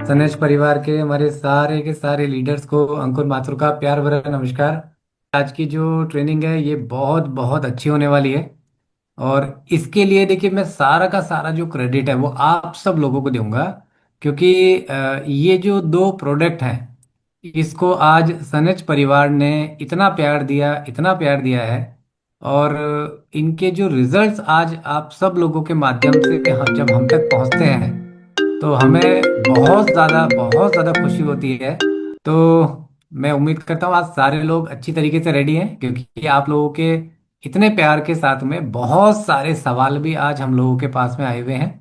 सनेज परिवार के हमारे सारे के सारे लीडर्स को अंकुर माथुर का प्यार भरा नमस्कार। आज की जो ट्रेनिंग है ये बहुत बहुत अच्छी होने वाली है। और इसके लिए देखिए मैं सारा का सारा जो क्रेडिट है वो आप सब लोगों को दूंगा। क्योंकि ये जो दो प्रोडक्ट हैं इसको आज सनेज परिवार ने इतना प्यार दिया है। और इनके जो रिजल्ट्स आज आप सब लोगों के माध्यम से जब हम तक पहुंचते हैं तो हमें बहुत ज़्यादा खुशी होती है। तो मैं उम्मीद करता हूँ आज सारे लोग अच्छी तरीके से रेडी हैं, क्योंकि आप लोगों के इतने प्यार के साथ में बहुत सारे सवाल भी आज हम लोगों के पास में आए हुए हैं।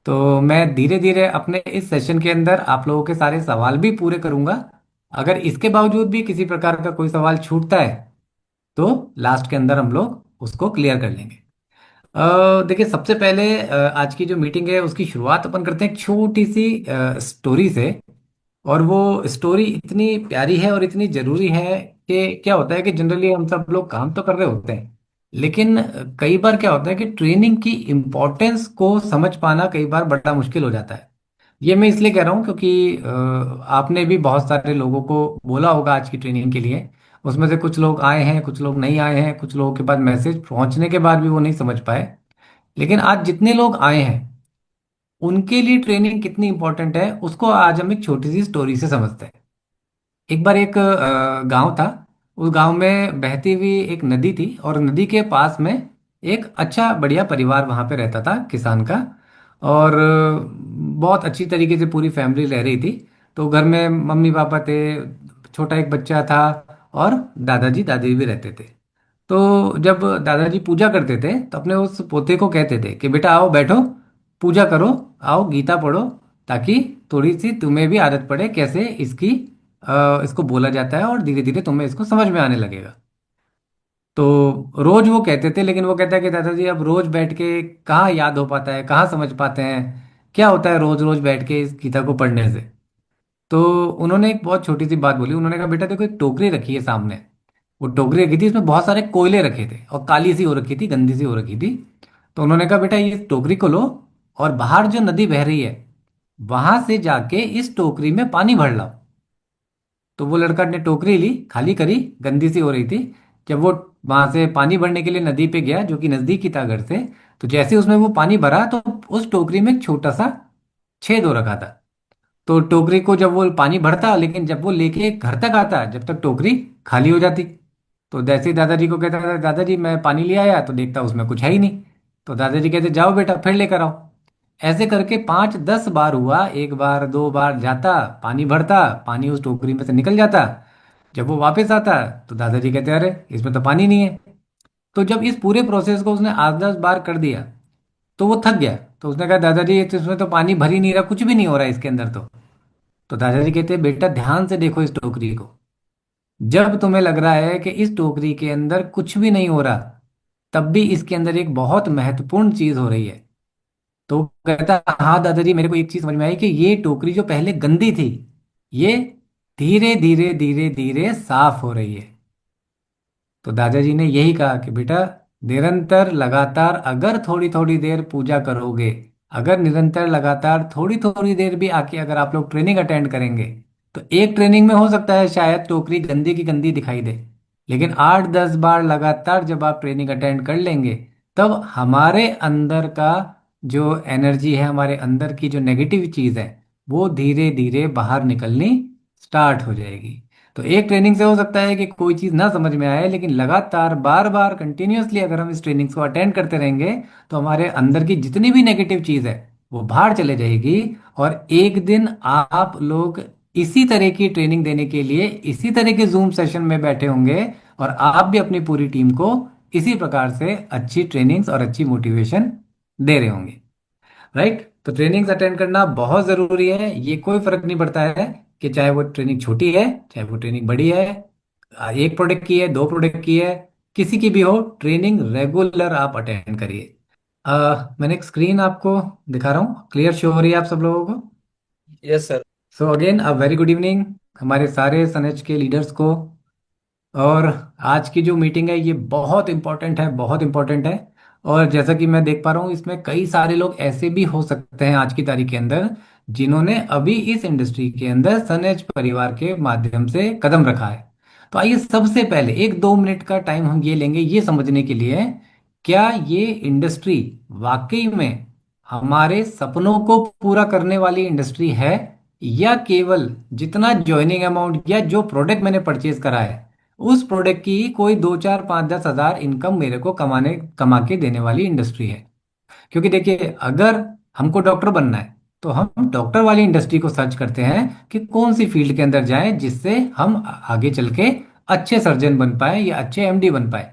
तो मैं धीरे धीरे अपने इस सेशन के अंदर आप लोगों के सारे सवाल भी पूरे करूंगा। अगर इसके बावजूद भी किसी प्रकार का कोई सवाल छूटता है तो लास्ट के अंदर हम लोग उसको क्लियर कर लेंगे। देखिए सबसे पहले आज की जो मीटिंग है उसकी शुरुआत अपन करते हैं एक छोटी सी स्टोरी से। और वो स्टोरी इतनी प्यारी है और इतनी जरूरी है कि क्या होता है कि जनरली हम सब लोग काम तो कर रहे होते हैं, लेकिन कई बार क्या होता है कि ट्रेनिंग की इम्पोर्टेंस को समझ पाना कई बार बड़ा मुश्किल हो जाता है। ये मैं इसलिए कह रहा हूँ क्योंकि आपने भी बहुत सारे लोगों को बोला होगा आज की ट्रेनिंग के लिए। उसमें से कुछ लोग आए हैं, कुछ लोग नहीं आए हैं, कुछ लोगों के पास मैसेज पहुंचने के बाद भी वो नहीं समझ पाए। लेकिन आज जितने लोग आए हैं उनके लिए ट्रेनिंग कितनी इंपॉर्टेंट है उसको आज हम एक छोटी सी स्टोरी से समझते हैं। एक बार एक गांव था। उस गांव में बहती हुई एक नदी थी और नदी के पास में एक अच्छा बढ़िया परिवार वहां पे रहता था, किसान का। और बहुत अच्छी तरीके से पूरी फैमिली रह रही थी। तो घर में मम्मी पापा थे, छोटा एक बच्चा था और दादाजी दादी भी रहते थे। तो जब दादाजी पूजा करते थे तो अपने उस पोते को कहते थे कि बेटा आओ बैठो, पूजा करो, आओ गीता पढ़ो, ताकि थोड़ी सी तुम्हें भी आदत पड़े कैसे इसको बोला जाता है और धीरे धीरे तुम्हें इसको समझ में आने लगेगा। तो रोज वो कहते थे, लेकिन वो कहता है कि दादाजी अब रोज बैठ के कहाँ याद हो पाता है, कहाँ समझ पाते हैं, क्या होता है रोज रोज बैठ के इस गीता को पढ़ने से। तो उन्होंने एक बहुत छोटी सी बात बोली। उन्होंने कहा बेटा देखो एक टोकरी रखी है सामने। वो टोकरी रखी थी, इसमें बहुत सारे कोयले रखे थे और काली सी हो रखी थी, गंदी सी हो रखी थी। तो उन्होंने कहा बेटा ये टोकरी को लो और बाहर जो नदी बह रही है वहां से जाके इस टोकरी में पानी भर लाओ। तो वो लड़का ने टोकरी ली, खाली करी, गंदी सी हो रही थी। जब वो वहां से पानी भरने के लिए नदी पे गया जो कि नजदीक ही था घर से, तो जैसे उसमें वो पानी भरा तो उस टोकरी में एक छोटा सा छेद हो रखा था। तो टोकरी को जब वो पानी भरता, लेकिन जब वो लेके घर तक आता जब तक टोकरी खाली हो जाती। तो जैसे ही दादाजी को कहता था दादाजी मैं पानी ले आया, तो देखता उसमें कुछ है ही नहीं। तो दादाजी कहते जाओ बेटा फिर लेकर आओ। ऐसे करके 5-10 बार हुआ, एक बार दो बार जाता, पानी भरता, पानी उस टोकरी में से निकल जाता। जब वो वापस आता तो दादाजी कहते अरे इसमें तो पानी नहीं है। तो जब इस पूरे प्रोसेस को उसने 8-10 बार कर दिया तो वो थक गया। तो उसने कहा दादाजी ये तो इसमें तो पानी भर ही नहीं रहा, कुछ भी नहीं हो रहा है इसके अंदर। तो दादाजी कहते बेटा ध्यान से देखो इस टोकरी को। जब तुम्हें लग रहा है कि इस टोकरी के अंदर कुछ भी नहीं हो रहा, तब भी इसके अंदर एक बहुत महत्वपूर्ण चीज हो रही है। तो वो कहता हाँ दादाजी मेरे को एक चीज समझ में आई कि ये टोकरी जो पहले गंदी थी ये धीरे धीरे धीरे धीरे साफ हो रही है। तो दादाजी ने यही कहा कि बेटा निरंतर लगातार अगर थोड़ी थोड़ी देर पूजा करोगे, अगर निरंतर लगातार थोड़ी थोड़ी देर भी आके अगर आप लोग ट्रेनिंग अटेंड करेंगे, तो एक ट्रेनिंग में हो सकता है शायद टोकरी गंदी की गंदी दिखाई दे, लेकिन 8-10 बार लगातार जब आप ट्रेनिंग अटेंड कर लेंगे तब हमारे अंदर का जो एनर्जी है, हमारे अंदर की जो नेगेटिव चीज़ है वो धीरे धीरे बाहर निकलनी स्टार्ट हो जाएगी। तो एक ट्रेनिंग से हो सकता है कि कोई चीज़ ना समझ में आए, लेकिन लगातार बार बार कंटिन्यूअसली अगर हम इस ट्रेनिंग्स को अटेंड करते रहेंगे तो हमारे अंदर की जितनी भी नेगेटिव चीज़ है वो बाहर चले जाएगी। और एक दिन आप लोग इसी तरह की ट्रेनिंग देने के लिए इसी तरह के जूम सेशन में बैठे होंगे और आप भी अपनी पूरी टीम को इसी प्रकार से अच्छी ट्रेनिंग्स और अच्छी मोटिवेशन दे रहे होंगे। राइट। तो ट्रेनिंग्स अटेंड करना बहुत ज़रूरी है। ये कोई फर्क नहीं पड़ता है कि चाहे वो ट्रेनिंग छोटी है चाहे वो ट्रेनिंग बड़ी है, एक प्रोडक्ट की है, दो प्रोडक्ट की है, किसी की भी हो, ट्रेनिंग रेगुलर आप अटेंड करिए। मैंने एक स्क्रीन आपको दिखा रहा हूँ, क्लियर शो हो रही है आप सब लोगों को? Yes sir. So again a very good evening हमारे सारे सनएच के लीडर्स को। और आज की जो मीटिंग है ये बहुत इंपॉर्टेंट है, बहुत इंपॉर्टेंट है। और जैसा कि मैं देख पा रहा हूँ, इसमें कई सारे लोग ऐसे भी हो सकते हैं आज की तारीख के अंदर जिन्होंने अभी इस इंडस्ट्री के अंदर सनएज परिवार के माध्यम से कदम रखा है। तो आइए सबसे पहले एक 2 मिनट का टाइम हम ये लेंगे ये समझने के लिए, क्या ये इंडस्ट्री वाकई में हमारे सपनों को पूरा करने वाली इंडस्ट्री है, या केवल जितना ज्वाइनिंग अमाउंट या जो प्रोडक्ट मैंने परचेज करा है उस प्रोडक्ट की कोई 2 4 5 10 हज़ार इनकम मेरे को कमा के देने वाली इंडस्ट्री है। क्योंकि देखिए, अगर हमको डॉक्टर बनना है तो हम डॉक्टर वाली इंडस्ट्री को सर्च करते हैं कि कौन सी फील्ड के अंदर जाएं जिससे हम आगे चल के अच्छे सर्जन बन पाए या अच्छे एमडी बन पाए।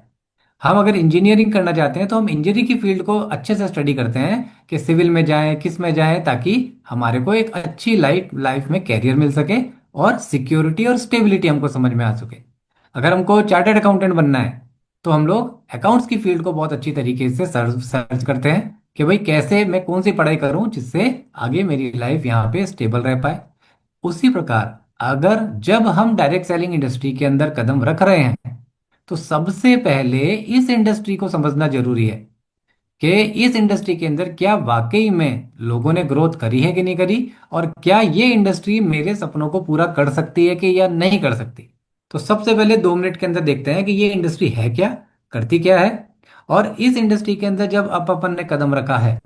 हम अगर इंजीनियरिंग करना चाहते हैं तो हम इंजीनियरिंग की फील्ड को अच्छे से स्टडी करते हैं कि सिविल में जाएं किस में जाएं, ताकि हमारे को एक अच्छी लाइफ लाइफ में कैरियर मिल सके और सिक्योरिटी और स्टेबिलिटी हमको समझ में आ सके। अगर हमको चार्टर्ड अकाउंटेंट बनना है तो हम लोग अकाउंट्स की फील्ड को बहुत अच्छी तरीके से सर्च सर्च करते हैं कि भाई कैसे मैं कौन सी पढ़ाई करूं जिससे आगे मेरी लाइफ यहाँ पे स्टेबल रह पाए। उसी प्रकार अगर जब हम डायरेक्ट सेलिंग इंडस्ट्री के अंदर कदम रख रहे हैं तो सबसे पहले इस इंडस्ट्री को समझना जरूरी है कि इस इंडस्ट्री के अंदर क्या वाकई में लोगों ने ग्रोथ करी है कि नहीं करी, और क्या ये इंडस्ट्री मेरे सपनों को पूरा कर सकती है कि या नहीं कर सकती। तो सबसे पहले 2 मिनट के अंदर देखते हैं कि ये इंडस्ट्री है क्या, करती क्या है। और इस इंडस्ट्री के अंदर जब अपन ने कदम रखा है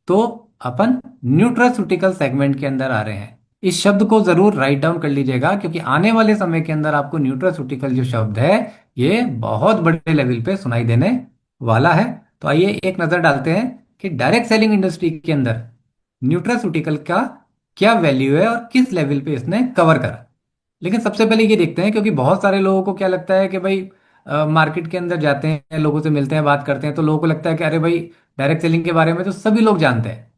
तो अपन न्यूट्रास्यूटिकल सेगमेंट के अंदर आ रहे हैं। इस शब्द को जरूर राइट डाउन कर लीजिएगा, क्योंकि आने वाले समय के अंदर आपको न्यूट्रास्यूटिकल जो शब्द है ये बहुत बड़े लेवल पे सुनाई देने वाला है। तो आइए एक नजर डालते हैं कि डायरेक्ट सेलिंग इंडस्ट्री के अंदर न्यूट्रास्यूटिकल का क्या वैल्यू है और किस लेवल पे इसने कवर करा। लेकिन सबसे पहले ये देखते हैं, क्योंकि बहुत सारे लोगों को क्या लगता है कि भाई मार्केट के अंदर जाते हैं, लोगों से मिलते हैं, बात करते हैं, तो लोगों को लगता है कि अरे भाई डायरेक्ट सेलिंग के बारे में तो सभी लोग जानते हैं।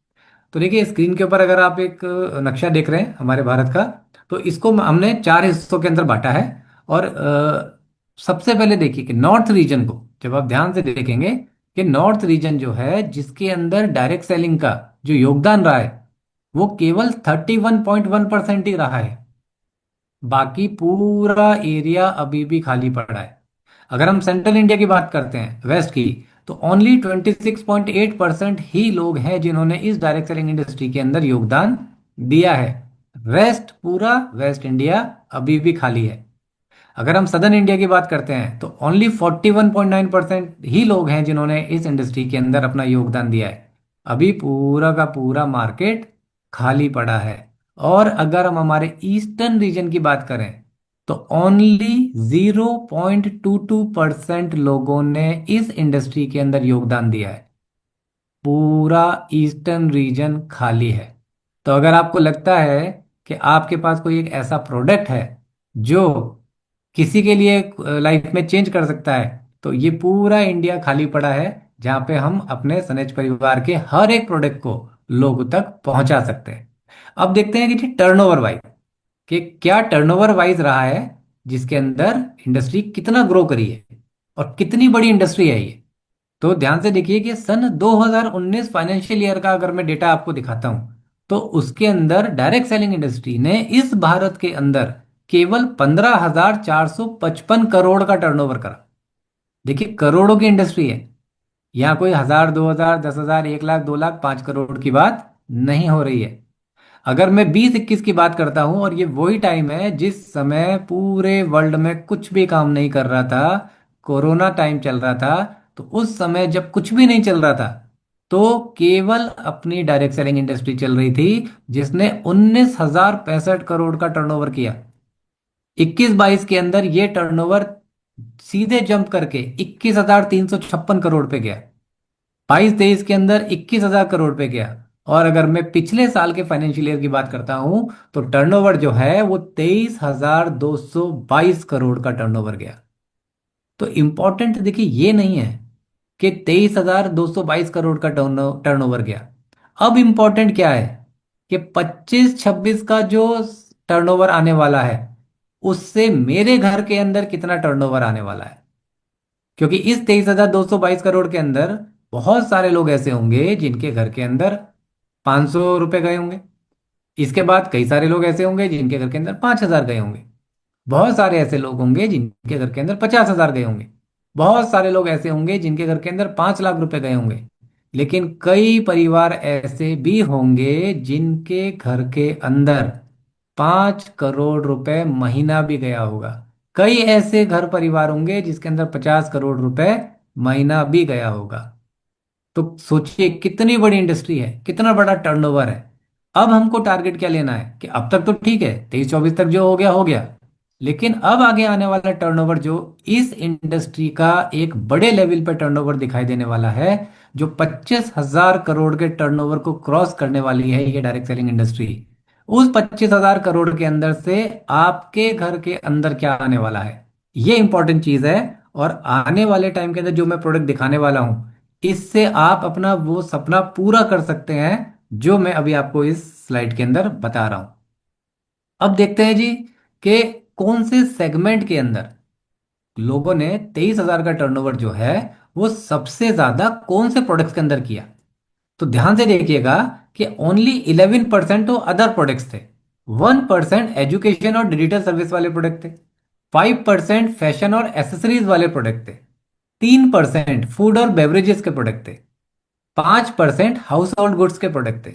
तो देखिए स्क्रीन के ऊपर अगर आप एक नक्शा देख रहे हैं हमारे भारत का, तो इसको हमने 4 हिस्सों के अंदर बांटा है। और सबसे पहले देखिए कि नॉर्थ रीजन को जब आप ध्यान से देखेंगे कि नॉर्थ रीजन जो है जिसके अंदर डायरेक्ट सेलिंग का जो योगदान रहा है वो केवल 31.1% ही रहा है। बाकी पूरा एरिया अभी भी खाली पड़ा है। अगर हम सेंट्रल इंडिया की बात करते हैं, वेस्ट की, तो ओनली 26.8% ही लोग हैं जिन्होंने इस डायरेक्ट सेलिंग इंडस्ट्री के अंदर योगदान दिया है। रेस्ट पूरा वेस्ट इंडिया अभी भी खाली है। अगर हम सदर्न इंडिया की बात करते हैं तो ओनली 41.9% ही लोग हैं जिन्होंने इस इंडस्ट्री के अंदर अपना योगदान दिया है। अभी पूरा का पूरा मार्केट खाली पड़ा है। और अगर हम हमारे ईस्टर्न रीजन की बात करें तो ओनली 0.22% लोगों ने इस इंडस्ट्री के अंदर योगदान दिया है। पूरा ईस्टर्न रीजन खाली है। तो अगर आपको लगता है कि आपके पास कोई एक ऐसा प्रोडक्ट है जो किसी के लिए लाइफ में चेंज कर सकता है, तो ये पूरा इंडिया खाली पड़ा है जहां पे हम अपने सनेज परिवार के हर एक प्रोडक्ट को लोगों तक पहुंचा सकते हैं। अब देखते हैं कि टर्नओवर वाइज कि क्या टर्नओवर वाइज रहा है जिसके अंदर इंडस्ट्री कितना ग्रो करी है और कितनी बड़ी इंडस्ट्री है ये। तो ध्यान से देखिए कि सन 2019 फाइनेंशियल ईयर का अगर मैं डेटा आपको दिखाता हूं तो उसके अंदर डायरेक्ट सेलिंग इंडस्ट्री ने इस भारत के अंदर केवल 15,455 करोड़ का टर्नओवर करा। देखिए करोड़ों की इंडस्ट्री है, यहाँ कोई 1,000 2,000 10,000 1 लाख 2 लाख 5 करोड़ की बात नहीं हो रही है। अगर मैं 2021 की बात करता हूं, और ये वही टाइम है जिस समय पूरे वर्ल्ड में कुछ भी काम नहीं कर रहा था, कोरोना टाइम चल रहा था, तो उस समय जब कुछ भी नहीं चल रहा था तो केवल अपनी डायरेक्ट सेलिंग इंडस्ट्री चल रही थी जिसने 19,065 करोड़ का टर्नओवर किया। 21-22 के अंदर ये टर्नओवर सीधे जंप करके 21,356 करोड़ पे गया। 22-23 के अंदर 21,000 करोड़ पे गया। और अगर मैं पिछले साल के फाइनेंशियल ईयर की बात करता हूं तो टर्नओवर जो है वो 23,222 करोड़ का टर्नओवर गया। तो इंपॉर्टेंट देखिए ये नहीं है कि 23,222 करोड़ का टर्नओवर गया। अब इंपॉर्टेंट क्या है कि 25-26 का जो टर्नओवर आने वाला है उससे मेरे घर के अंदर कितना टर्नओवर आने वाला है। क्योंकि इस 23,222 करोड़ के अंदर बहुत सारे लोग ऐसे होंगे जिनके घर के अंदर 500 रुपए गए होंगे। इसके बाद कई सारे लोग ऐसे होंगे जिनके घर के अंदर 5,000 गए होंगे। बहुत सारे ऐसे लोग होंगे जिनके घर के अंदर 50,000 गए होंगे। बहुत सारे लोग ऐसे होंगे जिनके घर के अंदर 5 लाख रुपए गए होंगे, लेकिन कई परिवार ऐसे भी होंगे जिनके घर के अंदर 5 करोड़ रुपए महीना भी गया होगा। कई ऐसे घर परिवार होंगे जिसके अंदर 50 करोड़ रुपए महीना भी गया होगा। तो सोचिए कितनी बड़ी इंडस्ट्री है, कितना बड़ा टर्नओवर है। अब हमको टारगेट क्या लेना है कि अब तक तो ठीक है, 23-24 तक जो हो गया, लेकिन अब आगे आने वाला टर्नओवर जो इस इंडस्ट्री का एक बड़े लेवल पर टर्नओवर दिखाई देने वाला है, जो 25,000 करोड़ के टर्नओवर को क्रॉस करने वाली है ये डायरेक्ट सेलिंग इंडस्ट्री। उस 25,000 करोड़ के अंदर से आपके घर के अंदर क्या आने वाला है, ये इंपॉर्टेंट चीज है। और आने वाले टाइम के अंदर जो मैं प्रोडक्ट दिखाने वाला हूं, इससे आप अपना वो सपना पूरा कर सकते हैं जो मैं अभी आपको इस स्लाइड के अंदर बता रहा हूं। अब देखते हैं जी कि कौन से सेगमेंट के अंदर लोगों ने 23,000 का टर्नओवर जो है वो सबसे ज्यादा कौन से प्रोडक्ट्स के अंदर किया। तो ध्यान से देखिएगा कि ओनली 11% तो अदर प्रोडक्ट्स थे, 1% एजुकेशन और डिजिटल सर्विस वाले प्रोडक्ट थे, 5% फैशन और एसेसरीज वाले प्रोडक्ट थे, 3% फूड और बेवरेजेस के प्रोडक्ट थे, 5% हाउस होल्ड गुड्स के प्रोडक्ट थे,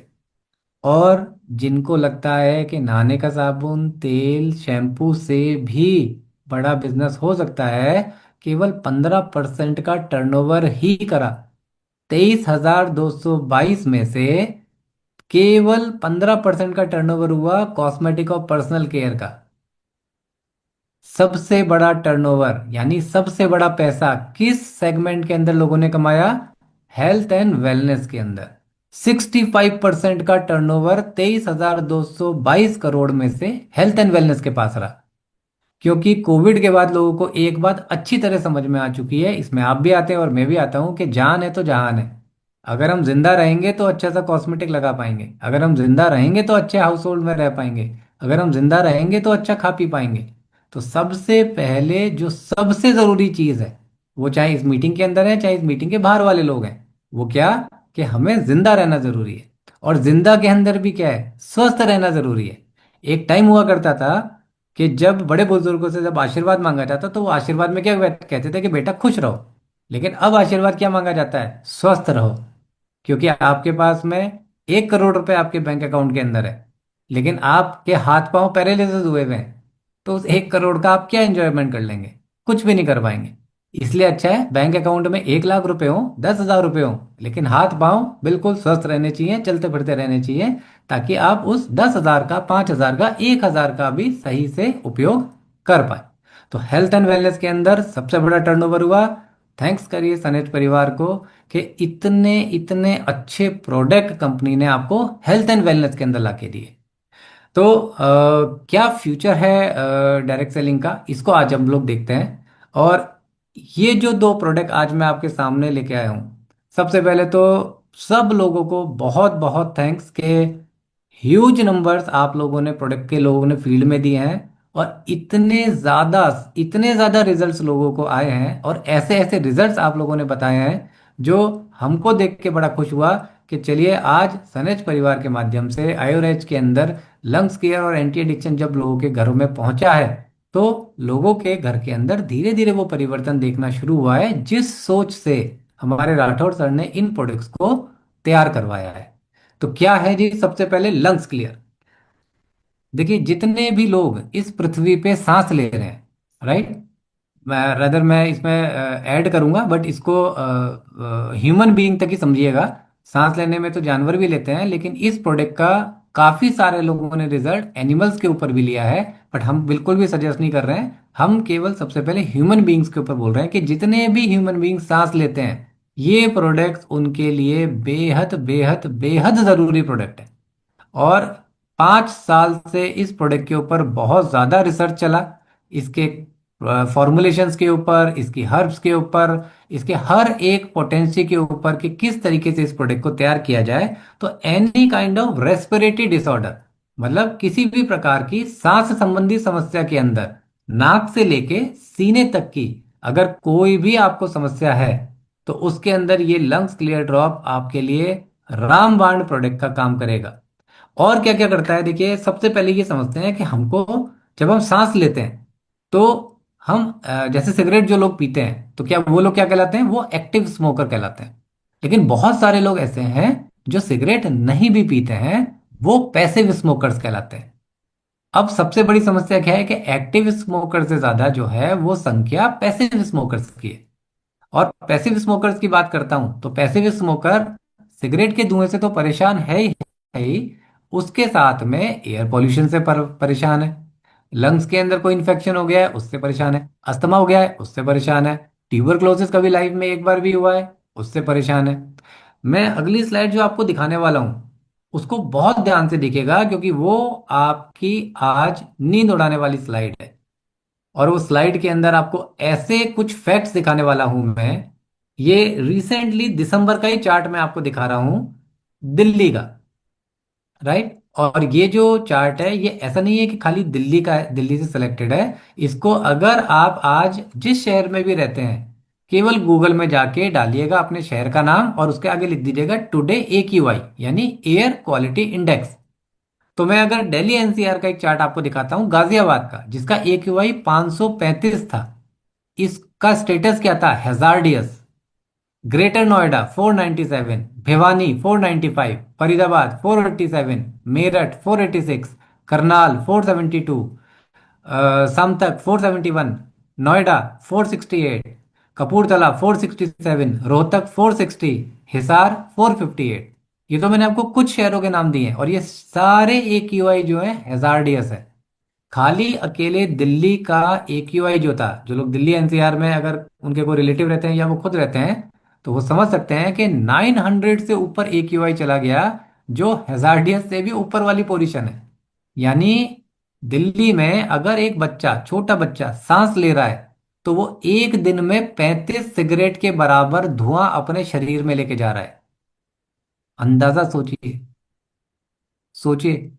और जिनको लगता है कि नहाने का साबुन तेल शैम्पू से भी बड़ा बिजनेस हो सकता है, केवल 15% का टर्नओवर ही करा। 23,222 में से केवल 15% का टर्नओवर हुआ कॉस्मेटिक और पर्सनल केयर का। सबसे बड़ा टर्नओवर यानी सबसे बड़ा पैसा किस सेगमेंट के अंदर लोगों ने कमाया? हेल्थ एंड वेलनेस के अंदर। 65% का टर्नओवर 23,222 करोड़ में से हेल्थ एंड वेलनेस के पास रहा। क्योंकि कोविड के बाद लोगों को एक बात अच्छी तरह समझ में आ चुकी है, इसमें आप भी आते हैं और मैं भी आता हूं, कि जान है तो जहान है। अगर हम जिंदा रहेंगे तो अच्छा सा कॉस्मेटिक लगा पाएंगे, अगर हम जिंदा रहेंगे तो अच्छे हाउस होल्ड में रह पाएंगे, अगर हम जिंदा रहेंगे तो अच्छा खा पी पाएंगे। तो सबसे पहले जो सबसे जरूरी चीज है, वो चाहे इस मीटिंग के अंदर है चाहे इस मीटिंग के बाहर वाले लोग हैं, वो क्या? कि हमें जिंदा रहना जरूरी है। और जिंदा के अंदर भी क्या है? स्वस्थ रहना जरूरी है। एक टाइम हुआ करता था कि जब बड़े बुजुर्गों से जब आशीर्वाद मांगा जाता तो वो आशीर्वाद में क्या कहते थे कि बेटा खुश रहो। लेकिन अब आशीर्वाद क्या मांगा जाता है? स्वस्थ रहो। क्योंकि आपके पास में 1 करोड़ रुपए आपके बैंक अकाउंट के अंदर है, लेकिन आपके हाथ पांव पैरालिसिस हुए हुए हैं, तो उस 1 करोड़ का आप क्या एंजॉयमेंट कर लेंगे? कुछ भी नहीं कर पाएंगे। इसलिए अच्छा है बैंक अकाउंट में 1 लाख रुपए हो, 10,000 रुपए हो, लेकिन हाथ पांव बिल्कुल स्वस्थ रहने चाहिए, चलते फिरते रहने चाहिए, ताकि आप उस 10,000 का, 5,000 का, 1,000 का भी सही से उपयोग कर पाए। तो हेल्थ एंड वेलनेस के अंदर सबसे बड़ा टर्नओवर हुआ। थैंक्स करिए सनेज परिवार को कि इतने इतने अच्छे प्रोडक्ट कंपनी ने आपको हेल्थ एंड वेलनेस के अंदर लाके दिए। तो क्या फ्यूचर है डायरेक्ट सेलिंग का, इसको आज हम लोग देखते हैं। और ये जो दो प्रोडक्ट आज मैं आपके सामने लेके आया हूँ, सबसे पहले तो सब लोगों को बहुत बहुत थैंक्स के ह्यूज नंबर्स आप लोगों ने, प्रोडक्ट के लोगों ने फील्ड में दिए हैं, और इतने ज़्यादा रिजल्ट्स लोगों को आए हैं, और ऐसे ऐसे रिजल्ट्स आप लोगों ने बताए हैं जो हमको देख के बड़ा खुश हुआ कि चलिए आज सनेज परिवार के माध्यम से आयोरेज के अंदर लंग्स केयर और एंटी एडिक्शन जब लोगों के घरों में पहुंचा है, तो लोगों के घर के अंदर धीरे धीरे वो परिवर्तन देखना शुरू हुआ है जिस सोच से हमारे राठौर सर ने इन प्रोडक्ट्स को तैयार करवाया है। तो क्या है जी? सबसे पहले लंग्स क्लियर। देखिए जितने भी लोग इस पृथ्वी पे सांस ले रहे हैं, राइट, मैं इसमें ऐड करूंगा, बट इसको ह्यूमन बीइंग तक ही समझिएगा। सांस लेने में तो जानवर भी लेते हैं, लेकिन इस प्रोडक्ट का काफी सारे लोगों ने रिजल्ट एनिमल्स के ऊपर भी लिया है। बट हम बिल्कुल भी सजेस्ट नहीं कर रहे हैं, हम केवल सबसे पहले ह्यूमन बीइंग्स के ऊपर बोल रहे हैं कि जितने भी ह्यूमन बीइंग सांस लेते हैं, ये प्रोडक्ट्स उनके लिए बेहद बेहद बेहद जरूरी प्रोडक्ट है। और 5 साल से इस प्रोडक्ट के ऊपर बहुत ज़्यादा रिसर्च चला, इसके फॉर्मुलेशंस के ऊपर, इसकी हर्ब्स के ऊपर, इसके हर एक पोटेंसी के ऊपर कि किस तरीके से इस प्रोडक्ट को तैयार किया जाए। तो any kind of respiratory disorder, मतलब किसी भी प्रकार की सांस संबंधी समस्या के अंदर, नाक से लेके सीने तक की अगर कोई भी आपको समस्या है, तो उसके अंदर ये लंग्स क्लियर ड्रॉप आपके लिए रामबाण प्रोडक्ट का काम करेगा। और क्या क्या करता है, देखिए सबसे पहले ये समझते हैं कि हमको, जब हम सांस लेते हैं तो हम जैसे सिगरेट जो लोग पीते हैं तो क्या वो लोग क्या कहलाते हैं, वो एक्टिव स्मोकर कहलाते हैं। लेकिन बहुत सारे लोग ऐसे हैं जो सिगरेट नहीं भी पीते हैं, वो पैसिव स्मोकर्स कहलाते हैं। अब सबसे बड़ी समस्या क्या है कि एक्टिव स्मोकर से ज्यादा जो है वो संख्या पैसिव स्मोकर्स की है। और पैसिव स्मोकर्स की बात करता हूं तो पैसिव स्मोकर सिगरेट के धुएं से तो परेशान है ही, उसके साथ में एयर पोल्यूशन से परेशान है। लंग्स के अंदर कोई इन्फेक्शन हो गया है उससे परेशान है, अस्थमा हो गया है उससे परेशान है, ट्यूबरक्लोसिस कभी लाइफ में एक बार भी हुआ है उससे परेशान है। मैं अगली स्लाइड जो आपको दिखाने वाला हूं उसको बहुत ध्यान से देखिएगा, क्योंकि वो आपकी आज नींद उड़ाने वाली स्लाइड है। और वो स्लाइड के अंदर आपको ऐसे कुछ फैक्ट्स दिखाने वाला हूं मैं। ये रिसेंटली दिसंबर का ही चार्ट मैं आपको दिखा रहा हूं, दिल्ली का। राइट। और ये जो चार्ट है ये ऐसा नहीं है कि खाली दिल्ली का है, दिल्ली से सिलेक्टेड है। इसको अगर आप आज जिस शहर में भी रहते हैं, केवल गूगल में जाके डालिएगा अपने शहर का नाम और उसके आगे लिख दीजिएगा टुडे AQI, यानी एयर क्वालिटी इंडेक्स। तो मैं अगर दिल्ली NCR का एक चार्ट आपको दिखाता हूं, गाजियाबाद का, जिसका AQI 535 था, इसका स्टेटस क्या था, हैजार्डियस। ग्रेटर नोएडा 497, भिवानी 495, फरीदाबाद 487, मेरठ 486, करनाल 472, समतक 471, नोएडा 468, कपूरथला 467, रोहतक 460, हिसार 458। ये तो मैंने आपको कुछ शहरों के नाम दिए हैं और ये सारे AQI जो है हैजार्डियस है। खाली अकेले दिल्ली का AQI जो था, जो लोग दिल्ली NCR में अगर उनके कोई रिलेटिव रहते हैं या वो खुद रहते हैं तो वो समझ सकते हैं कि 900 से ऊपर AQI चला गया, जो हैजार्डियस से भी ऊपर वाली पोजीशन है। यानी दिल्ली में अगर एक बच्चा, छोटा बच्चा सांस ले रहा है तो वो एक दिन में 35 सिगरेट के बराबर धुआं अपने शरीर में लेके जा रहा है। अंदाजा सोचिए, सोचिए।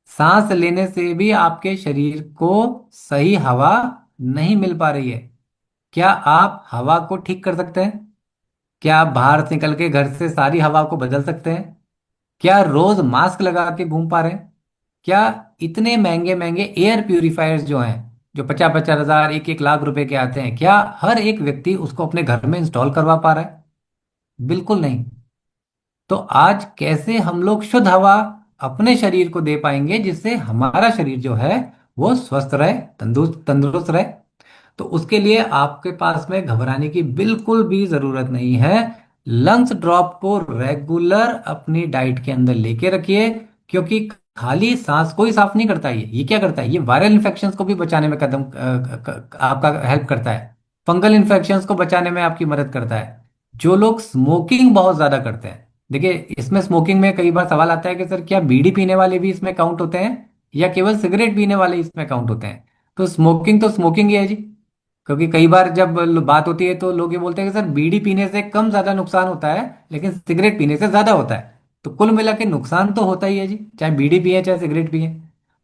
सांस लेने से भी आपके शरीर को सही हवा नहीं मिल पा रही है। क्या आप हवा को ठीक कर सकते हैं? क्या आप बाहर से निकल के घर से सारी हवा को बदल सकते हैं? क्या रोज मास्क लगा के घूम पा रहे हैं? क्या इतने महंगे महंगे एयर प्यूरिफायर्स जो हैं, जो 50-50 हजार, 1-1 लाख रुपए के आते हैं, क्या हर एक व्यक्ति उसको अपने घर में इंस्टॉल करवा पा रहा है? बिल्कुल नहीं। तो आज कैसे हम लोग शुद्ध हवा अपने शरीर को दे पाएंगे जिससे हमारा शरीर जो है वो स्वस्थ रहे, तंदुरुस्त तंदुरुस्त रहे? तो उसके लिए आपके पास में घबराने की बिल्कुल भी जरूरत नहीं है। लंग्स ड्रॉप को रेगुलर अपनी डाइट के अंदर लेके रखिए, क्योंकि खाली सांस को ही साफ नहीं करता, ये क्या करता है, ये वायरल इन्फेक्शंस को भी बचाने में आपका हेल्प करता है। फंगल इन्फेक्शंस को बचाने में आपकी मदद करता है। जो लोग स्मोकिंग बहुत ज्यादा करते हैं, देखिए इसमें स्मोकिंग में कई बार सवाल आता है कि सर क्या बीड़ी पीने वाले भी इसमें काउंट होते हैं या केवल सिगरेट पीने वाले इसमें काउंट होते हैं? तो स्मोकिंग ही है जी। क्योंकि कई बार जब बात होती है तो लोग ये बोलते हैं कि सर बीड़ी पीने से कम ज्यादा नुकसान होता है लेकिन सिगरेट पीने से ज्यादा होता है। तो कुल मिला के नुकसान तो होता ही है जी, चाहे बीड़ी पिए चाहे सिगरेट पिए।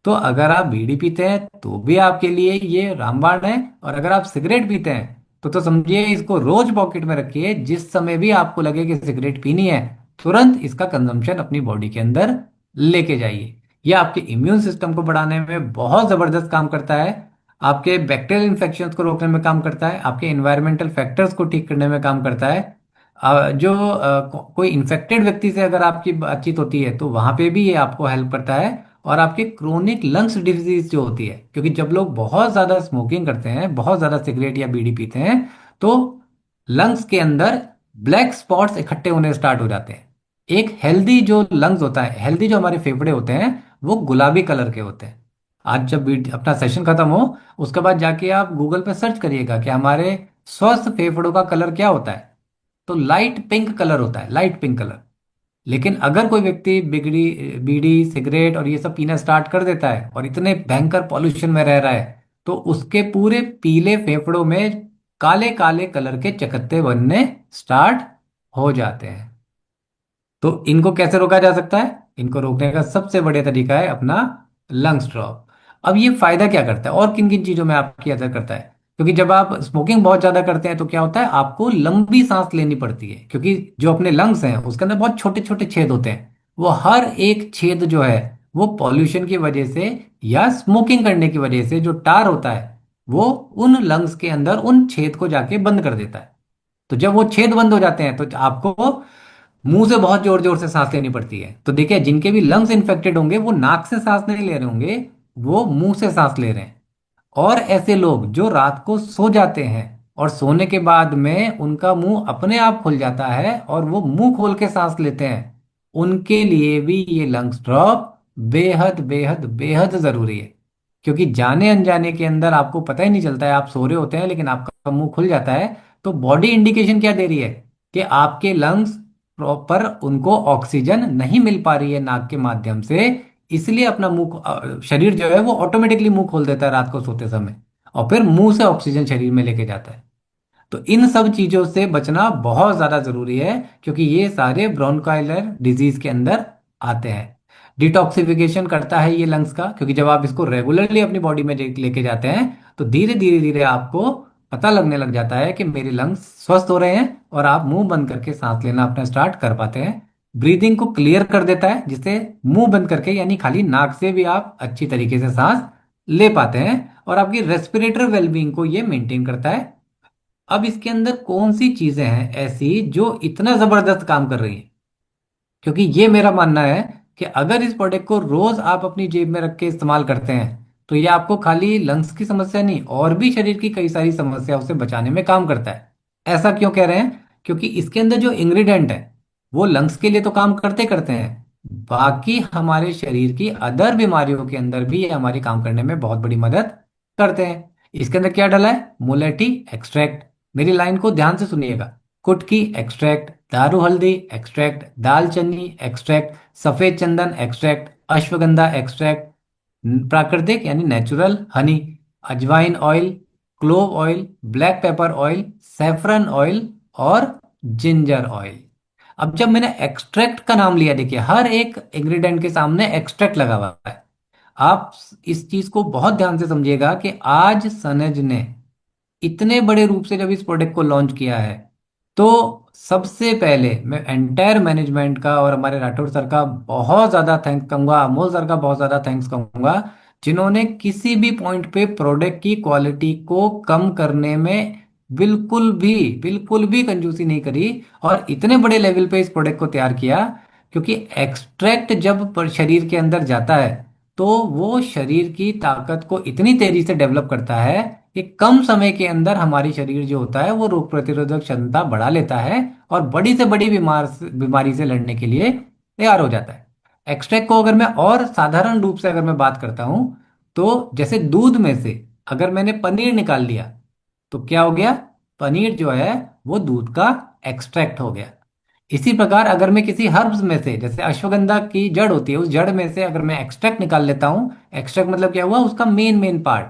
तो अगर आप बीड़ी पीते हैं तो भी आपके लिए ये रामबाण है, और अगर आप सिगरेट पीते हैं तो समझिए इसको रोज पॉकेट में रखिए। जिस समय भी आपको लगे कि सिगरेट पीनी है, तुरंत इसका कंजम्पशन अपनी बॉडी के अंदर लेके जाइए। यह आपके इम्यून सिस्टम को बढ़ाने में बहुत जबरदस्त काम करता है, आपके बैक्टीरियल इन्फेक्शंस को रोकने में काम करता है, आपके एनवायरमेंटल फैक्टर्स को ठीक करने में काम करता है। कोई इन्फेक्टेड व्यक्ति से अगर आपकी बातचीत होती है तो वहां पे भी ये आपको हेल्प करता है। और आपके क्रोनिक लंग्स डिजीज जो होती है, क्योंकि जब लोग बहुत ज्यादा स्मोकिंग करते हैं, बहुत ज्यादा सिगरेट या बीड़ी पीते हैं, तो लंग्स के अंदर ब्लैक स्पॉट्स इकट्ठे होने स्टार्ट हो जाते हैं। एक हेल्दी जो लंग्स होता है, हेल्दी जो हमारे फेफड़े होते हैं, वो गुलाबी कलर के होते हैं। आज जब अपना सेशन खत्म हो उसके बाद जाके आप गूगल पे सर्च करिएगा कि हमारे स्वस्थ फेफड़ों का कलर क्या होता है। तो लाइट पिंक कलर होता है, लाइट पिंक कलर। लेकिन अगर कोई व्यक्ति बिगड़ी बीड़ी सिगरेट और ये सब पीना स्टार्ट कर देता है और इतने भयंकर पॉल्यूशन में रह रहा है, तो उसके पूरे पीले फेफड़ों में काले काले कलर के चकत्ते बनने स्टार्ट हो जाते हैं। तो इनको कैसे रोका जा सकता है? इनको रोकने का सबसे बढ़िया तरीका है अपना लंग्स ड्रॉप। अब ये फायदा क्या करता है और किन किन चीजों में आपकी असर करता है? क्योंकि जब आप स्मोकिंग बहुत ज्यादा करते हैं तो क्या होता है, आपको लंबी सांस लेनी पड़ती है, क्योंकि जो अपने लंग्स हैं उसके अंदर बहुत छोटे छोटे छेद होते हैं। वो हर एक छेद जो है वो पॉल्यूशन की वजह से या स्मोकिंग करने की वजह से जो टार होता है वो उन लंग्स के अंदर उन छेद को जाके बंद कर देता है। तो जब वो छेद बंद हो जाते हैं तो आपको मुंह से बहुत जोर जोर से सांस लेनी पड़ती है। तो देखिए, जिनके भी लंग्स इन्फेक्टेड होंगे वो नाक से सांस नहीं ले रहे होंगे, वो मुंह से सांस ले रहे हैं। और ऐसे लोग जो रात को सो जाते हैं और सोने के बाद में उनका मुंह अपने आप खुल जाता है और वो मुंह खोल के सांस लेते हैं, उनके लिए भी ये लंग्स ड्रॉप बेहद बेहद बेहद जरूरी है। क्योंकि जाने अनजाने के अंदर आपको पता ही नहीं चलता है, आप सो रहे होते हैं लेकिन आपका मुंह खुल जाता है। तो बॉडी इंडिकेशन क्या दे रही है कि आपके लंग्स प्रॉपर उनको ऑक्सीजन नहीं मिल पा रही है नाक के माध्यम से। इसलिए अपना मुंह शरीर जो है वो ऑटोमेटिकली मुंह खोल देता है रात को सोते समय, और फिर मुंह से ऑक्सीजन शरीर में लेके जाता है। तो इन सब चीजों से बचना बहुत ज्यादा जरूरी है, क्योंकि ये सारे ब्रोंकाइलर डिजीज के अंदर आते हैं। डिटॉक्सिफिकेशन करता है ये लंग्स का, क्योंकि जब आप इसको रेगुलरली अपनी बॉडी में लेके जाते हैं तो धीरे धीरे धीरे आपको पता लगने लग जाता है कि मेरे लंग्स स्वस्थ हो रहे हैं, और आप मुंह बंद करके सांस लेना अपना स्टार्ट कर पाते हैं। ब्रीदिंग को क्लियर कर देता है, जिससे मुंह बंद करके यानी खाली नाक से भी आप अच्छी तरीके से सांस ले पाते हैं, और आपकी रेस्पिरेटरी वेलबींग को ये मेंटेन करता है। अब इसके अंदर कौन सी चीजें हैं ऐसी जो इतना जबरदस्त काम कर रही हैं? क्योंकि ये मेरा मानना है कि अगर इस प्रोडक्ट को रोज आप अपनी जेब में रख के इस्तेमाल करते हैं तो ये आपको खाली लंग्स की समस्या नहीं, और भी शरीर की कई सारी समस्याओं से बचाने में काम करता है। ऐसा क्यों कह रहे हैं? क्योंकि इसके अंदर जो इंग्रेडिएंट है वो लंग्स के लिए तो काम करते करते हैं, बाकी हमारे शरीर की अदर बीमारियों के अंदर भी ये हमारी काम करने में बहुत बड़ी मदद करते हैं। इसके अंदर क्या डाला है? मुलेठी एक्सट्रैक्ट। मेरी लाइन को ध्यान से सुनिएगा। कुटकी एक्सट्रैक्ट, दारू हल्दी एक्सट्रैक्ट, दालचीनी एक्सट्रैक्ट, सफेद चंदन एक्सट्रैक्ट, अश्वगंधा एक्सट्रैक्ट, प्राकृतिक यानी नेचुरल हनी, अजवाइन oil, clove oil, black pepper oil, saffron oil, और जिंजर ऑयल। अब जब मैंने एक्सट्रैक्ट का नाम लिया, देखिए हर एक इंग्रेडिएंट के सामने एक्सट्रैक्ट लगा हुआ है। आप इस चीज को बहुत ध्यान से समझिएगा कि आज सनज ने इतने बड़े रूप से जब इस प्रोडक्ट को लॉन्च किया है, तो सबसे पहले मैं एंटायर मैनेजमेंट का और हमारे राठौर सर का बहुत ज्यादा थैंक्स कहूंगा, अमोल सर का बहुत ज्यादा थैंक्स कहूंगा, जिन्होंने किसी भी पॉइंट पे प्रोडक्ट की क्वालिटी को कम करने में बिल्कुल भी कंजूसी नहीं करी, और इतने बड़े लेवल पे इस प्रोडक्ट को तैयार किया। क्योंकि एक्सट्रैक्ट जब शरीर के अंदर जाता है तो वो शरीर की ताकत को इतनी तेजी से डेवलप करता है कि कम समय के अंदर हमारी शरीर जो होता है वो रोग प्रतिरोधक क्षमता बढ़ा लेता है, और बड़ी से बड़ी बीमारी से लड़ने के लिए तैयार हो जाता है। एक्सट्रैक्ट को अगर मैं और साधारण रूप से अगर मैं बात करता हूं, तो जैसे दूध में से अगर मैंने पनीर निकाल लिया तो क्या हो गया? पनीर जो है वो दूध का एक्सट्रैक्ट हो गया। इसी प्रकार अगर मैं किसी हर्ब्स में से, जैसे अश्वगंधा की जड़ होती है, उस जड़ में से अगर मैं एक्सट्रैक्ट निकाल लेता हूं, एक्सट्रैक्ट मतलब क्या हुआ? उसका मेन मेन पार्ट।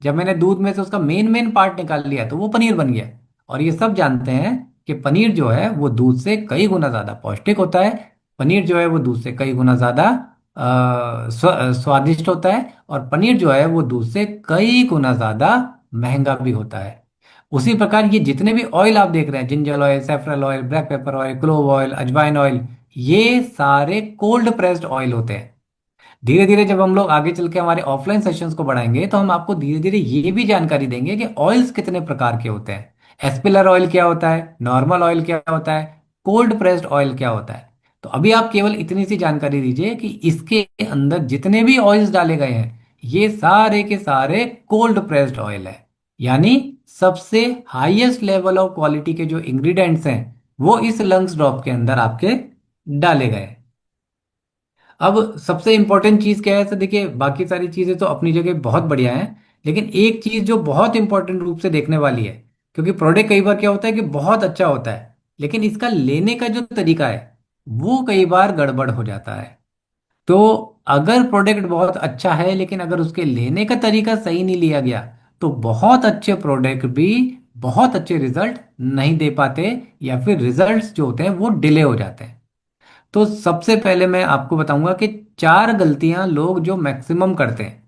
जब मैंने दूध में से उसका मेन मेन पार्ट निकाल लिया तो वो पनीर बन गया। और ये सब जानते हैं कि पनीर जो है वो दूध से कई गुना ज्यादा पौष्टिक होता है। पनीर जो है वो दूध से कई गुना ज्यादा स्वादिष्ट होता है, और पनीर जो है वो दूध से कई गुना ज्यादा महंगा भी होता है। उसी प्रकार ये जितने भी ऑयल आप देख रहे हैं, ginger oil, safflower oil, black pepper oil, clove oil, ajwain oil, ये सारे कोल्ड प्रेस्ड ऑयल होते हैं। धीरे धीरे जब हम लोग आगे चल के हमारे ऑफलाइन सेशंस को बढ़ाएंगे तो हम आपको धीरे धीरे ये भी जानकारी देंगे कि ऑयल्स कितने प्रकार के होते हैं। एस्पिलर ऑयल क्या होता है, नॉर्मल ऑयल क्या होता है, कोल्ड प्रेस्ड ऑयल क्या होता है। तो अभी आप केवल इतनी सी जानकारी दीजिए कि इसके अंदर जितने भी ऑयल्स डाले गए हैं ये सारे के सारे कोल्ड प्रेस्ड ऑयल है। यानी सबसे हाईएस्ट लेवल ऑफ क्वालिटी के जो इंग्रेडिएंट्स हैं वो इस लंग्स ड्रॉप के अंदर आपके डाले गए हैं। अब सबसे इंपॉर्टेंट चीज क्या है? तो देखिए, बाकी सारी चीजें तो अपनी जगह बहुत बढ़िया हैं, लेकिन एक चीज जो बहुत इंपॉर्टेंट रूप से देखने वाली है, क्योंकि प्रोडक्ट कई बार क्या होता है कि बहुत अच्छा होता है लेकिन इसका लेने का जो तरीका है वो कई बार गड़बड़ हो जाता है। तो अगर प्रोडक्ट बहुत अच्छा है लेकिन अगर उसके लेने का तरीका सही नहीं लिया गया तो बहुत अच्छे प्रोडक्ट भी बहुत अच्छे रिजल्ट नहीं दे पाते, या फिर रिजल्ट्स जो होते हैं वो डिले हो जाते हैं। तो सबसे पहले मैं आपको बताऊंगा कि चार गलतियां लोग जो मैक्सिमम करते हैं,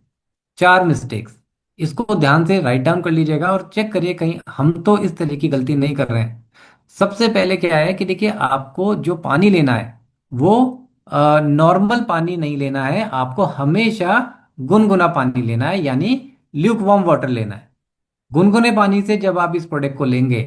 चार मिस्टेक्स, इसको ध्यान से राइट डाउन कर लीजिएगा और चेक करिए कहीं हम तो इस तरह की गलती नहीं कर रहे हैं। सबसे पहले क्या है कि देखिए, आपको जो पानी लेना है वो नॉर्मल पानी नहीं लेना है, आपको हमेशा गुनगुना पानी लेना है, यानी ल्यूक वार्म वाटर लेना है। गुनगुने पानी से जब आप इस प्रोडक्ट को लेंगे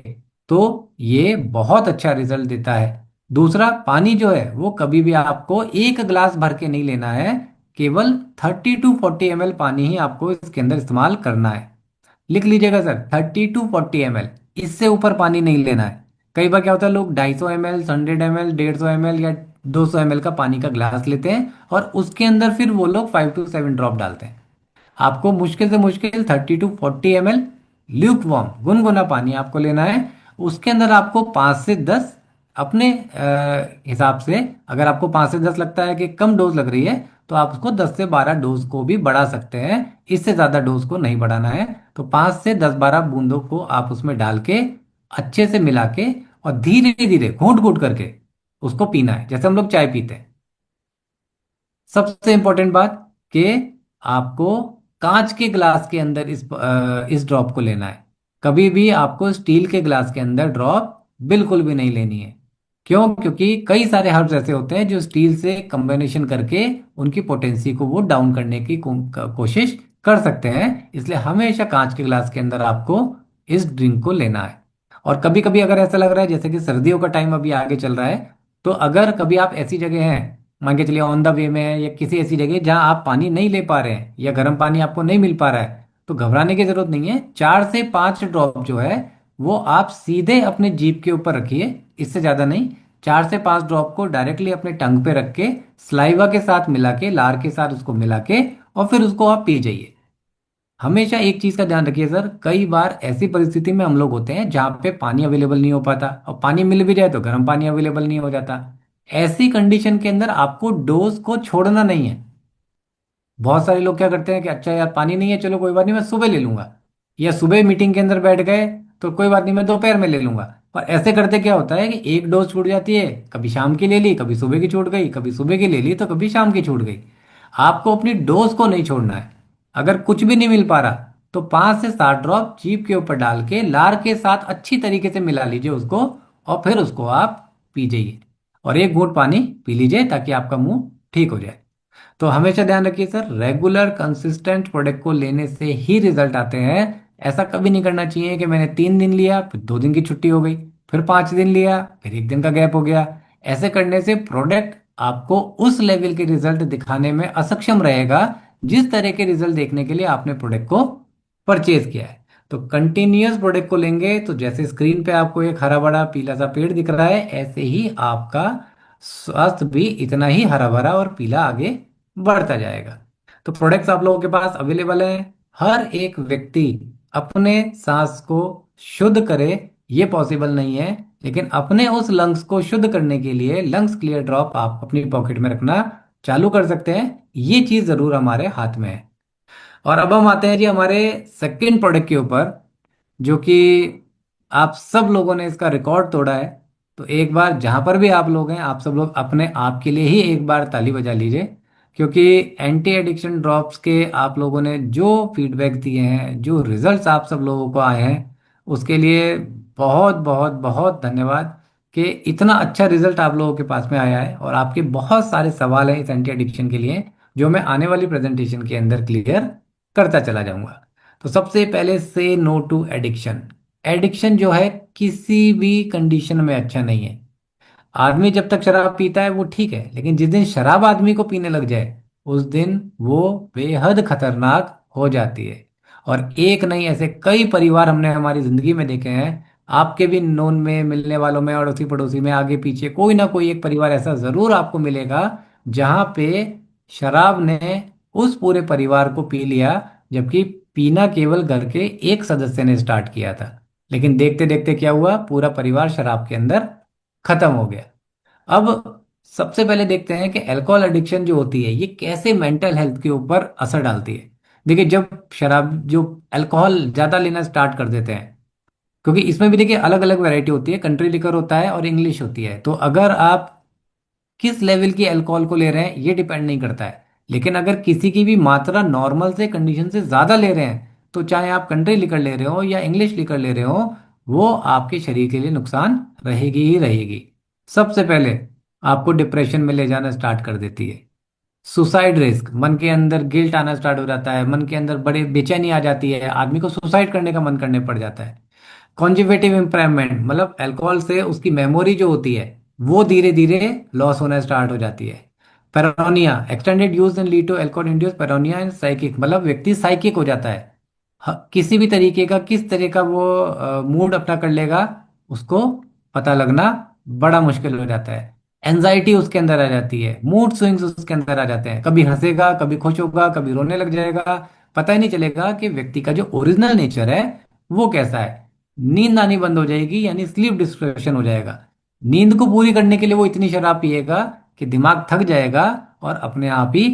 तो ये बहुत अच्छा रिजल्ट देता है। दूसरा, पानी जो है वो कभी भी आपको एक ग्लास भर के नहीं लेना है। केवल 30 to 40 ml पानी ही आपको इसके अंदर इस्तेमाल करना है। लिख लीजिएगा सर, 30 to 40 ml, इससे ऊपर पानी नहीं लेना है। कई बार क्या होता है, लोग 250 ml, 100 ml, 150 ml या 200 ml का पानी का ग्लास लेते हैं और उसके अंदर फिर वो लोग 5 to 7 ड्रॉप डालते हैं। आपको मुश्किल से मुश्किल 30 to 40 ml ल्यूक वार्म गुनगुना पानी आपको लेना है। उसके अंदर आपको 5 से 10 अपने हिसाब से, अगर आपको 5 से 10 लगता है कि कम डोज लग रही है तो आप उसको 10 से 12 डोज को भी बढ़ा सकते हैं। इससे ज़्यादा डोज को नहीं बढ़ाना है। तो 5 से 10 12 बूंदों को आप उसमें डाल के अच्छे से मिला के और धीरे धीरे घूंट घूंट करके उसको पीना है, जैसे हम लोग चाय पीते हैं। सबसे इंपॉर्टेंट बात कि आपको कांच के ग्लास के अंदर इस ड्रॉप को लेना है। कभी भी आपको स्टील के ग्लास के अंदर ड्रॉप बिल्कुल भी नहीं लेनी है। क्यों? क्योंकि कई सारे हर्ब्स ऐसे होते हैं जो स्टील से कॉम्बिनेशन करके उनकी पोटेंसी को वो डाउन करने की कोशिश कर सकते हैं। इसलिए हमेशा कांच के ग्लास के अंदर आपको इस ड्रिंक को लेना है। और कभी कभी अगर ऐसा लग रहा है जैसे कि सर्दियों का टाइम अभी आगे चल रहा है, तो अगर कभी आप ऐसी जगह हैं, मान के चलिए ऑन द वे में है या किसी ऐसी जगह जहां आप पानी नहीं ले पा रहे हैं या गर्म पानी आपको नहीं मिल पा रहा है, तो घबराने की जरूरत नहीं है। 4 से 5 ड्रॉप जो है वो आप सीधे अपने जीभ के ऊपर रखिए, इससे ज्यादा नहीं। 4 से 5 ड्रॉप को डायरेक्टली अपने टंग पे रख के सलाइवा के साथ मिला के, लार के साथ उसको मिला के, और फिर उसको आप पी जाइए। हमेशा एक चीज का ध्यान रखिए सर, कई बार ऐसी परिस्थिति में हम लोग होते हैं जहाँ पे पानी अवेलेबल नहीं हो पाता, और पानी मिल भी जाए तो गर्म पानी अवेलेबल नहीं हो जाता। ऐसी कंडीशन के अंदर आपको डोज को छोड़ना नहीं है। बहुत सारे लोग क्या करते हैं कि अच्छा यार पानी नहीं है, चलो कोई बात नहीं मैं सुबह ले लूंगा, या सुबह मीटिंग के अंदर बैठ गए तो कोई बात नहीं मैं दोपहर में ले लूंगा। पर ऐसे करते क्या होता है कि एक डोज छूट जाती है, कभी शाम की ले ली, कभी सुबह की छूट गई, कभी सुबह की ले ली तो कभी शाम की छूट गई। आपको अपनी डोज को नहीं छोड़ना है। अगर कुछ भी नहीं मिल पा रहा तो 5 से 7 ड्रॉप जीभ के ऊपर डाल के लार के साथ अच्छी तरीके से मिला लीजिए उसको, और फिर उसको आप पी जाइए। और एक घूंट पानी पी लीजिए ताकि आपका मुंह ठीक हो जाए। तो हमेशा ध्यान रखिए सर, रेगुलर कंसिस्टेंट प्रोडक्ट को लेने से ही रिजल्ट आते हैं। ऐसा कभी नहीं करना चाहिए कि मैंने 3 दिन लिया फिर 2 दिन की छुट्टी हो गई, फिर 5 दिन लिया फिर 1 दिन का गैप हो गया। ऐसे करने से प्रोडक्ट आपको उस लेवल के रिजल्ट दिखाने में असक्षम रहेगा जिस तरह के रिजल्ट देखने के लिए आपने प्रोडक्ट को परचेज किया है। तो कंटिन्यूअस प्रोडक्ट को लेंगे तो जैसे स्क्रीन पे आपको एक हरा भरा पीला सा पेड़ दिख रहा है, ऐसे ही आपका स्वास्थ्य भी इतना ही हरा भरा और पीला आगे बढ़ता जाएगा। तो प्रोडक्ट्स आप लोगों के पास अवेलेबल है। हर एक व्यक्ति अपने सांस को शुद्ध करे ये पॉसिबल नहीं है, लेकिन अपने उस लंग्स को शुद्ध करने के लिए लंग्स क्लियर ड्रॉप आप अपनी पॉकेट में रखना चालू कर सकते हैं। ये चीज जरूर हमारे हाथ में है। और अब हम आते हैं जी हमारे सेकंड प्रोडक्ट के ऊपर, जो कि आप सब लोगों ने इसका रिकॉर्ड तोड़ा है। तो एक बार जहां पर भी आप लोग हैं, आप सब लोग अपने आप के लिए ही एक बार ताली बजा लीजिए, क्योंकि एंटी एडिक्शन ड्रॉप्स के आप लोगों ने जो फीडबैक दिए हैं, जो रिजल्ट्स आप सब लोगों को आए हैं, उसके लिए बहुत बहुत बहुत धन्यवाद कि इतना अच्छा रिजल्ट आप लोगों के पास में आया है। और आपके बहुत सारे सवाल हैं इस एंटी एडिक्शन के लिए जो मैं आने वाली प्रेजेंटेशन के अंदर क्लियर करता चला जाऊंगा। तो सबसे पहले से नो टू एडिक्शन। एडिक्शन जो है किसी भी कंडीशन में अच्छा नहीं है। आदमी जब तक शराब पीता है वो ठीक है, लेकिन जिस दिन शराब आदमी को पीने लग जाए उस दिन वो बेहद खतरनाक हो जाती है। और एक नहीं, ऐसे कई परिवार हमने हमारी जिंदगी में देखे हैं। आपके भी नोन में, मिलने वालों में, अड़ोसी पड़ोसी में, आगे पीछे कोई ना कोई एक परिवार ऐसा जरूर आपको मिलेगा जहां पे शराब ने उस पूरे परिवार को पी लिया, जबकि पीना केवल घर के एक सदस्य ने स्टार्ट किया था। लेकिन देखते देखते क्या हुआ, पूरा परिवार शराब के अंदर खत्म हो गया। अब सबसे पहले देखते हैं कि अल्कोहल एडिक्शन जो होती है ये कैसे मेंटल हेल्थ के ऊपर असर डालती है। देखिए, जब शराब जो अल्कोहल ज्यादा लेना स्टार्ट कर देते हैं, क्योंकि इसमें भी देखिए अलग अलग वैरायटी होती है, कंट्री लिकर होता है और इंग्लिश होती है, तो अगर आप किस लेवल की अल्कोहल को ले रहे हैं ये डिपेंड नहीं करता है। लेकिन अगर किसी की भी मात्रा नॉर्मल से, कंडीशन से ज्यादा ले रहे हैं, तो चाहे आप कंट्री लिकर ले रहे हो या इंग्लिश लिकर ले रहे हो, वो आपके शरीर के लिए नुकसान रहेगी ही रहेगी। सबसे पहले आपको डिप्रेशन में ले जाना स्टार्ट कर देती है। सुसाइड रिस्क, मन के अंदर गिल्ट आना स्टार्ट हो जाता है, मन के अंदर बड़े बेचैनी आ जाती है, आदमी को सुसाइड करने का मन करने पड़ जाता है। कॉन्जिवेटिव इम्पेयरमेंट, मतलब अल्कोहल से उसकी मेमोरी जो होती है वो धीरे धीरे लॉस होना स्टार्ट हो जाती है। Paranoia, extended use and lead to alcohol induced paranoia and psychic, मतलब व्यक्ति साइकिक हो जाता है। किसी भी तरीके का, किस तरह का वो मूड अपना कर लेगा, उसको पता लगना बड़ा मुश्किल हो जाता है। एंजाइटी उसके अंदर आ जाती है, मूड स्विंग्स उसके अंदर आ जाते हैं, कभी हंसेगा, कभी खुश होगा, कभी रोने लग जाएगा। पता ही नहीं चलेगा कि व्यक्ति का जो ओरिजिनल नेचर है वो कैसा है। नींद आनी बंद हो जाएगी, यानी स्लीप डिस्ट्रैक्शन हो जाएगा। नींद को पूरी करने के लिए वो इतनी शराब पिएगा कि दिमाग थक जाएगा और अपने आप ही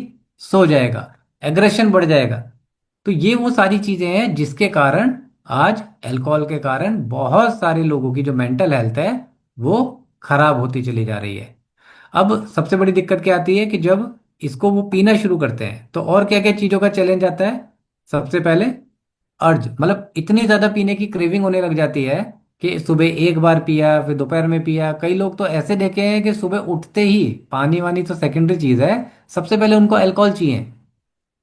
सो जाएगा। एग्रेशन बढ़ जाएगा। तो ये वो सारी चीजें हैं जिसके कारण आज अल्कोहल के कारण बहुत सारे लोगों की जो मेंटल हेल्थ है वो खराब होती चली जा रही है। अब सबसे बड़ी दिक्कत क्या आती है कि जब इसको वो पीना शुरू करते हैं तो और क्या क्या चीजों का चैलेंज आता है। सबसे पहले अर्ज, मतलब इतनी ज्यादा पीने की क्रेविंग होने लग जाती है कि सुबह एक बार पिया, फिर दोपहर में पिया। कई लोग तो ऐसे देखे हैं कि सुबह उठते ही, पानी वानी तो सेकेंडरी चीज है, सबसे पहले उनको अल्कोहल चाहिए।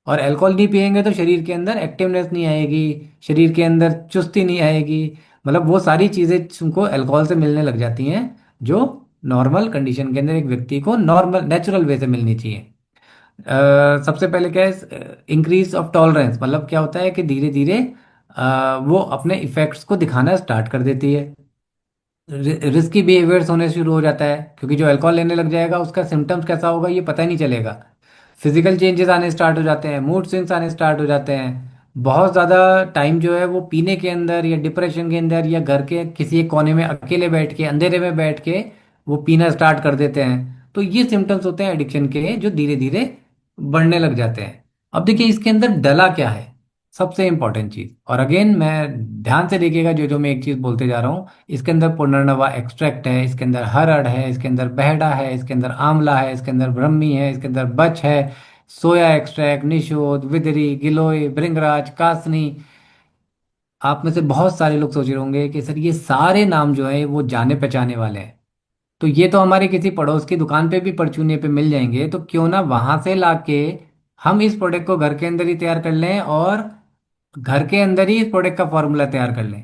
और अल्कोहल नहीं पियेंगे तो शरीर के अंदर एक्टिवनेस नहीं आएगी, शरीर के अंदर चुस्ती नहीं आएगी। मतलब वो सारी चीजें उनको अल्कोहल से मिलने लग जाती हैं जो नॉर्मल कंडीशन के अंदर एक व्यक्ति को नॉर्मल नेचुरल वे से मिलनी चाहिए। सबसे पहले क्या है, इंक्रीज ऑफ टॉलरेंस, मतलब क्या होता है कि धीरे धीरे वो अपने इफेक्ट्स को दिखाना स्टार्ट कर देती है। रिस्की बिहेवियर्स होने शुरू हो जाता है, क्योंकि जो अल्कोहल लेने लग जाएगा उसका सिम्टम्स कैसा होगा ये पता ही नहीं चलेगा। फिजिकल चेंजेस आने स्टार्ट हो जाते हैं, मूड स्विंग्स आने स्टार्ट हो जाते हैं। बहुत ज़्यादा टाइम जो है वो पीने के अंदर या डिप्रेशन के अंदर या घर के किसी एक कोने में अकेले बैठ के, अंधेरे में बैठ के वो पीना स्टार्ट कर देते हैं। तो ये सिम्टम्स होते हैं एडिक्शन के जो धीरे धीरे बढ़ने लग जाते हैं। अब देखिए इसके अंदर डला क्या है, सबसे इंपॉर्टेंट चीज। और अगेन मैं ध्यान से देखिएगा जो जो मैं एक चीज बोलते जा रहा हूँ, इसके अंदर पुनर्नवा एक्सट्रैक्ट है, इसके अंदर हरड़ है, इसके अंदर बहड़ा है, इसके अंदर आंवला है, इसके अंदर ब्रह्मी है, इसके अंदर बच है, सोया एक्सट्रैक्ट, निशोद, विदरी, गिलोय, भृंगराज, कासनी। आप में से बहुत सारे लोग सोच रहे होंगे कि सर ये सारे नाम जो है वो जाने पहचाने वाले हैं, तो ये तो हमारे किसी पड़ोस की दुकान पे भी परचूने पे मिल जाएंगे, तो क्यों ना वहां से लाके हम इस प्रोडक्ट को घर के अंदर ही तैयार कर लें और घर के अंदर ही इस प्रोडक्ट का फॉर्मूला तैयार कर लें।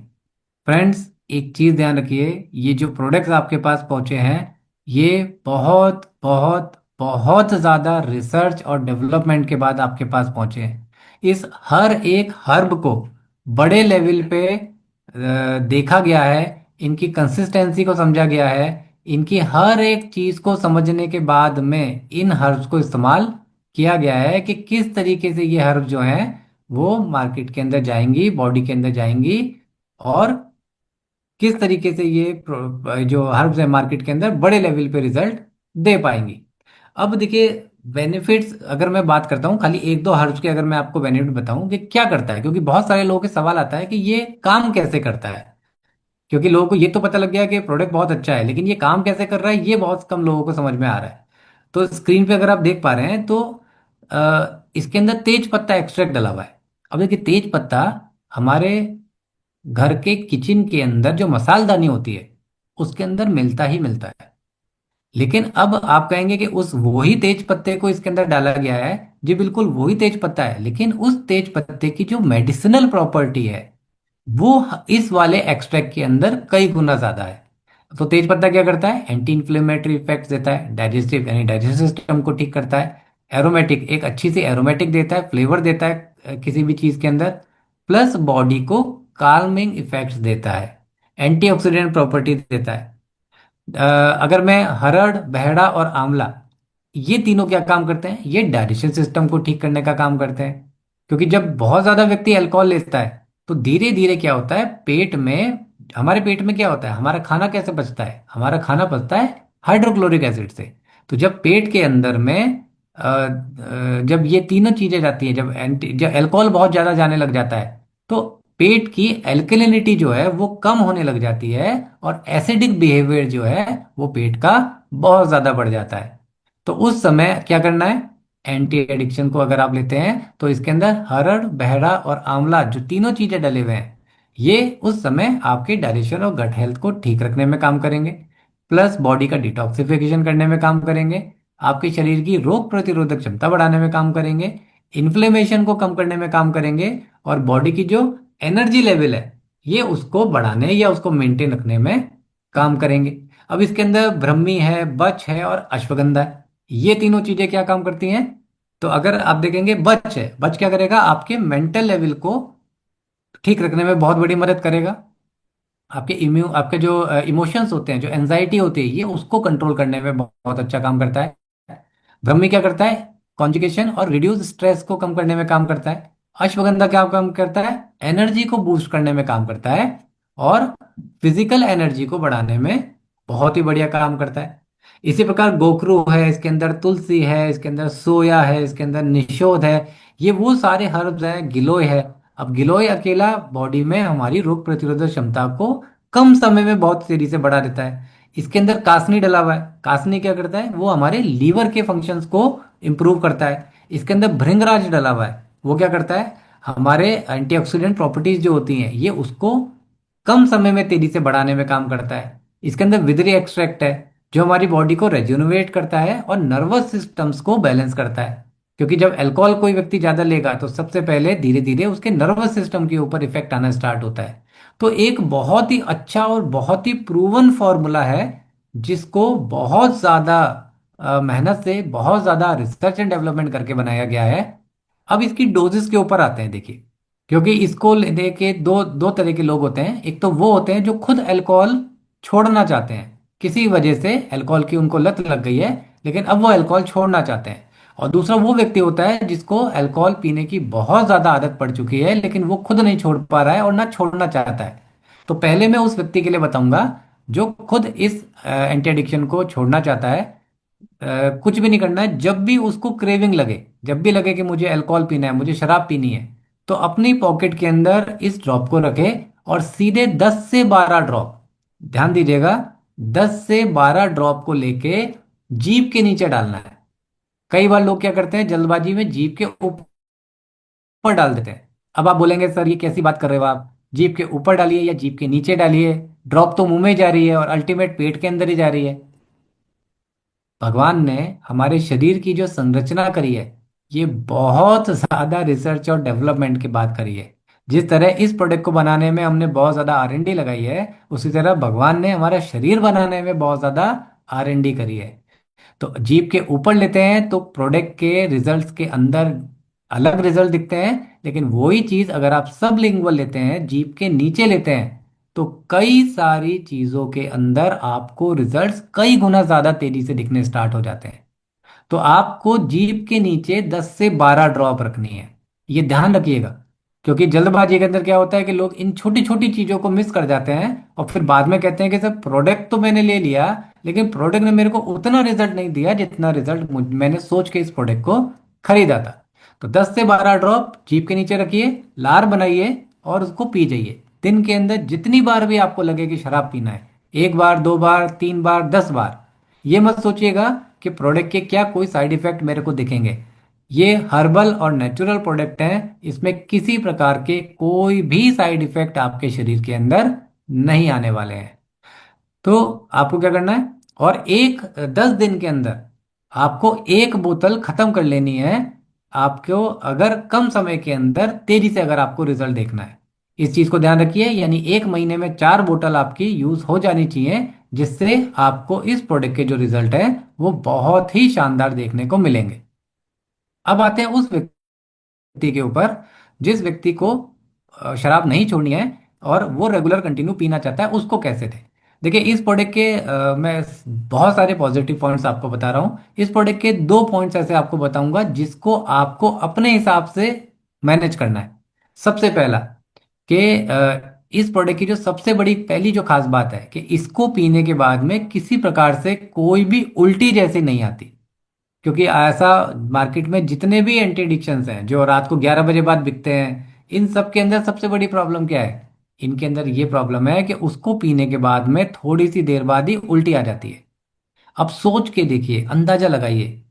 फ्रेंड्स, एक चीज ध्यान रखिए, ये जो प्रोडक्ट्स आपके पास पहुंचे हैं ये बहुत बहुत बहुत ज्यादा रिसर्च और डेवलपमेंट के बाद आपके पास पहुंचे हैं। इस हर एक हर्ब को बड़े लेवल पे देखा गया है, इनकी कंसिस्टेंसी को समझा गया है। इनकी हर एक चीज को समझने के बाद में इन हर्ब्स को इस्तेमाल किया गया है कि किस तरीके से ये हर्ब जो हैं वो मार्केट के अंदर जाएंगी, बॉडी के अंदर जाएंगी, और किस तरीके से ये जो हर्ब्स है मार्केट के अंदर बड़े लेवल पे रिजल्ट दे पाएंगी। अब देखिए बेनिफिट्स अगर मैं बात करता हूँ, खाली एक दो हर्ब्स के अगर मैं आपको बेनिफिट बताऊं कि क्या करता है, क्योंकि बहुत सारे लोगों के सवाल आता है कि ये काम कैसे करता है। क्योंकि लोगों को ये तो पता लग गया कि प्रोडक्ट बहुत अच्छा है, लेकिन ये काम कैसे कर रहा है ये बहुत कम लोगों को समझ में आ रहा है। तो स्क्रीन पे अगर आप देख पा रहे हैं तो इसके अंदर तेज पत्ता एक्सट्रैक्ट डला हुआ है। अब देखिए तेज पत्ता हमारे घर के किचन के अंदर जो मसालदानी होती है उसके अंदर मिलता ही मिलता है। लेकिन अब आप कहेंगे कि उस वही तेज पत्ते को इसके अंदर डाला गया है। जी बिल्कुल वही तेज पत्ता है, लेकिन उस तेज पत्ते की जो मेडिसिनल प्रॉपर्टी है वो इस वाले एक्सट्रैक्ट के अंदर कई गुना ज्यादा है। तो तेज पत्ता क्या करता है, एंटी इन्फ्लेमेटरी इफेक्ट देता है, डाइजेस्टिव यानी डाइजेस्टिव सिस्टम को ठीक करता है, एरोमेटिक एक अच्छी सी एरोमेटिक देता है, फ्लेवर देता है किसी भी चीज के अंदर, प्लस बॉडी को काल्मिंग इफेक्ट्स देता है, एंटीऑक्सीडेंट प्रॉपर्टी देता है। अगर मैं हरड़, बहेड़ा और आंवला, ये तीनों क्या काम करते हैं, ये डाइजेशन सिस्टम को ठीक करने का काम करते हैं। क्योंकि जब बहुत ज्यादा व्यक्ति अल्कोहल लेता है तो धीरे धीरे क्या होता है, पेट में, हमारे पेट में क्या होता है, हमारा खाना कैसे पचता है, हमारा खाना पचता है हाइड्रोक्लोरिक एसिड से। तो जब पेट के अंदर में जब ये तीनों चीजें जाती हैं, जब अल्कोहल बहुत ज्यादा जाने लग जाता है तो पेट की एल्कलिनिटी जो है वो कम होने लग जाती है, और एसिडिक बिहेवियर जो है वो पेट का बहुत ज्यादा बढ़ जाता है। तो उस समय क्या करना है, एंटी एडिक्शन को अगर आप लेते हैं तो इसके अंदर हरड़, बहड़ा और आंवला जो तीनों चीजें डले हुए हैं ये उस समय आपके डाइजेशन और गट हेल्थ को ठीक रखने में काम करेंगे, प्लस बॉडी का डिटॉक्सिफिकेशन करने में काम करेंगे, आपके शरीर की रोग प्रतिरोधक क्षमता बढ़ाने में काम करेंगे, इन्फ्लेमेशन को कम करने में काम करेंगे, और बॉडी की जो एनर्जी लेवल है ये उसको बढ़ाने या उसको मेंटेन रखने में काम करेंगे। अब इसके अंदर ब्रह्मी है, बच है और अश्वगंधा है। ये तीनों चीजें क्या काम करती हैं? तो अगर आप देखेंगे, बच है, बच क्या करेगा? आपके मेंटल लेवल को ठीक रखने में बहुत बड़ी मदद करेगा। आपके जो इमोशंस होते हैं, जो एंजाइटी होती है, ये उसको कंट्रोल करने में बहुत अच्छा काम करता है। ब्रह्मी क्या करता है? कॉन्जुगेशन और रिड्यूस स्ट्रेस को कम करने में काम करता है। अश्वगंधा क्या काम करता है? एनर्जी को बूस्ट करने में काम करता है, और फिजिकल एनर्जी को बढ़ाने में बहुत ही बढ़िया काम करता है। इसी प्रकार गोखरू है, इसके अंदर तुलसी है, इसके अंदर सोया है, इसके अंदर निशोध है। ये वो सारे हर्ब्स हैं। गिलोय है। अब गिलोय अकेला बॉडी में हमारी रोग प्रतिरोधक क्षमता को कम समय में बहुत तेजी से बढ़ा देता है। इसके अंदर कासनी डला हुआ है। कासनी क्या करता है? वो हमारे लीवर के फंक्शंस को इंप्रूव करता है। इसके अंदर भृंगराज डला हुआ है। वो क्या करता है? हमारे एंटीऑक्सीडेंट प्रॉपर्टीज जो होती हैं ये उसको कम समय में तेजी से बढ़ाने में काम करता है। इसके अंदर विदरी एक्सट्रैक्ट है, जो हमारी बॉडी को रेजुनोवेट करता है और नर्वस सिस्टम्स को बैलेंस करता है। क्योंकि जब अल्कोहल कोई व्यक्ति ज्यादा लेगा तो सबसे पहले धीरे धीरे उसके नर्वस सिस्टम के ऊपर इफेक्ट आना स्टार्ट होता है। तो एक बहुत ही अच्छा और बहुत ही प्रूवन फॉर्मूला है, जिसको बहुत ज्यादा मेहनत से, बहुत ज्यादा रिसर्च एंड डेवलपमेंट करके बनाया गया है। अब इसकी डोजेस के ऊपर आते हैं, देखिए। क्योंकि इसको लेने के दो दो तरह के लोग होते हैं। एक तो वो होते हैं जो खुद अल्कोहल छोड़ना चाहते हैं, किसी वजह से अल्कोहल की उनको लत लग गई है, लेकिन अब वो अल्कोहल छोड़ना चाहते हैं। और दूसरा वो व्यक्ति होता है जिसको अल्कोहल पीने की बहुत ज्यादा आदत पड़ चुकी है, लेकिन वो खुद नहीं छोड़ पा रहा है और ना छोड़ना चाहता है। तो पहले मैं उस व्यक्ति के लिए बताऊंगा जो खुद इस एंटी एडिक्शन को छोड़ना चाहता है। कुछ भी नहीं करना है। जब भी उसको क्रेविंग लगे, जब भी लगे कि मुझे अल्कोहल पीना है, मुझे शराब पीनी है, तो अपनी पॉकेट के अंदर इस ड्रॉप को रखे और सीधे 10 से 12 ड्रॉप, ध्यान दीजिएगा, 10 से 12 ड्रॉप को लेके जीभ के नीचे डालना है। कई बार लोग क्या करते हैं, जल्दबाजी में जीभ के ऊपर डाल देते हैं। अब आप बोलेंगे सर ये कैसी बात कर रहे हो आप, जीभ के ऊपर डालिए या जीभ के नीचे डालिए, ड्रॉप तो मुंह में जा रही है और अल्टीमेट पेट के अंदर ही जा रही है। भगवान ने हमारे शरीर की जो संरचना करी है, ये बहुत ज्यादा रिसर्च और डेवलपमेंट की बात करी है। जिस तरह इस प्रोडक्ट को बनाने में हमने बहुत ज्यादा R&D लगाई है, उसी तरह भगवान ने हमारा शरीर बनाने में बहुत ज्यादा R&D करी है। तो जीप के ऊपर लेते हैं तो प्रोडक्ट के रिजल्ट्स के अंदर अलग रिजल्ट दिखते हैं, लेकिन वही चीज अगर आप सब लिंगुअल लेते हैं, जीप के नीचे लेते हैं, तो कई सारी चीजों के अंदर आपको रिजल्ट्स कई गुना ज्यादा तेजी से दिखने स्टार्ट हो जाते हैं। तो आपको जीभ के नीचे 10 से 12 ड्रॉप रखनी है, ये ध्यान रखिएगा। क्योंकि जल्दबाजी के अंदर क्या होता है कि लोग इन छोटी छोटी चीजों को मिस कर जाते हैं और फिर बाद में कहते हैं कि सर प्रोडक्ट तो मैंने ले लिया, लेकिन प्रोडक्ट ने मेरे को उतना रिजल्ट नहीं दिया जितना रिजल्ट मैंने सोच के इस प्रोडक्ट को खरीदा था। तो 10 से 12 ड्रॉप जीभ के नीचे रखिए, लार बनाइए और उसको पी जाइए। दिन के अंदर जितनी बार भी आपको लगे कि शराब पीना है, 1 बार, 2 बार, 3 बार, 10 बार। ये मत सोचिएगा कि प्रोडक्ट के क्या कोई साइड इफेक्ट मेरे को दिखेंगे। ये हर्बल और नेचुरल प्रोडक्ट हैं, इसमें किसी प्रकार के कोई भी साइड इफेक्ट आपके शरीर के अंदर नहीं आने वाले हैं। तो आपको क्या करना है, और 10 दिन के अंदर आपको एक बोतल खत्म कर लेनी है। आपको अगर कम समय के अंदर तेजी से अगर आपको रिजल्ट देखना है, इस चीज को ध्यान रखिए। यानी 1 महीने में 4 बोतल आपकी यूज हो जानी चाहिए, जिससे आपको इस प्रोडक्ट के जो रिजल्ट है वो बहुत ही शानदार देखने को मिलेंगे। अब आते हैं उस व्यक्ति के ऊपर जिस व्यक्ति को शराब नहीं छोड़नी है और वो रेगुलर कंटिन्यू पीना चाहता है, उसको कैसे थे। देखिए इस प्रोडक्ट के मैं बहुत सारे पॉजिटिव पॉइंट्स आपको बता रहा हूँ। इस प्रोडक्ट के 2 पॉइंट्स ऐसे आपको बताऊंगा जिसको आपको अपने हिसाब से मैनेज करना है। सबसे पहला कि इस प्रोडक्ट की जो सबसे बड़ी पहली जो खास बात है कि इसको पीने के बाद में किसी प्रकार से कोई भी उल्टी जैसी नहीं आती। क्योंकि ऐसा मार्केट में जितने भी एंटी एडिक्शंस हैं जो रात को 11 बजे बाद बिकते हैं, इन सब के अंदर सबसे बड़ी प्रॉब्लम क्या है? इनके अंदर ये प्रॉब्लम है कि उसको पीने के बाद में थोड़ी सी देर बाद ही उल्टी आ जाती है। अब सोच के देखिए, अंदाजा लगाइए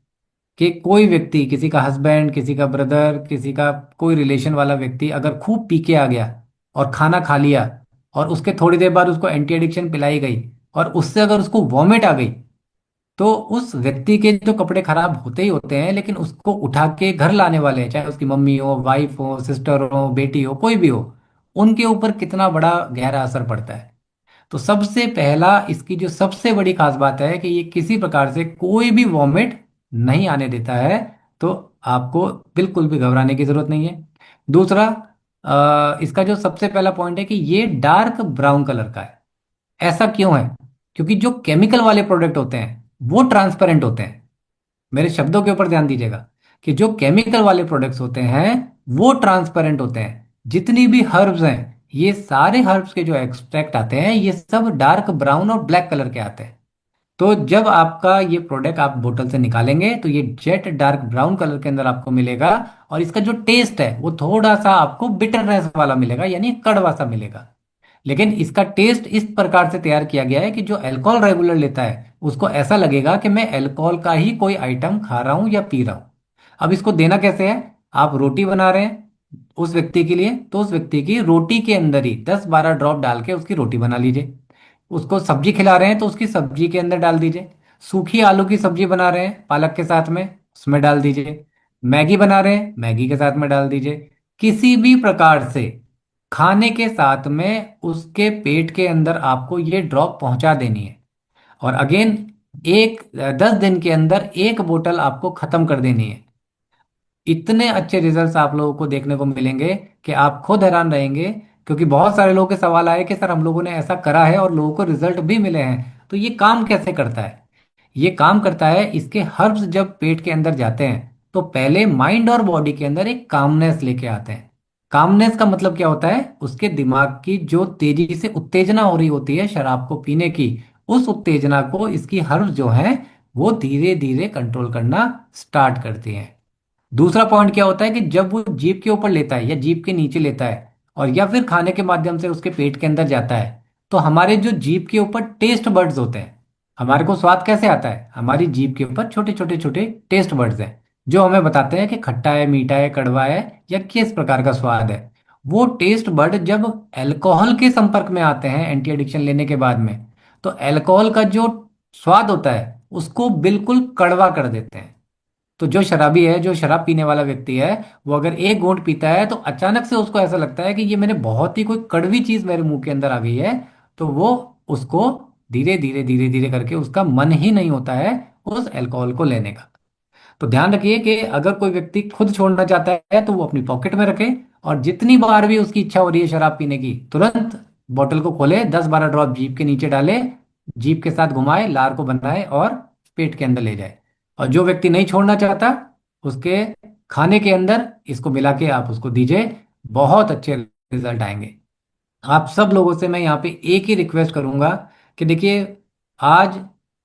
कि कोई व्यक्ति, किसी का हस्बैंड, किसी का ब्रदर, किसी का कोई रिलेशन वाला व्यक्ति अगर खूब पी के आ गया और खाना खा लिया, और उसके थोड़ी देर बाद उसको एंटी एडिक्शन पिलाई गई और उससे अगर उसको वॉमिट आ गई, तो उस व्यक्ति के जो कपड़े खराब होते ही होते हैं, लेकिन उसको उठा के घर लाने वाले हैं, चाहे उसकी मम्मी हो, वाइफ हो, सिस्टर हो, बेटी हो, कोई भी हो, उनके ऊपर कितना बड़ा गहरा असर पड़ता है। तो सबसे पहला इसकी जो सबसे बड़ी खास बात है कि ये किसी प्रकार से कोई भी वॉमिट नहीं आने देता है। तो आपको बिल्कुल भी घबराने की जरूरत नहीं है। दूसरा, इसका जो सबसे पहला पॉइंट है कि ये डार्क ब्राउन कलर का है। ऐसा क्यों है? क्योंकि जो केमिकल वाले प्रोडक्ट होते हैं वो ट्रांसपेरेंट होते हैं। मेरे शब्दों के ऊपर ध्यान दीजिएगा कि जो केमिकल वाले प्रोडक्ट्स होते हैं वो ट्रांसपेरेंट होते हैं। जितनी भी हर्ब्स हैं, ये सारे हर्ब्स के जो एक्सट्रैक्ट आते हैं ये सब डार्क ब्राउन और ब्लैक कलर के आते हैं। तो जब आपका ये प्रोडक्ट आप बोतल से निकालेंगे तो ये जेट डार्क ब्राउन कलर के अंदर आपको मिलेगा। और इसका जो टेस्ट है वो थोड़ा सा आपको बिटरनेस वाला मिलेगा, यानी कड़वा सा मिलेगा। लेकिन इसका टेस्ट इस प्रकार से तैयार किया गया है कि जो अल्कोहल रेगुलर लेता है उसको ऐसा लगेगा कि मैं अल्कोहल का ही कोई आइटम खा रहा हूं या पी रहा हूं। अब इसको देना कैसे है? आप रोटी बना रहे हैं उस व्यक्ति के लिए, तो उस व्यक्ति की रोटी के अंदर ही 10-12 ड्रॉप डाल के उसकी रोटी बना लीजिए। उसको सब्जी खिला रहे हैं तो उसकी सब्जी के अंदर डाल दीजिए। सूखी आलू की सब्जी बना रहे हैं पालक के साथ में, उसमें डाल दीजिए। मैगी बना रहे हैं, मैगी के साथ में डाल दीजिए। किसी भी प्रकार से खाने के साथ में उसके पेट के अंदर आपको ये ड्रॉप पहुंचा देनी है। और अगेन, 10 दिन के अंदर एक बोतल आपको खत्म कर देनी है। इतने अच्छे रिजल्ट्स आप लोगों को देखने को मिलेंगे कि आप खुद हैरान रहेंगे। क्योंकि बहुत सारे लोगों के सवाल आए कि सर हम लोगों ने ऐसा करा है और लोगों को रिजल्ट भी मिले हैं, तो ये काम कैसे करता है? ये काम करता है, इसके हर्ब्स जब पेट के अंदर जाते हैं तो पहले माइंड और बॉडी के अंदर एक कामनेस लेके आते हैं। कामनेस का मतलब क्या होता है? उसके दिमाग की जो तेजी से उत्तेजना हो रही होती है शराब को पीने की, उस उत्तेजना को इसकी हर्ब्स जो हैं वो धीरे धीरे कंट्रोल करना स्टार्ट करती हैं। दूसरा पॉइंट क्या होता है कि जब वो जीभ के ऊपर लेता है या जीभ के नीचे लेता है और या फिर खाने के माध्यम से उसके पेट के अंदर जाता है, तो हमारे जो जीभ के ऊपर टेस्ट बर्ड्स होते हैं, हमारे को स्वाद कैसे आता है? हमारी जीभ के ऊपर छोटे छोटे छोटे टेस्ट बर्ड्स हैं जो हमें बताते हैं कि खट्टा है, मीठा है, कड़वा है या किस प्रकार का स्वाद है। वो टेस्ट बर्ड जब अल्कोहल के संपर्क में आते हैं एंटी एडिक्शन लेने के बाद में, तो अल्कोहल का जो स्वाद होता है उसको बिल्कुल कड़वा कर देते हैं। तो जो शराबी है, जो शराब पीने वाला व्यक्ति है, वो अगर एक घूंट पीता है तो अचानक से उसको ऐसा लगता है कि ये मैंने बहुत ही कोई कड़वी चीज मेरे मुंह के अंदर आ गई है। तो वो उसको धीरे धीरे करके उसका मन ही नहीं होता है उस अल्कोहल को लेने का। तो ध्यान रखिए कि अगर कोई व्यक्ति खुद छोड़ना चाहता है तो वो अपनी पॉकेट में रखे, और जितनी बार भी उसकी इच्छा हो रही है शराब पीने की, तुरंत बोतल को खोले, 10-12 ड्रॉप जीभ के नीचे डाले, जीभ के साथ घुमाए, लार को बनाए और पेट के अंदर ले जाए। और जो व्यक्ति नहीं छोड़ना चाहता, उसके खाने के अंदर इसको मिला के आप उसको दीजिए, बहुत अच्छे रिजल्ट आएंगे। आप सब लोगों से मैं यहाँ पे एक ही रिक्वेस्ट करूंगा कि देखिए, आज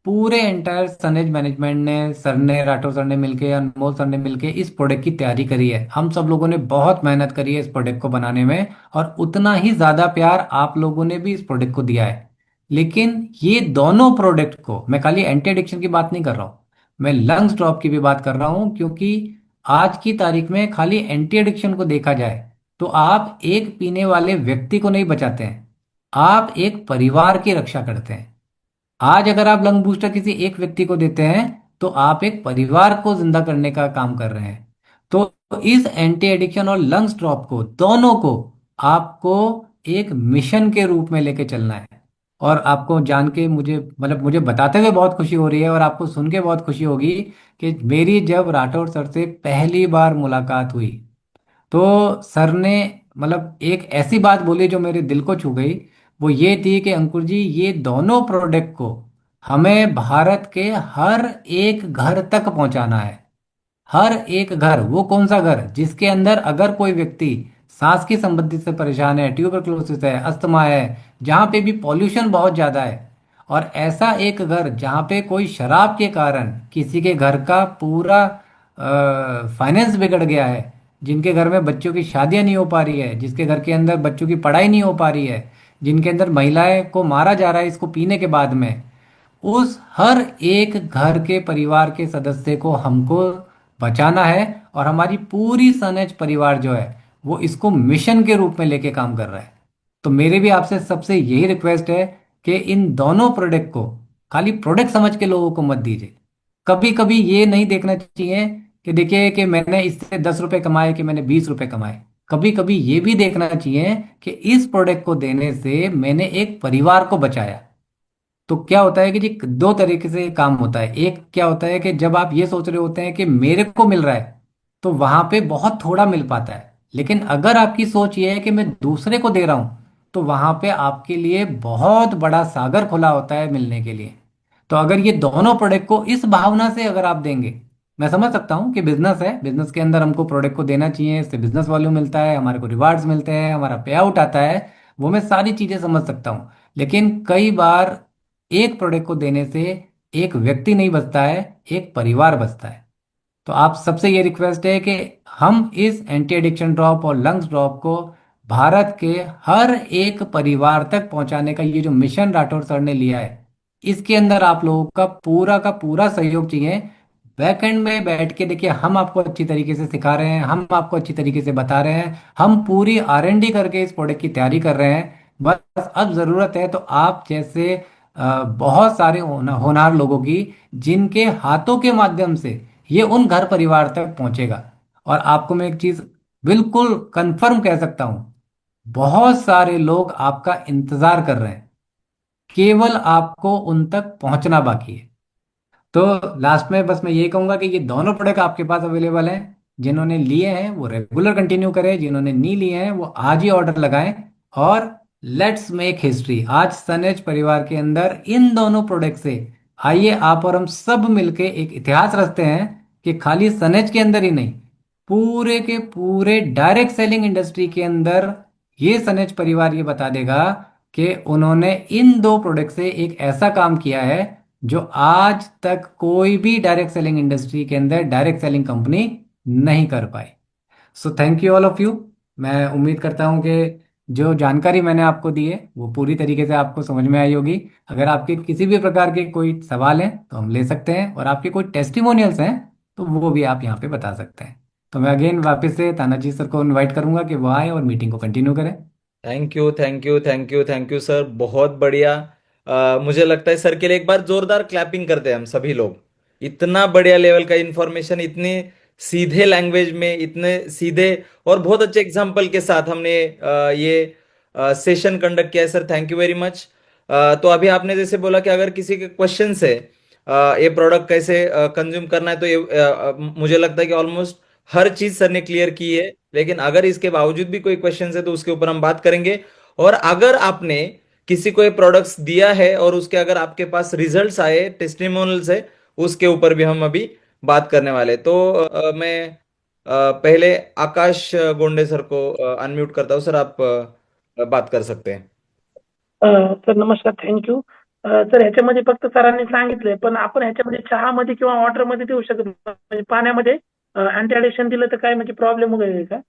पूरे एंटायर सनेज मैनेजमेंट ने, सर ने, राठौर सर ने मिलके, अनमोल सर ने मिलके इस प्रोडक्ट की तैयारी करी है। हम सब लोगों ने बहुत मेहनत करी है इस प्रोडक्ट को बनाने में, और उतना ही ज्यादा प्यार आप लोगों ने भी इस प्रोडक्ट को दिया है। लेकिन ये दोनों प्रोडक्ट को, मैं खाली एंटी एडिक्शन की बात नहीं कर रहा हूँ, मैं लंग्स ड्रॉप की भी बात कर रहा हूँ। क्योंकि आज की तारीख में खाली एंटी एडिक्शन को देखा जाए तो आप एक पीने वाले व्यक्ति को नहीं बचाते हैं, आप एक परिवार की रक्षा करते हैं। आज अगर आप लंग बूस्टर किसी एक व्यक्ति को देते हैं तो आप एक परिवार को जिंदा करने का काम कर रहे हैं। तो इस एंटी एडिक्शन और लंग्स ड्रॉप को, दोनों को आपको एक मिशन के रूप में लेके चलना है। और आपको जान के मुझे, मतलब मुझे बताते हुए बहुत खुशी हो रही है और आपको सुन के बहुत खुशी होगी कि मेरी जब राठौर सर से पहली बार मुलाकात हुई तो सर ने मतलब एक ऐसी बात बोली जो मेरे दिल को छू गई। वो ये थी कि अंकुर जी, ये दोनों प्रोडक्ट को हमें भारत के हर एक घर तक पहुंचाना है। हर एक घर, वो कौन सा घर जिसके अंदर अगर कोई व्यक्ति सांस की संबंधित से परेशान है, ट्यूबरक्लोसिस है, अस्थमा है, जहाँ पे भी पॉल्यूशन बहुत ज़्यादा है, और ऐसा एक घर जहाँ पे कोई शराब के कारण किसी के घर का पूरा फाइनेंस बिगड़ गया है, जिनके घर में बच्चों की शादियां नहीं हो पा रही है, जिसके घर के अंदर बच्चों की पढ़ाई नहीं हो पा रही है, जिनके अंदर महिलाएं को मारा जा रहा है इसको पीने के बाद में, उस हर एक घर के परिवार के सदस्य को हमको बचाना है। और हमारी पूरी सनेज परिवार जो है वो इसको मिशन के रूप में लेके काम कर रहा है। तो मेरे भी आपसे सबसे यही रिक्वेस्ट है कि इन दोनों प्रोडक्ट को खाली प्रोडक्ट समझ के लोगों को मत दीजिए। कभी कभी ये नहीं देखना चाहिए कि देखिए कि मैंने इससे 10 रुपए कमाए कि मैंने 20 रुपए कमाए। कभी कभी ये भी देखना चाहिए कि इस प्रोडक्ट को देने से मैंने एक परिवार को बचाया। तो क्या होता है कि जी दो तरीके से काम होता है। एक क्या होता है कि जब आप ये सोच रहे होते हैं कि मेरे को मिल रहा है तो वहां पे बहुत थोड़ा मिल पाता है। लेकिन अगर आपकी सोच ये है कि मैं दूसरे को दे रहा हूं तो वहां पे आपके लिए बहुत बड़ा सागर खुला होता है मिलने के लिए। तो अगर ये दोनों प्रोडक्ट को इस भावना से अगर आप देंगे, मैं समझ सकता हूँ कि बिजनेस है, बिजनेस के अंदर हमको प्रोडक्ट को देना चाहिए, इससे बिजनेस वैल्यू मिलता है, हमारे को रिवार्ड्स मिलते हैं, हमारा पे आउट आता है। वो मैं सारी चीजें समझ सकता हूँ। लेकिन कई बार एक प्रोडक्ट को देने से एक व्यक्ति नहीं बचता है, एक परिवार बचता है। तो आप सबसे ये रिक्वेस्ट है कि हम इस एंटी एडिक्शन ड्रॉप और लंग्स ड्रॉप को भारत के हर एक परिवार तक पहुंचाने का ये जो मिशन राठौर सर ने लिया है, इसके अंदर आप लोगों का पूरा सहयोग चाहिए। बैकएंड में बैठ के देखिए, हम आपको अच्छी तरीके से सिखा रहे हैं, हम आपको अच्छी तरीके से बता रहे हैं, हम पूरी R&D करके इस प्रोडक्ट की तैयारी कर रहे हैं। बस अब जरूरत है तो आप जैसे बहुत सारे होनहार लोगों की, जिनके हाथों के माध्यम से ये उन घर परिवार तक पहुंचेगा। और आपको मैं एक चीज बिल्कुल कंफर्म कह सकता हूं, बहुत सारे लोग आपका इंतजार कर रहे हैं, केवल आपको उन तक पहुंचना बाकी है। तो लास्ट में बस मैं यही कहूंगा कि ये दोनों प्रोडक्ट आपके पास अवेलेबल हैं। जिन्होंने लिए हैं वो रेगुलर कंटिन्यू करें, जिन्होंने नहीं लिए हैं वो आज ही ऑर्डर लगाएं। और लेट्स मेक हिस्ट्री। आज सनेज परिवार के अंदर इन दोनों प्रोडक्ट से आइए आप और हम सब मिलके एक इतिहास रचते हैं कि खाली सनेज के अंदर ही नहीं, पूरे के पूरे डायरेक्ट सेलिंग इंडस्ट्री के अंदर ये सनेज परिवार ये बता देगा कि उन्होंने इन दो प्रोडक्ट से एक ऐसा काम किया है जो आज तक कोई भी डायरेक्ट सेलिंग इंडस्ट्री के अंदर डायरेक्ट सेलिंग कंपनी नहीं कर पाई। So thank you all of you. मैं उम्मीद करता हूं कि जो जानकारी मैंने आपको दी है वो पूरी तरीके से आपको समझ में आई होगी। अगर आपके किसी भी प्रकार के कोई सवाल हैं तो हम ले सकते हैं, और आपके कोई टेस्टिमोनियल्स हैं तो वो भी आप यहाँ पे बता सकते हैं। तो मैं अगेन वापस से तानाजी सर को इनवाइट करूंगा कि वो आए और मीटिंग को कंटिन्यू करें। Thank you, thank you, thank you, thank you sir, बहुत बढ़िया। मुझे लगता है सर के लिए एक बार जोरदार क्लैपिंग करते हैं हम सभी लोग। इतना बढ़िया लेवल का इंफॉर्मेशन, इतने सीधे लैंग्वेज में, इतने सीधे और बहुत अच्छे एग्जाम्पल के साथ हमने ये सेशन कंडक्ट किया है sir. Thank you very much. तो अभी आपने जैसे बोला कि अगर किसी के क्वेश्चन है ये प्रोडक्ट कैसे कंज्यूम करना है, तो ये मुझे लगता है कि ऑलमोस्ट हर चीज सर ने क्लियर की है। लेकिन अगर इसके बावजूद भी कोई क्वेश्चन है तो उसके ऊपर हम बात करेंगे। और अगर आपने किसी को ये प्रोडक्ट्स दिया है और उसके अगर आपके पास रिजल्ट्स आए, टेस्टिमोनियल्स है, उसके ऊपर भी हम अभी बात करने वाले हैं। तो मैं पहले आकाश गोंडे सर को अनम्यूट करता हूँ। सर आप बात कर सकते हैं। सर नमस्कार, थँक सर ह्याच्यामध्ये फक्त सरांनी सांगितलंय, पण आपण ह्याच्यामध्ये चहामध्ये किंवा वॉटरमध्ये देऊ शकत नाही. म्हणजे पाण्यामध्ये अँटी अडिक्शन दिलं तर काय म्हणजे प्रॉब्लेम वगैरे आहे का?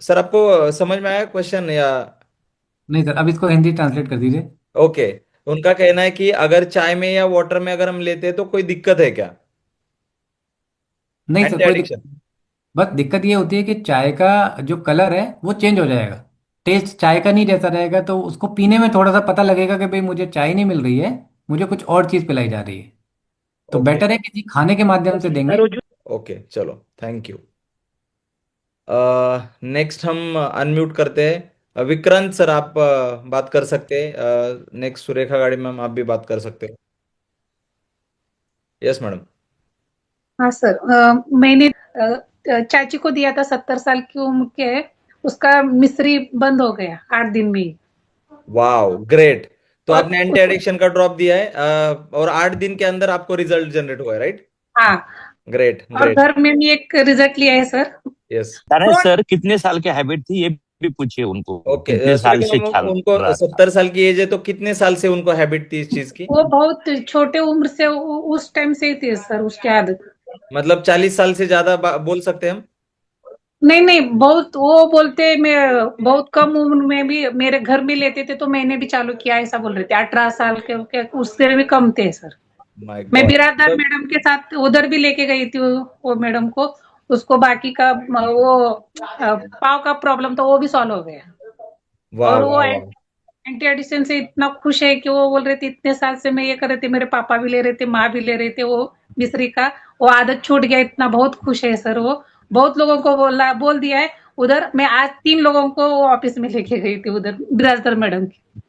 सर आपको समझ में आया क्वेश्चन या? नहीं सर, अब इसको हिंदी ट्रांसलेट कर दीजिए। ओके। उनका कहना है कि अगर चाय में या वाटर में अगर हम लेते हैं तो कोई दिक्कत है क्या? नहीं सर, एंटी कोई दिक्कत एडिक्शन। नहीं। बस दिक्कत ये होती है कि चाय का जो कलर है वो चेंज हो जाएगा। टेस्ट चाय का नहीं जैसा रहेगा, तो उसको पीने में थोड़ा सा पता लगेगा कि भाई मुझे चाय नहीं मिल रही है, मुझे कुछ और चीज़ पिलाई जा रही है। तो ओके, बेटर है किसी खाने के माध्यम से ओके. देंगे। रोजू ओके, चलो, थैंक यू। नेक्स्ट हम अनम्यूट करते हैं विक्रांत सर, आप बात कर सकते हैं। नेक्स्ट सुरेखा गाड़ी मैम, आप भी बात कर सकते हो। Yes madam. हाँ सर, मैंने चाची को दिया था 70 साल की उम्र के, उसका मिश्री बंद हो गया 8 दिन में ही। Wow, great. तो और आपने एंटी उस एडिक्शन का ड्रॉप दिया है और 8 दिन के अंदर आपको रिजल्ट जनरेट हुआ है, राइट? हाँ, ग्रेट, और ग्रेट। घर में भी एक रिजल्ट लिया है सर। यस। अरे तो सर, कितने साल की हैबिट थी ये भी पूछिए उनको, ओके, कितने साल सुरेखा से मैम, चल उनको रहा था। 70 साल की एज है, तो कितने साल से उनको हैबिट थी इस चीज की? वो बहुत छोटे उम्र से उस टाइम से ही थी सर उसकी आदत। मतलब 40 साल से ज्यादा बोल सकते हैं हम? नहीं नहीं, बहुत वो बोलते मैं बहुत कम उम्र में भी मेरे घर में लेते थे तो मैंने भी चालू किया ऐसा बोल रहे थे। 18 साल के उससे भी कम थे सर। माय मैं गॉड, बिरादर मतलब मैडम के साथ उधर भी लेके गई थी वो मैडम को। उसको बाकी का वो पाव का प्रॉब्लम था वो भी सॉल्व हो गया। वाह और वो वाह वाह। एंटी एडिशन से इतना खुश है कि वो बोल रहे थे इतने साल से मैं ये कर रहे थे, मेरे पापा भी ले रहे थे, माँ भी ले रहे थे, वो मिश्री का वो आदत छूट गया, इतना बहुत खुश है सर वो। बहुत लोगों को बोल दिया है उधर। मैं आज 3 लोगों को वो ऑफिस में लेके गई थी उधर बिराजदार मैडम की।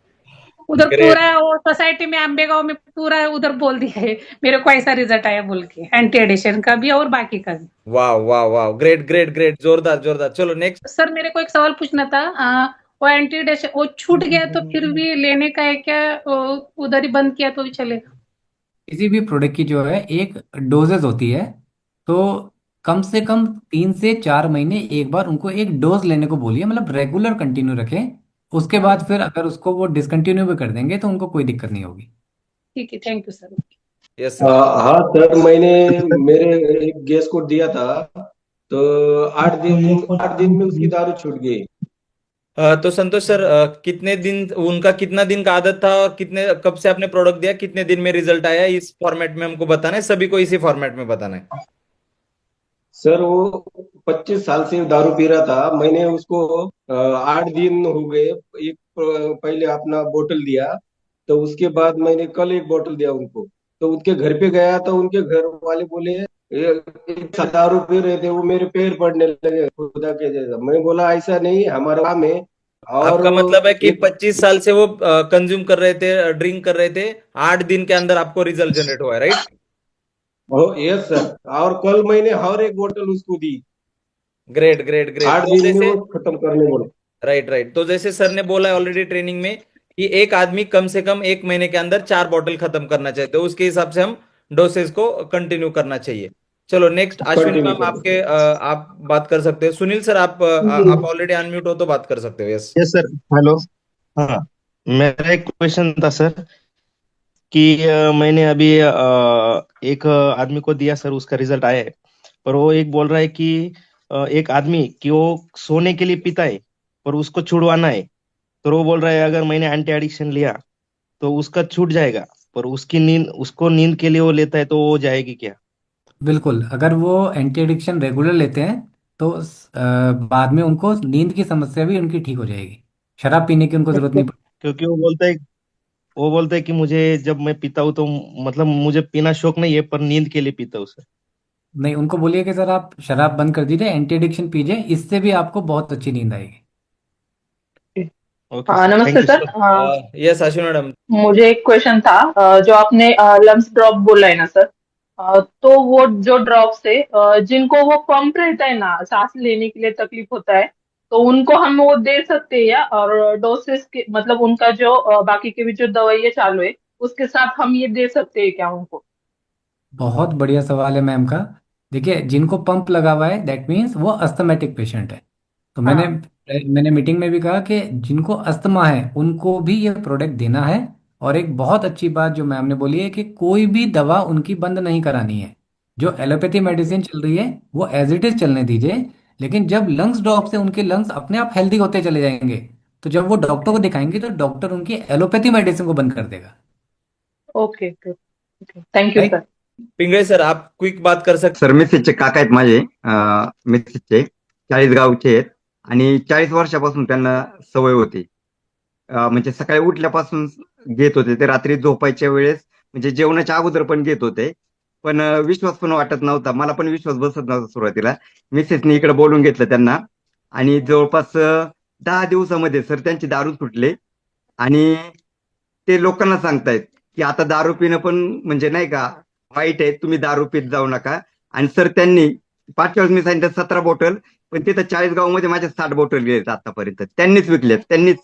उधर ग्रेट। पूरा वो सोसाइटी में अम्बेगांव में पूरा उधर बोल दिया है मेरे को ऐसा रिजल्ट आया बोल के, एंटी एडिशन का भी और बाकी का भी। वाह वाह वाह, ग्रेट ग्रेट ग्रेट, जोरदार जोरदार। चलो नेक्स्ट। सर मेरे को एक सवाल पूछना था। वो एंटी एडिशन वो छूट गया तो फिर भी लेने का है क्या? उधर ही बंद किया तो भी चलेगा? किसी भी प्रोडक्ट की जो है एक डोजेज होती है, तो कम से कम 3 से 4 महीने एक बार उनको एक डोज लेने को बोलिए, मतलब रेगुलर कंटिन्यू रखें। उसके बाद फिर अगर उसको वो डिसकंटिन्यू भी कर देंगे तो उनको कोई दिक्कत नहीं होगी। ठीक है, thank you sir. Yes sir. हाँ सर, मैंने मेरे एक गेस्ट को दिया था, तो 8 दिन में उसकी दारू छूट गई। तो संतोष सर, कितने दिन उनका कितना दिन का आदत था और कितने कब से आपने प्रोडक्ट दिया, कितने दिन में रिजल्ट आया, इस फॉर्मेट में हमको बताना है, सभी को इसी फॉर्मेट में बताना है। सर वो 25 साल से दारू पी रहा था। मैंने उसको 8 दिन हो गए, एक पहले अपना बोतल दिया, तो उसके बाद मैंने कल एक बोतल दिया उनको। तो उनके घर पे गया तो उनके घर वाले बोले एक साथ दारू पी रहे थे, वो मेरे पैर पड़ने लगे खुदा के जैसा। मैं बोला ऐसा नहीं, हमारा काम है। और आपका मतलब है कि एक 25 साल से वो कंज्यूम कर रहे थे, ड्रिंक कर रहे थे, 8 दिन के अंदर आपको रिजल्ट जनरेट हुआ है, राइट? यस सर, और कल मैंने हर एक बोतल उसको दी। Great great great. आठ तो दिन में जैसे, वो खत्म करने बोला। राइट राइट, तो जैसे सर ने बोला है ऑलरेडी ट्रेनिंग में कि एक आदमी कम से कम 1 महीने के अंदर 4 बॉटल खत्म करना चाहिए, तो उसके हिसाब से हम डोसेज को कंटिन्यू करना चाहिए। चलो नेक्स्ट, अश्विनी कंटिन्यू मैम, करो। आपके आप बात कर सकते हो। सुनील सर, आप ऑलरेडी अनम्यूट हो तो बात कर सकते हो। यस। Yes sir. हेलो। हाँ, मेरा एक क्वेश्चन था सर कि मैंने अभी एक आदमी को दिया सर, उसका रिजल्ट आया है। पर वो एक बोल रहा है कि एक आदमी कि वो सोने के लिए पीता है पर उसको छुड़वाना है। तो वो बोल रहा है अगर मैंने एंटी एडिक्शन लिया तो उसका छूट जाएगा, पर उसकी नींद, उसको नींद के लिए वो लेता है तो वो जाएगी क्या? बिल्कुल, अगर वो एंटी एडिक्शन रेगुलर लेते हैं तो बाद में उनको नींद की समस्या भी उनकी ठीक हो जाएगी। शराब पीने की उनको जरूरत नहीं पड़ेगी। क्योंकि वो बोलता है कि मुझे जब मैं पीता हूँ तो मतलब मुझे पीना शौक नहीं है, पर नींद के लिए पीता हूँ सर। नहीं, उनको बोलिए कि सर आप शराब बंद कर दीजिए, एंटी एडिक्शन पीजिए, इससे भी आपको बहुत अच्छी नींद आएगी। ओके हाँ, सर, थैंक नमस्ते यू सर। सर। हाँ, यस अश्विनी मैडम। मुझे एक क्वेश्चन था। जो आपने लम्स ड्रॉप बोला है ना सर, तो वो जो ड्रॉप से जिनको वो पंप रहता है ना, सांस लेने के लिए तकलीफ होता है, तो उनको हम वो दे सकते हैं या? और डोसेस के मतलब उनका जो बाकी के भी जो दवाइयाँ चालू है उसके साथ हम ये दे सकते हैं क्या उनको? बहुत बढ़िया सवाल है मैम का। देखिए, जिनको पंप लगा हुआ है दैट मीन्स वो अस्थमेटिक पेशेंट है। तो मैंने हाँ। मैंने मीटिंग में भी कहा कि जिनको अस्थमा है उनको भी ये प्रोडक्ट देना है। और एक बहुत अच्छी बात जो मैम ने बोली है कि कोई भी दवा उनकी बंद नहीं करानी है। जो एलोपैथी मेडिसिन चल रही है वो एज इट इज चलने दीजिए, लेकिन जब लंग्स ड्रॉप से उनके लंग्स अपने आप हेल्दी होते चले जाएंगे, तो जब वो डॉक्टर को दिखाएंगे तो डॉक्टर उनकी एलोपैथी मेडिसिन को बंद कर देगा। Okay okay okay, thank you right. Sir. Pingale sir, आप क्विक बात कर सकते। सर मिसेसचे काका आहेत माझे, मिसेसचे 40 गावचे आहेत आणि 40 वर्षापासून त्यांना सवय होती. म्हणजे सकाळी उठल्यापासून घेत होते ते, रात्री झोपायच्या वेळेस म्हणजे जेवणाच्या अगोदर पण घेत होते. पण विश्वास पण वाटत नव्हता, मला पण विश्वास बसत नव्हता सुरुवातीला. मिसेसनी इकडे बोलून घेतलं त्यांना आणि जवळपास 10 दिवसामध्ये सर त्यांची दारू सुटले. आणि ते लोकांना सांगतायत की आता दारू पिणं पण म्हणजे नाही का वाईट आहे, तुम्ही दारू पित जाऊ नका. आणि सर त्यांनी 5 वेळेस मी सांगितलं 17 बॉटल, पण तिथं 40 गावमध्ये माझ्या 60 बॉटल गेलेत आतापर्यंत. त्यांनीच विकलेत, त्यांनीच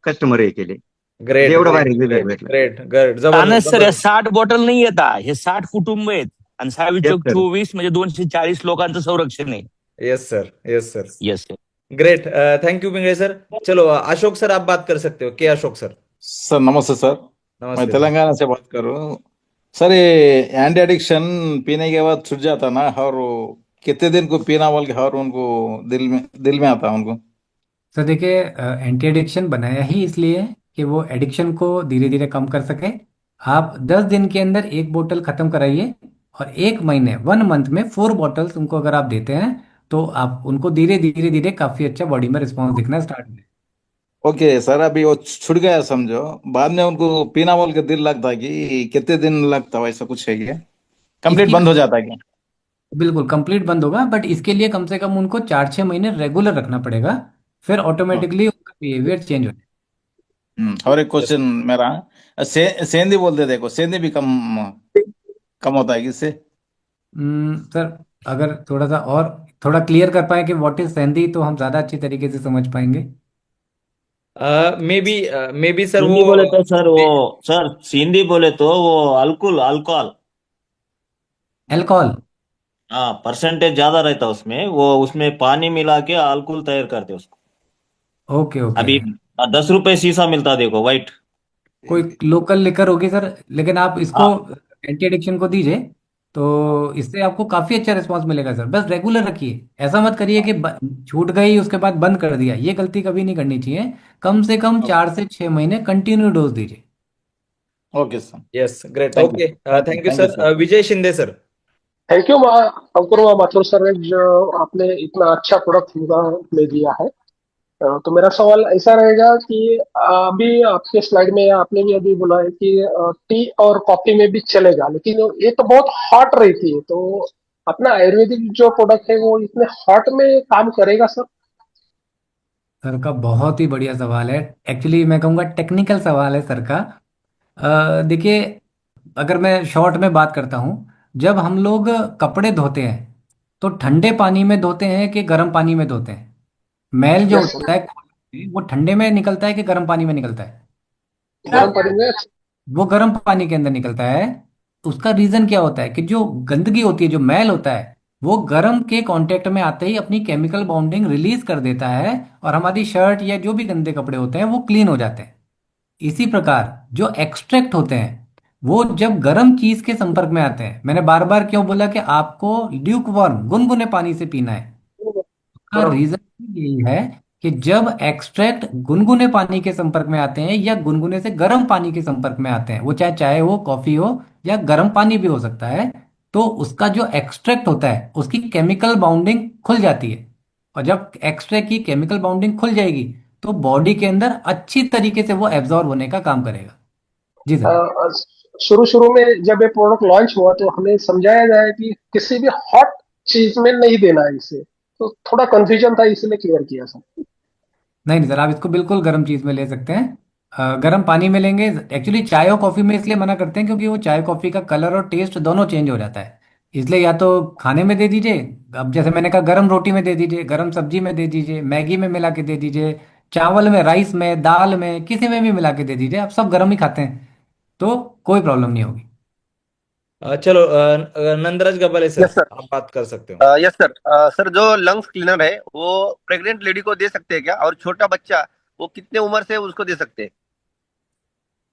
कस्टमर हे केले. ग्रेट एवढं ग्रेट भारी रिझल्ट ग्रेट भेटला. ग्रेट ग्रेट, तानच जबरदस्त सर, या जबरदस्त। 60 बॉटल नाही येतात, हे 60 कुटुंब आहेत आणि 6 येस चौक सर. 24 म्हणजे 240 लोकांचं संरक्षण आहे. Yes sir, yes sir. Yes sir. Great, thank you Pingale sir. चलो अशोक सर, आप बात कर सकते हो। K Ashok sir. सर नमस्ते सर, मैं नमस्ते सर। तेलंगाना से बात कर रहा हूँ। सर ये एंटी एडिक्शन पीने के बाद छूट जाता ना, और वो कितने दिन को पीना बोल के और उनको दिल में आता है उनको? सर देखिए, एंटी एडिक्शन बनाया ही इसलिए है कि वो एडिक्शन को धीरे धीरे कम कर सके। आप 10 दिन के अंदर एक बोतल खत्म कराइए, और 1 महीने 1 मंथ में 4 बॉटल्स उनको अगर आप देते हैं तो आप उनको धीरे धीरे धीरे काफी अच्छा बॉडी में रिस्पॉन्स दिखना स्टार्ट हो। ओके सर, अभी वो छूट गया समझो, बाद में उनको पीना बोल के दिल लगता है कि कितने दिन लगता है, वैसा कुछ है क्या? कंप्लीट इसकी बंद हो जाता है क्या? बिल्कुल कंप्लीट बंद होगा, बट इसके लिए कम से कम उनको 4-6 महीने रेगुलर रखना पड़ेगा। फिर हाँ। ऑटोमेटिकली उनका बिहेवियर चेंज हो जाएगा। और एक क्वेश्चन मेरा, सेंधी बोलते देखो, सेंधी भी कम कम होता है किससे? सर, अगर थोड़ा क्लियर कर पाए कि व्हाट इज सेंधी, तो हम ज़्यादा अच्छी तरीके से समझ पाएंगे। मे बी सर वो सिंधी बोले तो सर वो, सर सिंधी बोले तो वो अल्कोहल अल्कोहल। अल्कोहल। हाँ, परसेंटेज ज्यादा रहता है उसमें, वो उसमें पानी मिला के अल्कोहल तैयार करते हैं उसको। Okay okay. अभी 10 रुपए शीशा मिलता है, देखो वाइट। कोई लोकल लिकर होगी सर, लेकिन आप इसको हाँ। एंटी एडिक्शन को दीजिए, तो इससे आपको काफ़ी अच्छा रिस्पांस मिलेगा सर। बस रेगुलर रखिए, ऐसा मत करिए कि छूट गई उसके बाद बंद कर दिया, ये गलती कभी नहीं करनी चाहिए। कम से कम 4 से 6 महीने कंटिन्यू डोज दीजिए। Okay sir. Yes, great, thank you. Okay. Thank you thank you sir. Sir. Vijay Shinde sir. Thank you Ankur Mathur sir, जो आपने इतना अच्छा प्रोडक्ट में दिया है। तो मेरा सवाल ऐसा रहेगा कि अभी आपके स्लाइड में आपने भी अभी बोला है कि टी और कॉफी में भी चलेगा, लेकिन ये तो बहुत हॉट रहती है, तो अपना आयुर्वेदिक जो प्रोडक्ट है वो इतने हॉट में काम करेगा सर? सर का बहुत ही बढ़िया सवाल है। एक्चुअली मैं कहूँगा टेक्निकल सवाल है सर का। देखिए, अगर मैं शॉर्ट में बात करता हूँ, जब हम लोग कपड़े धोते हैं तो ठंडे पानी में धोते हैं कि गर्म पानी में धोते हैं? मैल जो यस सर। होता है वो ठंडे में निकलता है कि गर्म पानी में निकलता है? गर्म पानी में। वो गर्म पानी के अंदर निकलता है। उसका रीजन क्या होता है कि जो गंदगी होती है, जो मैल होता है, वो गर्म के कांटेक्ट में आते ही अपनी केमिकल बाउंडिंग रिलीज कर देता है, और हमारी शर्ट या जो भी गंदे कपड़े होते हैं वो क्लीन हो जाते हैं। इसी प्रकार जो एक्सट्रैक्ट होते हैं, वो जब गर्म चीज के संपर्क में आते हैं, मैंने बार बार क्यों बोला कि आपको ल्यूक वार्म गुनगुने पानी से पीना है? का हाँ। रीजन यही है कि जब एक्सट्रैक्ट गुनगुने पानी के संपर्क में आते हैं या गुनगुने से गर्म पानी के संपर्क में आते हैं, वो चाहे चाय हो, कॉफी हो, या गर्म पानी भी हो सकता है, तो उसका जो एक्सट्रैक्ट होता है उसकी केमिकल बाउंडिंग खुल जाती है। और जब एक्सट्रैक्ट की केमिकल बाउंडिंग खुल जाएगी, तो बॉडी के अंदर अच्छी तरीके से वो एब्जॉर्ब होने का काम करेगा। जी सर। शुरू शुरू में जब ये प्रोडक्ट लॉन्च हुआ तो हमें समझाया जाए कि किसी भी हॉट चीज में नहीं देना है इसे, तो थोड़ा कंफ्यूजन था, इसलिए क्लियर किया सर। नहीं नहीं सर, आप इसको बिल्कुल गर्म चीज़ में ले सकते हैं। गर्म पानी में लेंगे। एक्चुअली चाय और कॉफ़ी में इसलिए मना करते हैं क्योंकि वो चाय कॉफ़ी का कलर और टेस्ट दोनों चेंज हो जाता है। इसलिए या तो खाने में दे दीजिए, अब जैसे मैंने कहा गर्म रोटी में दे दीजिए, गर्म सब्जी में दे दीजिए, मैगी में मिला के दे दीजिए, चावल में, राइस में, दाल में, किसी में भी मिला के दे दीजिए। आप सब गर्म ही खाते हैं तो कोई प्रॉब्लम नहीं होगी। चलो, Nandraj Gabale sir, yes sir. आप बात कर सकते हो। Yes sir. सर, जो लंग्स क्लीनर है वो प्रेग्नेंट लेडी को दे सकते हैं क्या, और छोटा बच्चा वो कितने उम्र से उसको दे सकते हैं?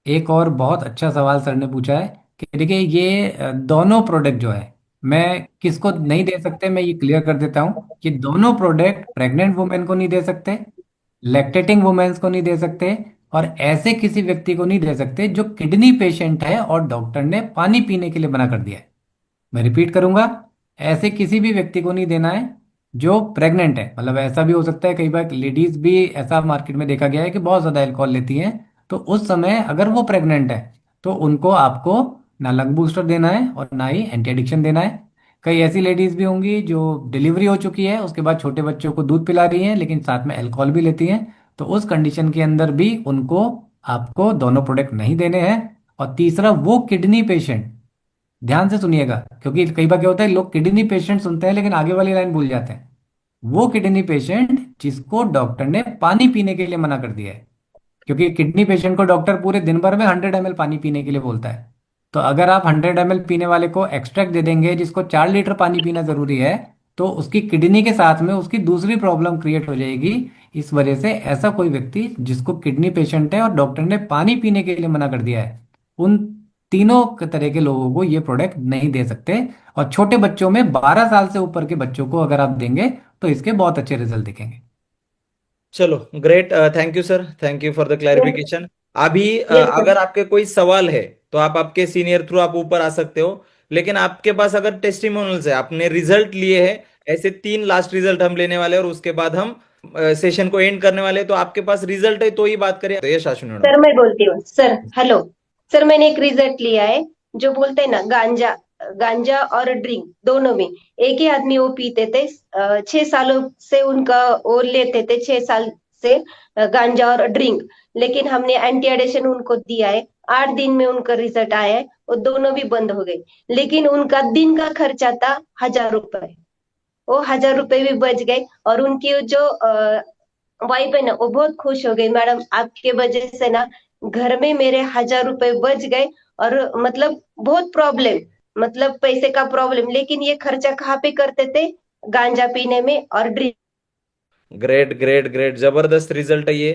एक और बहुत अच्छा सवाल सर ने पूछा है कि देखिए, ये दोनों प्रोडक्ट जो है, मैं किसको नहीं दे सकते, मैं ये क्लियर कर देता हूँ कि दोनों प्रोडक्ट प्रेग्नेंट वुमेन को नहीं दे सकते, लैक्टेटिंग वुमेन्स को नहीं दे सकते, और ऐसे किसी व्यक्ति को नहीं दे सकते जो किडनी पेशेंट है और डॉक्टर ने पानी पीने के लिए मना कर दिया है। मैं रिपीट करूंगा, ऐसे किसी भी व्यक्ति को नहीं देना है जो प्रेग्नेंट है। मतलब ऐसा भी हो सकता है, कई बार लेडीज भी, ऐसा मार्केट में देखा गया है कि बहुत ज़्यादा अल्कोहल लेती हैं, तो उस समय अगर वो प्रेग्नेंट है तो उनको आपको ना लंग बूस्टर देना है और ना ही एंटी एडिक्शन देना है। कई ऐसी लेडीज भी होंगी जो डिलीवरी हो चुकी है, उसके बाद छोटे बच्चों को दूध पिला रही हैं लेकिन साथ में अल्कोहल भी लेती हैं, तो उस कंडीशन के अंदर भी उनको आपको दोनों प्रोडक्ट नहीं देने हैं। और तीसरा, वो किडनी पेशेंट, ध्यान से सुनिएगा, क्योंकि कई बार क्या होता है, लोग किडनी पेशेंट सुनते हैं लेकिन आगे वाली लाइन भूल जाते हैं। वो किडनी पेशेंट जिसको डॉक्टर ने पानी पीने के लिए मना कर दिया है, क्योंकि किडनी पेशेंट को डॉक्टर पूरे दिन भर में 100 ml पानी पीने के लिए बोलता है। तो अगर आप 100 ml पीने वाले को एक्सट्रैक्ट दे देंगे जिसको 4 लीटर पानी पीना जरूरी है, तो उसकी किडनी के साथ में उसकी दूसरी प्रॉब्लम क्रिएट हो जाएगी। इस वजह से ऐसा कोई व्यक्ति जिसको किडनी पेशेंट है और डॉक्टर ने पानी पीने के लिए मना कर दिया है, उन तीनों तरह के लोगों को ये प्रोडक्ट नहीं दे सकते। और छोटे बच्चों में, 12 साल से ऊपर के बच्चों को अगर आप देंगे तो इसके बहुत अच्छे रिजल्ट दिखेंगे। चलो, great, thank you sir, thank you for the clarification. अभी यस सर। अगर आपके कोई सवाल है तो आप आपके सीनियर थ्रू आप ऊपर आ सकते हो। लेकिन आपके पास अगर टेस्टिमोनियल्स है, आपने रिजल्ट लिए हैं, ऐसे 3 लास्ट रिजल्ट हम लेने वाले हैं और उसके बाद हम सेशन को एंड करने वाले हैं, तो आपके पास रिजल्ट है तो ही बात करें। तो ये शाशुनी मैडम। सर मैं बोलती हूँ सर, हेलो सर, मैंने एक रिजल्ट लिया है। जो बोलते हैं ना, गांजा गांजा और ड्रिंक दोनों में एक ही आदमी वो पीते थे। 6 सालों से उनका वो लेते थे, 6 साल से गांजा और ड्रिंक। लेकिन हमने एंटी एडिक्शन उनको दिया है, 8 दिन में उनका रिजल्ट आया है, वो दोनों भी बंद हो गए। लेकिन उनका दिन का खर्चा था 1,000 रुपए, वो 1,000 रुपए भी बच गए। और उनकी जो वाइफ है ना, वो बहुत खुश हो गई, मैडम आपके वजह से ना घर में मेरे 1,000 रुपए बच गए। और मतलब बहुत प्रॉब्लम, मतलब पैसे का प्रॉब्लम, लेकिन ये खर्चा कहाँ पे करते थे? गांजा पीने में और ड्रिंक। ग्रेट ग्रेट ग्रेट, जबरदस्त रिजल्ट है ये।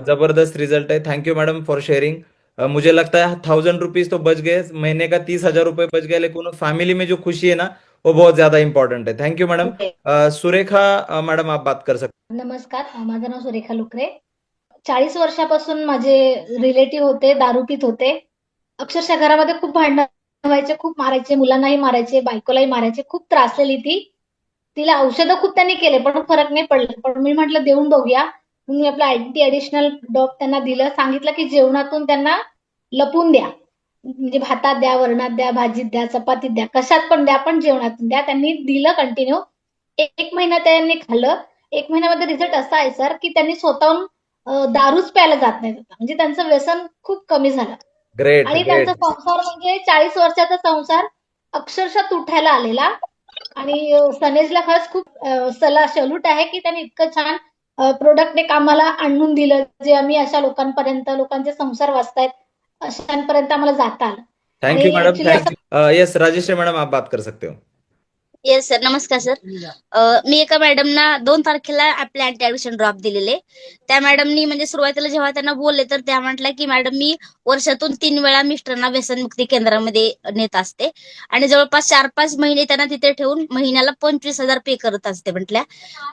जबरदस्त रिजल्ट है। Thank you madam for sharing. मुझे लगता है 1,000 रुपीज तो बच गए, महीने का 30,000 रुपये बच गए, लेकिन फैमिली में जो खुशी है ना, वो बहुत ज्यादा इंपॉर्टेंट है। Thank you madam. Surekha madam, आप बात कर सकते नमस्कार, माझं नाव सुरेखा लुकरे. 40 वर्षापासून माझे रिलेटिव्ह होते, दारू पित होते. अक्षरशः घरामध्ये खूप भांडणं व्हायचे, खूप मारायचे, मुलांनाही मारायचे, बायकोलाही मारायचे. खूप त्रासलेली ती. तिला औषधं खूप त्यांनी केले, पण फरक नाही पडला. पण मी म्हटलं देऊन बघूया. मी आपलं अँटी ऍडिशनल डॉग त्यांना दिलं. सांगितलं की जेवणातून त्यांना लपून द्या. म्हणजे भातात द्या, वरणात द्या, भाजीत द्या, चपातीत द्या, कशात पण द्या, पण जेवणातून द्या. त्यांनी दिलं कंटिन्यू. एक महिना त्यांनी खाल्लं. 1 महिन्यामध्ये रिझल्ट असा आहे सर, की त्यांनी स्वतःहून दारूच प्यायला जात नाहीत आता. म्हणजे त्यांचं व्यसन खूप कमी झालं. ग्रेट आणि त्यांचा ग्रेट. संसार म्हणजे 40 वर्षाचा संसार अक्षरशः तुटायला आलेला. आणि सनेजला खरंच खूप सल्यूट आहे की त्यांनी इतकं छान प्रोडक्ट एक आम्हाला आणून दिलं, जे आम्ही अशा लोकांपर्यंत, लोकांचे संसार वाचतायत अशांपर्यंत आम्हाला जाता आलं. थैंक यू आणि मैडम, ऍक्च्युली थैंक असं यू। यस राजेश्री मैडम, आप बात कर सकते हो। येस सर, नमस्कार सर. मी एका मॅडमना 2 तारखेला आपले अँटी ऍडिक्शन ड्रॉप दिलेले. त्या मॅडमनी म्हणजे सुरुवातीला जेव्हा त्यांना बोलले, तर त्या म्हटल्या की मॅडम मी वर्षातून 3 वेळा मिस्टरांना व्यसनमुक्ती केंद्रामध्ये नेत असते आणि जवळपास 4-5 महिने त्यांना तिथे ठेवून महिन्याला 25,000 पे करत असते म्हटल्या.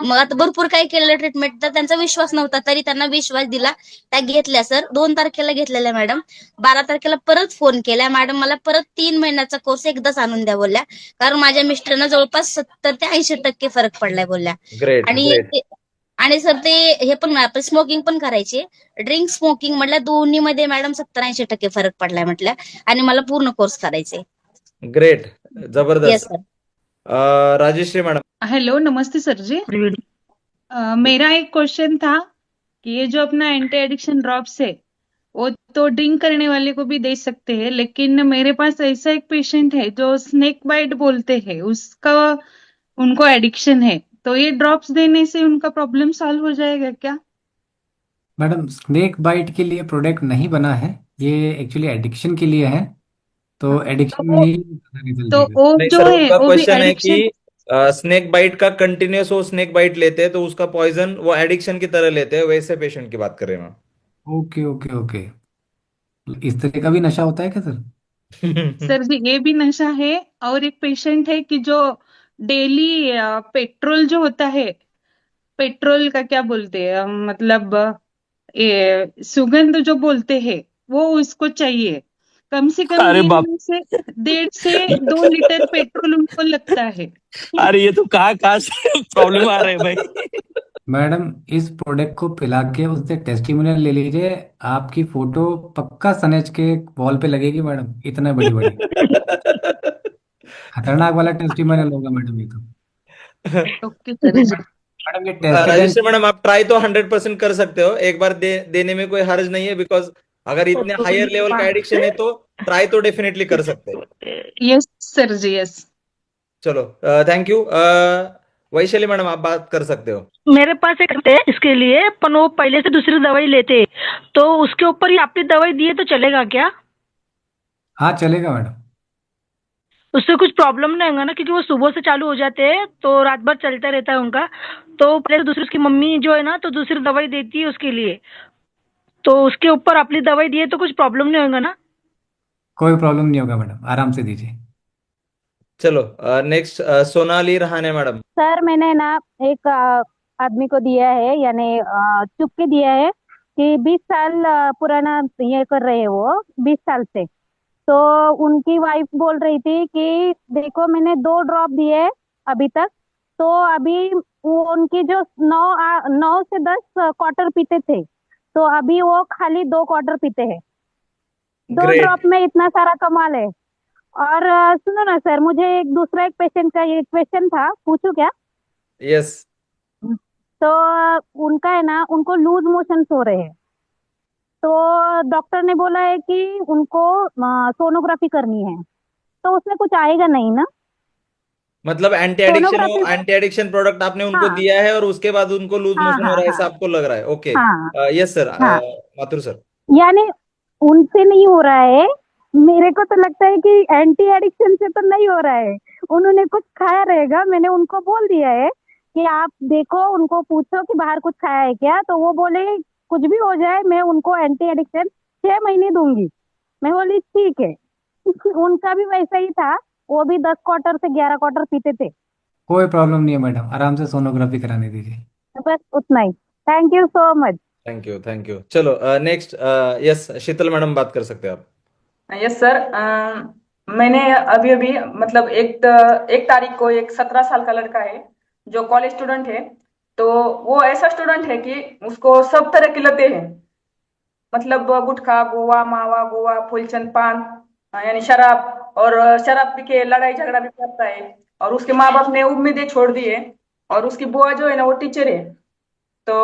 मग आता भरपूर काही केलेलं ट्रीटमेंट, तर त्यांचा विश्वास नव्हता, तरी त्यांना विश्वास दिला, त्या घेतल्या सर. 2 तारखेला घेतलेल्या मॅडम. 12 तारखेला परत फोन केला, मॅडम मला परत 3 महिन्याचा कोर्स एकदाच आणून द्या बोलल्या, कारण माझ्या मिस्टरांना जवळपास 70 ते 80% फरक पडलाय बोलल्या. ग्रेट आणि ग्रेट. आणि सर ते हे पण आपण स्मोकिंग पण करायचे, ड्रिंक स्मोकिंग म्हटल्या, दोन्ही मध्ये मॅडम 70-80% फरक पडलाय म्हटल्या. आणि मला पूर्ण कोर्स करायचे. ग्रेट, येस जबरदस्त। सर. राजेश्री मैडम। हेलो, नमस्ते सर जी। मेरा एक क्वेश्चन था कि ये जो अपना एंटी एडिक्शन ड्रॉप्स है, वो तो ड्रिंक करने वाले को भी दे सकते हैं, लेकिन मेरे पास ऐसा एक पेशेंट है जो स्नेक बाइट बोलते हैं, उसका उनको एडिक्शन है, तो ये ड्रॉप्स देने से उनका प्रॉब्लम सॉल्व हो जाएगा क्या? मैडम, स्नेक बाइट के लिए प्रोडक्ट नहीं बना है, ये एक्चुअली एडिक्शन के लिए है, तो हाँ, एडिक्शन में ही रिजल्ट तो देगा। वो नहीं जो सर, है उनका वो भी क्वेश्चन है कि एडिक्शन। स्नेक बाइट का कंटिन्यूस वो स्नेक बाइट लेते हैं, तो उसका पॉइजन वो एडिक्शन की तरह लेते हैं, वैसे पेशेंट की बात कर रहे हैं ओके ओके ओके, इस तरह का भी नशा होता है क्या सर? मैम। सर जी, ये भी नशा है। और एक पेशेंट है कि जो डेली पेट्रोल जो होता है, पेट्रोल का क्या बोलते हैं, मतलब ये सुगंध जो बोलते हैं, वो उसको चाहिए। कम से कम अरे दिन बाप। में से 1.5 से 2 लीटर पेट्रोल उनको लगता है। अरे ये तो कहाँ कहाँ से प्रॉब्लम आ रहे हैं भाई। मैडम, इस प्रोडक्ट को पिला के उससे टेस्टिमोनियल ले लीजिए, आपकी फोटो पक्का सनेज के वॉल पे लगेगी मैडम, इतना बड़ी बड़ी खतरनाक वाला टेस्टिमोनियल होगा मैडम ये तो। ओके सर जी। मैडम ये टेस्टेड राजेश्री मैडम, आप ट्राई तो 100% कर सकते हो, एक बार देने में कोई हर्ज नहीं है, बिकॉज अगर इतने हायर लेवल का एडिक्शन है तो ट्राई तो डेफिनेटली कर सकते हो। यस सर जी, यस। चलो, थैंक यू। वैशाली मैडम, आप बात कर सकते हो। मेरे पास एक है इसके लिए, पर वो पहले से दूसरी दवाई लेते हैं, तो उसके ऊपर ही आपकी दवाई दिए तो चलेगा क्या? हाँ चलेगा मैडम। उससे कुछ प्रॉब्लम नहीं होगा ना, क्योंकि वो सुबह से चालू हो जाते हैं तो रात भर चलता रहता है उनका। तो पहले दूसरी उसकी मम्मी जो है ना, तो दूसरी दवाई देती है उसके लिए, तो उसके ऊपर अपनी दवाई दिए तो कुछ प्रॉब्लम नहीं होगा ना? कोई प्रॉब्लम नहीं होगा मैडम, आराम से दीजिए। चलो, next Sonali Rahane madam. Sir मैंने ना एक आदमी को दिया है, यानी चुप के दिया है कि 20 साल पुराना ये कर रहे हैं वो 20 साल से। तो उनकी वाइफ बोल रही थी कि देखो मैंने 2 ड्रॉप दिए अभी तक, तो अभी वो उनकी जो 9 से 10 क्वार्टर पीते थे, तो अभी वो खाली 2 क्वार्टर पीते हैं। 2 ड्रॉप ग्रेट। में इतना सारा कमाल है। और सुनो ना सर, मुझे एक दूसरा एक पेशेंट का ये क्वेश्चन था, पूछूं क्या? यस। तो उनका है ना, उनको लूज मोशंस हो रहे हैं, तो डॉक्टर ने बोला है कि उनको सोनोग्राफी करनी है, तो उसमें कुछ आएगा नहीं ना? मतलब सोनोग्राफी। एंटी एडिक्शन प्रोडक्ट आपने उनको हाँ दिया है और उसके बाद उनको लूज हाँ मोशन हो हाँ रहा है, हाँ ऐसा आपको लग रहा है? ओके। हाँ यस सर। हाँ। माथुर सर। यानी उनसे नहीं हो रहा है, मेरे को तो लगता है कि एंटी एडिक्शन से तो नहीं हो रहा है। उन्होंने कुछ खाया रहेगा, मैंने उनको बोल दिया है कि आप देखो, उनको पूछो कि बाहर कुछ खाया है क्या, तो वो बोले कुछ भी हो जाए मैं उनको एंटी एडिक्शन 6 महीने दूंगी। मैं बोली ठीक है। उनका भी वैसा ही था, वो भी 10 क्वार्टर से 11 क्वार्टर पीते थे। कोई प्रॉब्लम नहीं है मैडम, आराम से सोनोग्राफी कराने दीजिए। बस उतना ही। Thank you so much. Thank you, thank you. चलो नेक्स्ट। यस, शीतल मैडम बात कर सकते हैं आप। Yes sir. मैंने अभी अभी मतलब एक तारीख को एक 17 साल का लड़का है जो कॉलेज स्टूडेंट है। तो वो ऐसा स्टूडेंट है कि उसको सब तरह की लतें हैं, मतलब गुटखा, गोवा, मावा, गोवा, फूलचंद, पान, यानी शराब। और शराब पी के लड़ाई झगड़ा भी करता है। और उसके माँ बाप ने उम्मीदें छोड़ दी है। और उसकी बुआ जो है ना वो टीचर है। तो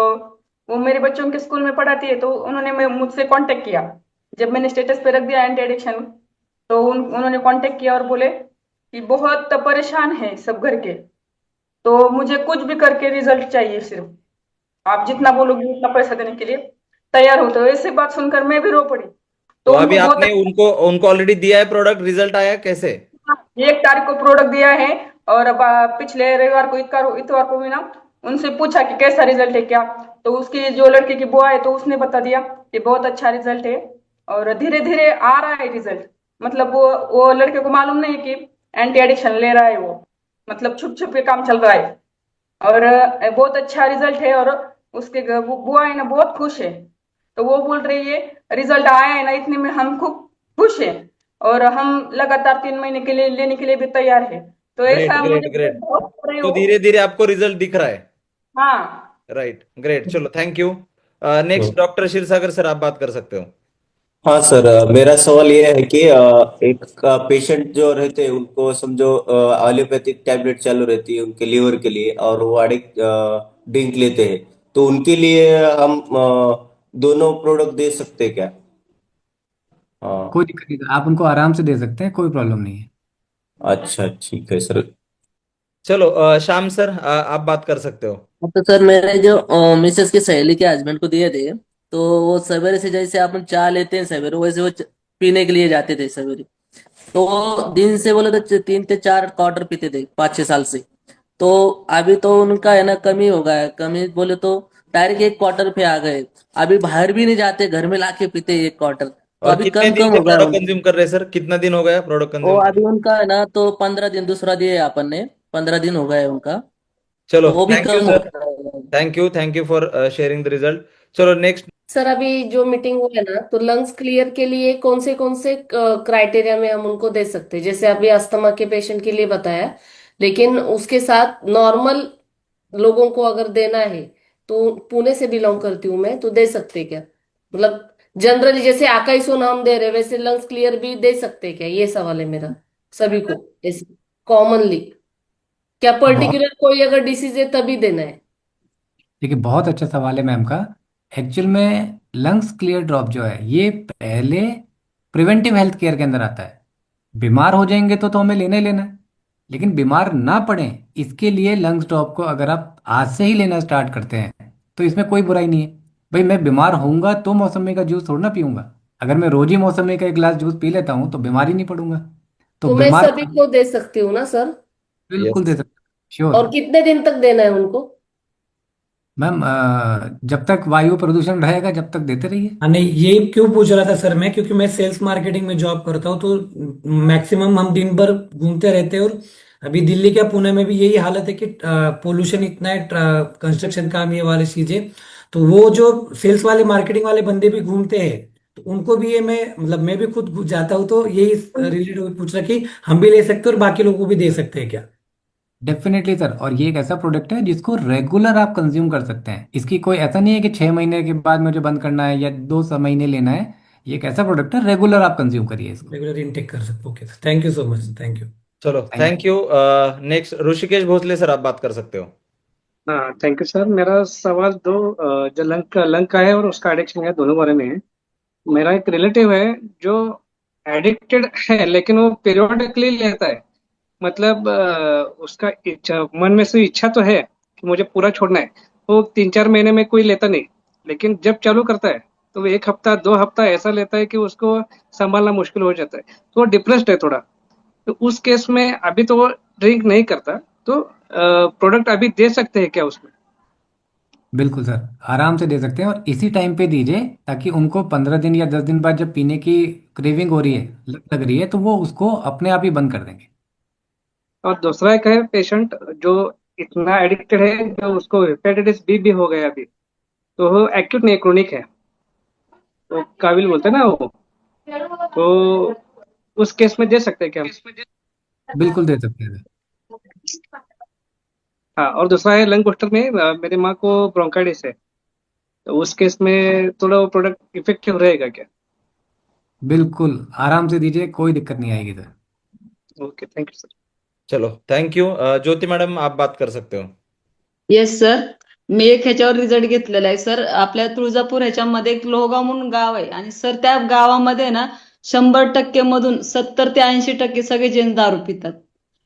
वो मेरे बच्चों के स्कूल में पढ़ाती है। तो उन्होंने मुझसे कांटेक्ट किया जब मैंने स्टेटस पे रख दिया एंटी एडिक्शन। तो उन्होंने कांटेक्ट किया और बोले कि बहुत परेशान है सब घर के, तो मुझे कुछ भी करके रिजल्ट चाहिए, सिर्फ आप जितना बोलोगे उतना पैसा देने के लिए तैयार हो। तो ऐसी बात सुनकर मैं भी रो पड़ी। तो तो अभी उनको बहुत आपने उनको उनको ऑलरेडी दिया है प्रोडक्ट, रिजल्ट आया कैसे? 1 तारीख को प्रोडक्ट दिया है। और अब पिछले रविवार को, इतवार इतवार को भी ना उनसे पूछा कि कैसा रिजल्ट है क्या। तो उसकी जो लड़के की बुआ है तो उसने बता दिया कि बहुत अच्छा रिजल्ट है और धीरे धीरे आ रहा है रिजल्ट। मतलब वो लड़के को मालूम नहीं कि एंटी एडिक्शन ले रहा है वो, मतलब छुप छुप के काम चल रहा है। और बहुत अच्छा रिजल्ट है। और उसके बुआ है ना बहुत खुश है। तो वो बोल रही है रिजल्ट आया है ना इतने में हम खूब खुश है, और हम लगातार 3 महीने के लिए लेने के लिए भी तैयार है। तो ग्रेट, ऐसा ग्रेट, मुझे ग्रेट। बहुत हो रही तो हो। धीरे धीरे आपको रिजल्ट दिख रहा है। हाँ राइट, ग्रेट। चलो, thank you. Next doctor Kshirsagar sir, आप बात कर सकते हो। हाँ सर, मेरा सवाल ये है कि एक पेशेंट जो रहते हैं उनको समझो एलोपैथिक टैबलेट चालू रहती है उनके लीवर के लिए, और वो एडिक्ट ड्रिंक लेते हैं, तो उनके लिए हम दोनों प्रोडक्ट दे सकते हैं क्या? हाँ। कोई दिक्कत नहीं, आप उनको आराम से दे सकते हैं, कोई प्रॉब्लम नहीं है। अच्छा, ठीक है सर। चलो श्याम सर, आप बात कर सकते हो। तो सर मैंने जो मिसेस की सहेली के हस्बैंड को दिए थे, तो वो सवेरे से जैसे अपन चाय लेते हैं सवेरे, वैसे वो पीने के लिए जाते थे सवेरे। तो वो दिन से बोले तो 3 से 4 क्वार्टर पीते थे 5-6 साल से। तो अभी तो उनका है ना कमी हो गया है, कमी बोले तो डायरेक्ट 1 क्वार्टर पे आ गए। अभी बाहर भी नहीं जाते, घर में लाके पीते 1 क्वार्टर, तो और अभी कितने कम दिन कम से हो गया प्रोडक्ट उनका। कंज्यूम कर रहे हैं सर? कितना दिन हो गया प्रोडक्ट वो कंज्यूम? अभी उनका है ना तो 15 दिन, दूसरा दिए अपन ने, 15 दिन हो गए उनका, चलो, तो वो भी थैंक यू कम हो सर। गया। Thank you for sharing the result. चलो नेक्स्ट। सर अभी जो मीटिंग हुई है ना, तो लंग्स क्लियर के लिए कौन से क्राइटेरिया में हम उनको दे सकते हैं? जैसे अभी अस्थमा के पेशेंट के लिए बताया, लेकिन उसके साथ नॉर्मल लोगों को अगर देना है, तो पुणे से बिलोंग करती हूँ मैं, तो दे सकते क्या? मतलब जनरली जैसे आकाई सोना हम दे रहे हैं, वैसे लंग्स क्लियर भी दे सकते क्या? ये सवाल है मेरा सभी को, ऐसे कॉमनली। क्या बहुत पर्टिकुलर कोई अगर डिसीज है तभी देना है? देखिए, बहुत अच्छा सवाल है मैम का। एक्चुअल में लंग्स क्लियर ड्रॉप जो है, ये पहले प्रिवेंटिव हेल्थ केयर के अंदर आता है। बीमार हो जाएंगे तो हमें लेना ही लेना है, लेकिन बीमार ना पड़े इसके लिए लंग्स ड्रॉप को अगर आप आज से ही लेना स्टार्ट करते हैं तो इसमें कोई बुराई नहीं है। भाई, मैं बीमार होऊंगा तो मौसमी का जूस थोड़ा ना पीऊंगा। अगर मैं रोज ही मौसमी का 1 गिलास जूस पी लेता हूँ तो बीमार ही नहीं पड़ूंगा। तो तो मैं बीमार सभी को दे सकती हूँ ना सर? बिल्कुल यस। दे सकते, श्योर। और कितने दिन तक देना है उनको? मैम, जब तक वायु प्रदूषण रहेगा जब तक देते रहिए। हाँ नहीं, ये क्यों पूछ रहा था सर मैं, क्योंकि मैं सेल्स मार्केटिंग में जॉब करता हूँ, तो मैक्सिमम हम दिन भर घूमते रहते हैं। और अभी दिल्ली क्या पुणे में भी यही हालत है कि पोल्यूशन इतना है, कंस्ट्रक्शन काम ये वाली चीजें। तो वो जो सेल्स वाले मार्केटिंग वाले बंदे भी घूमते हैं, तो उनको भी ये मैं मतलब मैं भी खुद जाता हूँ, तो यही रिलेटेड पूछ रहा कि हम भी ले सकते हैं और बाकी लोगों को भी दे सकते हैं क्या? डेफिनेटली सर, और ये एक ऐसा प्रोडक्ट है जिसको रेगुलर आप कंज्यूम कर सकते हैं। इसकी कोई ऐसा नहीं है कि 6 महीने के बाद मुझे बंद करना है या 2 महीने लेना है। ये एक ऐसा प्रोडक्ट है, रेगुलर आप कंज्यूम करिए इसको। रेगुलर इनटेक कर सकते। Okay, thank you so much, thank you. चलो thank thank you. Next Rishikesh Bhosale sir, आप बात कर सकते हो। हाँ, थैंक यू सर। मेरा सवाल दो जो लंग का है और उसका एडिक्शन है, दोनों बारे में है। मेरा एक रिलेटिव है जो एडिक्टेड है, लेकिन वो पीरियोडिकली लेता है। मतलब उसका इच्छा, मन में से इच्छा तो है कि मुझे पूरा छोड़ना है। वो 3-4 महीने में कोई लेता नहीं, लेकिन जब चालू करता है तो वो 1 हफ्ता 2 हफ्ता ऐसा लेता है कि उसको संभालना मुश्किल हो जाता है। तो वो डिप्रेस्ड है थोड़ा। तो उस केस में अभी तो वो ड्रिंक नहीं करता, तो प्रोडक्ट अभी दे सकते हैं क्या उसमें? बिल्कुल सर, आराम से दे सकते हैं, और इसी टाइम पे दीजिए ताकि उनको 15 दिन या 10 दिन बाद जब पीने की क्रेविंग हो रही है, लग रही है, तो वो उसको अपने आप ही बंद कर देंगे। और दूसरा एक है पेशेंट जो इतना एडिक्टेड है, जो उसको हेपेटाइटिस बी भी हो गया अभी। तो वो एक्यूट नहीं, क्रोनिक है, तो काबिल बोलते हैं ना वो। तो उस केस में दे सकते हैं क्या हम? बिल्कुल दे सकते हैं। हाँ, और दूसरा है लंग बस्टर में मेरी माँ को ब्रोंकाइटिस है, तो उस केस में थोड़ा वो प्रोडक्ट इफेक्टिव रहेगा क्या? बिल्कुल आराम से दीजिए, कोई दिक्कत नहीं आएगी sir. Okay, thank you sir. चलो थँक यू। ज्योती मॅडम, आप बात कर सकते हो। येस सर, मी एक ह्याच्यावर रिझल्ट घेतलेला आहे सर. आपल्या तुळजापूर ह्याच्यामध्ये एक लोहगाव म्हणून गाव आहे, आणि सर त्या गावामध्ये ना 100% मधून 70 ते 80% सगळे जेंट्स दारू पितात.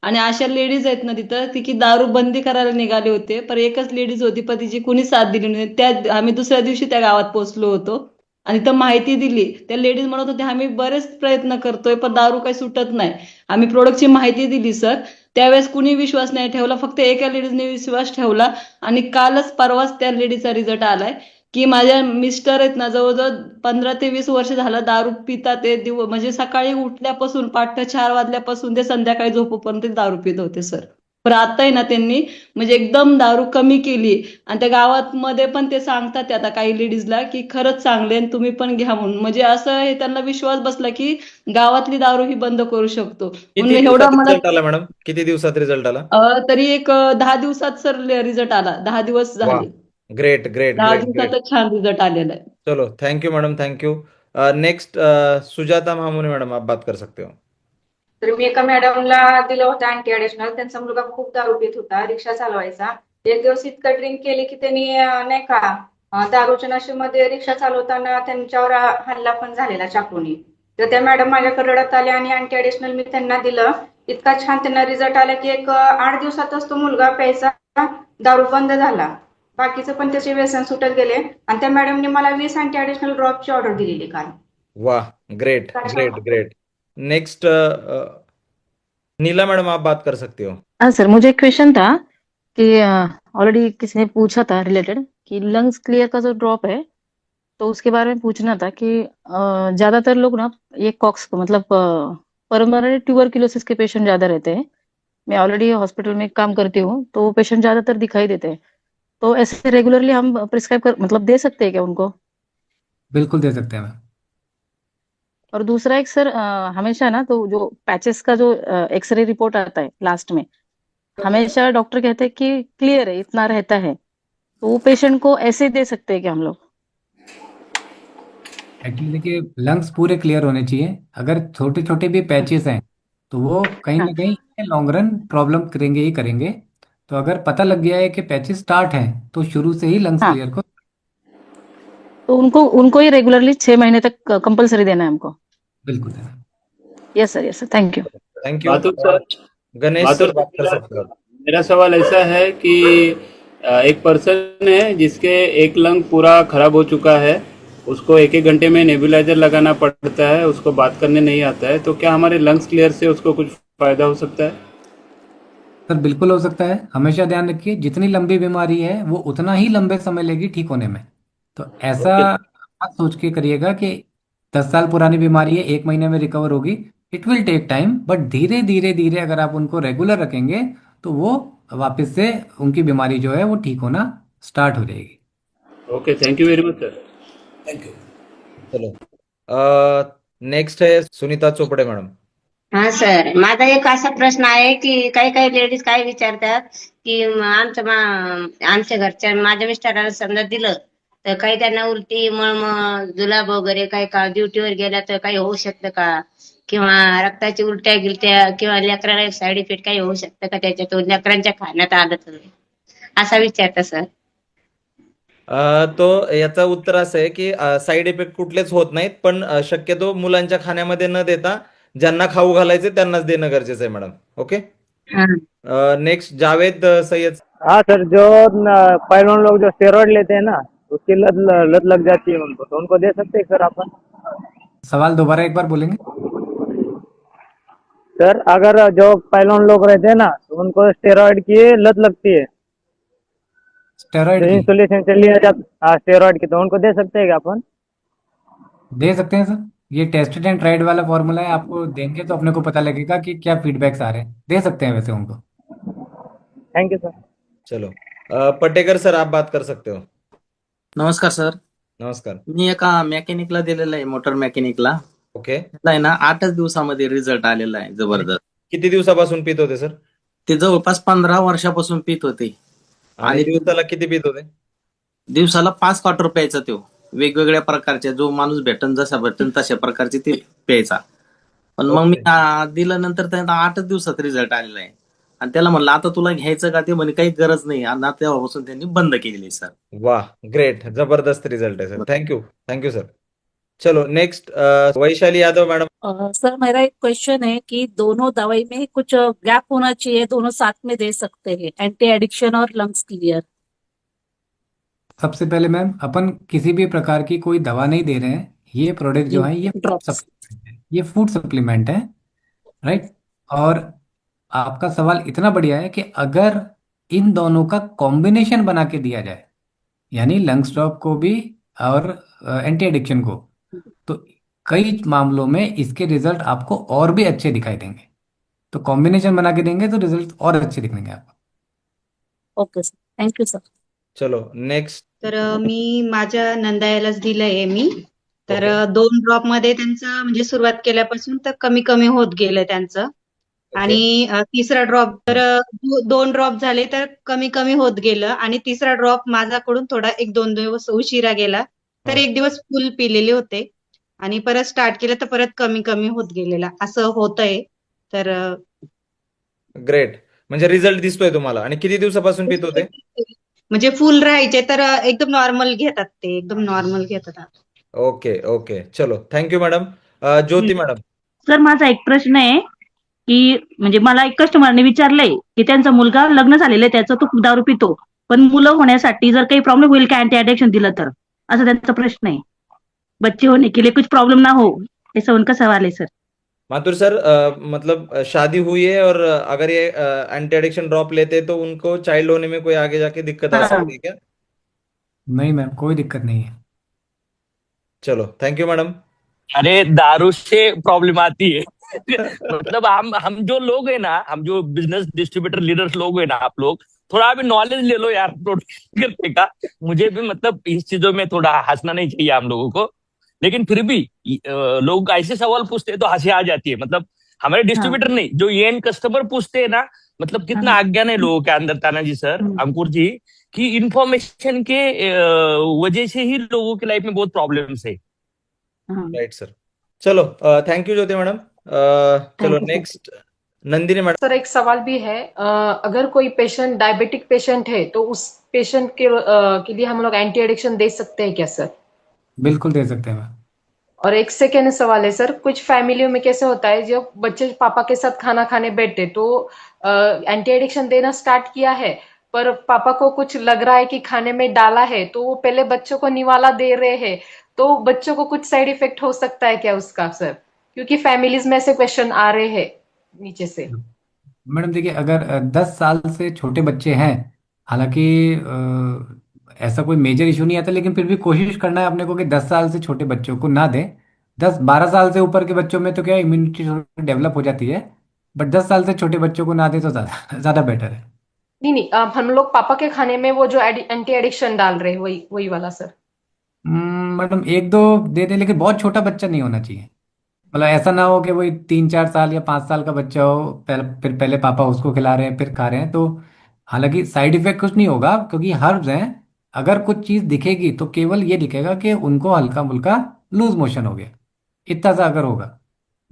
आणि अशा लेडीज आहेत ना तिथं, ती की दारू बंदी करायला निघाले होते, पण एकच लेडीज होती, पण तिची कुणी साथ दिली नाही. त्या आम्ही दुसऱ्या दिवशी त्या गावात पोहोचलो होतो आणि तर माहिती दिली. त्या लेडीज म्हणत होत्या आम्ही बरेच प्रयत्न करतोय पण दारू काही सुटत नाही. आम्ही प्रोडक्टची माहिती दिली सर, त्यावेळेस कुणी विश्वास नाही ठेवला, फक्त एका लेडीजने विश्वास ठेवला. आणि कालच परवाच त्या लेडीचा रिझल्ट आलाय की माझ्या मिस्टर आहेत ना, जवळजवळ 15 ते 20 वर्ष झालं दारू पितात. ते म्हणजे सकाळी उठल्यापासून पहाटे 4 वाजल्यापासून ते संध्याकाळी झोपूपर्यंत ते दारू पित होते सर. पण आता आहे ना त्यांनी म्हणजे एकदम दारू कमी केली. आणि त्या गावात मध्ये पण ते सांगतात आता काही लेडीजला की खरंच चांगले आणि तुम्ही पण घ्या म्हणून. म्हणजे असं हे त्यांना विश्वास बसला की गावातली दारू ही बंद करू शकतो. किती म्हणून दिवसात एवढं मला रिझल्ट आला मॅडम? किती दिवसात रिझल्ट आला? तरी एक 10 दिवसात सर रिझल्ट आला. 10 दिवस वा, झाले. Great great 10 great great. दिवसातच छान रिझल्ट आलेला आहे. चलो thank you madam, thank you. Next Sujata Mahamuni madam, आप बात कर सकते हो। तर मी एका मॅडमला दिलं होतं अँटी ऍडिशनल. त्यांचा मुलगा खूप दारू पित होता, रिक्षा चालवायचा. एक दिवस इतकं ड्रिंक केली की त्यांनी नाही का दारूच्या नशेमध्ये रिक्षा चालवताना त्यांच्यावर हल्ला पण झालेला चाकूनी. तर त्या मॅडम माझ्याकडे रडत आल्या आणि अँटी ऍडिशनल मी त्यांना दिलं. इतका छान त्यांना रिझल्ट आला की एक 8 दिवसातच तो मुलगा प्यायचा दारू बंद झाला. बाकीचं पण त्याचे व्यसन सुटत गेले. आणि त्या मॅडमने मला 20 अँटी ऍडिशनल ड्रॉपची ऑर्डर दिलेली काल. वाह, ग्रेट ग्रेट ग्रेट। नेक्स्ट नीला मैडम, आप बात कर सकते हो। हाँ सर, मुझे एक क्वेश्चन था कि ऑलरेडी किसी ने पूछा था रिलेटेड कि लंग्स क्लियर का जो ड्रॉप है, तो उसके बारे में पूछना था कि ज्यादातर लोग ना ये कॉक्स को मतलब परमानेंट ट्यूबरक्यूलोसिस के पेशेंट ज्यादा रहते हैं। मैं ऑलरेडी हॉस्पिटल में काम करती हूँ, तो वो पेशेंट ज्यादातर दिखाई देते हैं। तो ऐसे रेगुलरली हम प्रिस्क्राइब कर मतलब दे सकते हैं क्या उनको? बिल्कुल दे सकते हैं मैम। और दूसरा एक सर, हमेशा ना तो जो पैचेस का जो एक्सरे रिपोर्ट आता है लास्ट में, हमेशा डॉक्टर कहते हैं कि क्लियर है, इतना रहता है। तो वो पेशेंट को ऐसे दे सकते हैं क्या हम लोग? एक्चुअली देखिए, लंग्स पूरे क्लियर होने चाहिए। अगर छोटे छोटे भी पैचेस हैं तो वो कहीं हाँ ना कहीं लॉन्ग रन प्रॉब्लम करेंगे ही करेंगे। तो अगर पता लग गया है कि पैचेस स्टार्ट हैं तो शुरू से ही लंग्स हाँ, क्लियर को। तो उनको उनको ही रेगुलरली 6 महीने तक कंपलसरी देना है हमको? बिल्कुल देना। Yes sir, thank you. Thank you. Mathur sir, Ganesh Mathur sir, बात कर सर, सकते हो। मेरा सवाल ऐसा है कि एक पर्सन है जिसके एक लंग पूरा खराब हो चुका है, उसको 1-1 घंटे में नेबुलाइजर लगाना पड़ता है, उसको बात करने नहीं आता है, तो क्या हमारे लंग्स क्लियर से उसको कुछ फायदा हो सकता है? सर बिल्कुल हो सकता है। हमेशा ध्यान रखिए, जितनी लंबी बीमारी है वो उतना ही लंबे समय लेगी ठीक होने में। तो ऐसा ओके, मत सोच के करिएगा कि 10 साल पुरानी बीमारी है 1 महीने में रिकवर होगी। It will take time, but धीरे धीरे धीरे अगर आप उनको रेगुलर रखेंगे तो वो वापस से उनकी बीमारी जो है वो ठीक होना स्टार्ट हो जाएगी। Okay, thank you very much sir. चलो नेक्स्ट है सुनीता चोपड़े मैडम। हा सर, माझा एक असा प्रश्न आहे की काही काही लेडीज काय विचारतात की आमच्या घरच्या माझ्या मिस्टरांना समजा दिलं तर काही त्यांना उलटी मळमळ जुलाब वगैरे काही का ड्युटीवर गेल्या तर काही होऊ शकतं का, किंवा रक्ताची उलट्या गिलट्या किंवा लेकराला साईड इफेक्ट काही होऊ शकतं का त्याच्यातून लेकरांच्या खाण्यात आलं तर, असा विचारता सर. तो याचं उत्तर असं आहे की साईड इफेक्ट कुठलेच होत नाहीत, पण शक्यतो मुलांच्या खाण्यामध्ये न देता ज्यांना खाऊ घालायचे त्यांनाच देणं गरजेचं आहे madam. Okay. Next Javed Sayyed. हाँ सर, जो पहलवान लोग जो स्टेरॉइड लेते हैं ना, उसकी लत लग जाती है उनको, तो उनको दे सकते हैं सर अपन? सवाल दोबारा एक बार बोलेंगे? सर, अगर जो पहलवान लोग रहते हैं ना, तो उनको स्टेरॉइड की लत लगती है, स्टेरॉइड तो की इंसुलेशन से लिया जाता, हाँ स्टेरॉइड की, तो उनको दे सकते हैं क्या अपन? दे सकते हैं सर। ये टेस्टेड एंड ट्राइड वाला फॉर्मूला है, आपको देंगे तो अपने को पता लगेगा कि क्या फीडबैक्स आ रहे हैं। दे सकते हैं वैसे उनको। Thank you sir. चलो पटेकर सर, आप बात कर सकते हो. नमस्कार सर. नमस्कार. मी एका मेकॅनिकला दिलेलं आहे, मोटर मेकॅनिकला. ओके. त्याला आहे ना 8च दिवसामध्ये रिझल्ट आलेला आहे जबरदस्त. किती दिवसापासून पित होते सर? ते जवळपास 15 वर्षापासून पित होते आणि दिवसाला किती पित होते? दिवसाला 5 क्वार्टर प्यायचा तो, वेगवेगळ्या प्रकारच्या, जो माणूस भेटन जसा भेटन तशा प्रकारचे ते प्यायचा. पण मग मी दिलं नंतर त्यांना 8च दिवसात रिझल्ट आलेला आहे. आणि त्याला म्हणलं आता तुला घ्यायचं का, ते म्हणे काही गरज नाही. आणि आता तेव्हापासून त्यांनी बंद केलेली सर. वाह, ग्रेट, जबरदस्त रिजल्ट है सर. Thank you sir. चलो next Vaishali Yadav madam. Sir, मेरा एक क्वेश्चन है कि दोनों दवाई में कुछ गैप होना चाहिए, दोनों साथ में दे सकते हैं, एंटी एडिक्शन और लंग्स क्लियर? सबसे पहले मैम, अपन किसी भी प्रकार की कोई दवा नहीं दे रहे हैं। ये प्रोडक्ट जो है ये ड्रॉप्स. ये फूड सप्लीमेंट है, राइट। और आपका सवाल इतना बढ़िया है कि अगर इन दोनों का कॉम्बिनेशन बना के दिया जाए, यानी लंग्स ड्रॉप को भी और एंटी एडिक्शन को, तो कई मामलों में इसके रिजल्ट आपको और भी अच्छे दिखाई देंगे। तो कॉम्बिनेशन बना के देंगे तो रिजल्ट और अच्छे दिखेंगे आपको। Okay sir, thank you sir. चलो नेक्स्ट. तर मी माझ्या नंदायालाच दिलंय मी. तर 2 ड्रॉप मध्ये त्यांचं म्हणजे सुरुवात केल्यापासून तर कमी कमी होत गेलं त्यांचं. आणि तिसरा ड्रॉप तर 2 ड्रॉप झाले तर कमी कमी होत गेलं. आणि तिसरा ड्रॉप माझ्याकडून थोडा 1-2 दिवस उशिरा गेला, तर 1 दिवस फुल पिलेले होते आणि परत स्टार्ट केलं तर परत कमी कमी होत गेलेला, असं होतंय. तर ग्रेट, म्हणजे रिझल्ट दिसतोय तुम्हाला. आणि किती दिवसापासून पित होते? म्हणजे फुल राहायचे तर एकदम नॉर्मल घेतात, ते एकदम नॉर्मल घेतात. ओके ओके, चलो थँक्यू मॅडम. ज्योती मॅडम. सर, माझा एक प्रश्न आहे की म्हणजे मला एक कस्टमरने विचारलंय की त्यांचा मुलगा लग्न झालेलं आहे, त्याचं तो दारू पितो, पण मुलं होण्यासाठी जर काही प्रॉब्लेम होईल का अँटी अडिक्शन दिलं तर, असं त्यांचा प्रश्न आहे. बच्चे होने के लिए कुछ प्रॉब्लम ना हो, ऐसा उनका सवाल है सर. माथुर सर, मतलब शादी हुई है और अगर ये एंटी एडिक्शन ड्रॉप लेते तो उनको चाइल्ड होने में कोई आगे जाके दिक्कत आ सकती है क्या? नहीं मैम, कोई दिक्कत नहीं है। चलो थैंक यू मैडम. अरे दारू से प्रॉब्लम आती है. मतलब हम जो लोग हैं ना, हम जो बिजनेस डिस्ट्रीब्यूटर लीडर्स लोग हैं ना, आप लोग थोड़ा भी नॉलेज ले लो यार प्रोडक्ट करने का. मुझे भी मतलब इस चीजों में थोड़ा हंसना नहीं चाहिए हम लोगों को, लेकिन फिर भी लोग ऐसे सवाल पूछते हैं तो हंसी आ जाती है. मतलब हमारे डिस्ट्रीब्यूटर नहीं, जो एंड कस्टमर पूछते हैं ना, मतलब कितना अज्ञान है लोगों के अंदर. तानाजी सर, अंकुर जी, कि इंफॉर्मेशन के वजह से ही लोगों की लाइफ में बहुत प्रॉब्लम्स है. Right sir. चलो थैंक यू ज्योति मैडम. चलो नेक्स्ट नंदिनी मैडम. सर, एक सवाल भी है. अगर कोई पेशेंट डायबिटिक पेशेंट है तो उस पेशेंट के लिए हम लोग एंटी एडिक्शन दे सकते हैं क्या सर? बिल्कुल दे सकते हैं मैम. और एक सेकेंड सवाल है सर, कुछ फैमिलियों में कैसे होता है, जब बच्चे पापा के साथ खाना खाने बैठे तो एंटी एडिक्शन देना स्टार्ट किया है, पर पापा को कुछ लग रहा है कि खाने में डाला है, तो वो पहले बच्चों को निवाला दे रहे हैं, तो बच्चों को कुछ साइड इफेक्ट हो सकता है क्या उसका सर? क्योंकि फैमिलीज में ऐसे क्वेश्चन आ रहे हैं नीचे से. मैडम देखिए, अगर 10 साल से छोटे बच्चे हैं, हालांकि ऐसा कोई मेजर इशू नहीं आता, लेकिन फिर भी कोशिश करना है अपने को कि 10 साल से छोटे बच्चों को ना दें। 10-12 साल से ऊपर के बच्चों में तो क्या इम्यूनिटी डेवलप हो जाती है, बट 10 साल से छोटे बच्चों को ना दें तो ज़्यादा बेटर है। नहीं, हम लोग पापा के खाने में वो जो एंटी एडिक्शन डाल रहे हैं वही वाला सर. मैडम 1-2 दे दें, लेकिन बहुत छोटा बच्चा नहीं होना चाहिए। मतलब ऐसा ना हो कि वही 3-4 साल या 5 साल का बच्चा हो, फिर पहले पापा उसको खिला रहे हैं फिर खा रहे हैं। तो हालांकि साइड इफेक्ट कुछ नहीं होगा क्योंकि हर्ब्स हैं। अगर कुछ चीज़ दिखेगी तो केवल ये दिखेगा कि उनको हल्का मुल्का लूज मोशन हो गया, इतना सा अगर होगा।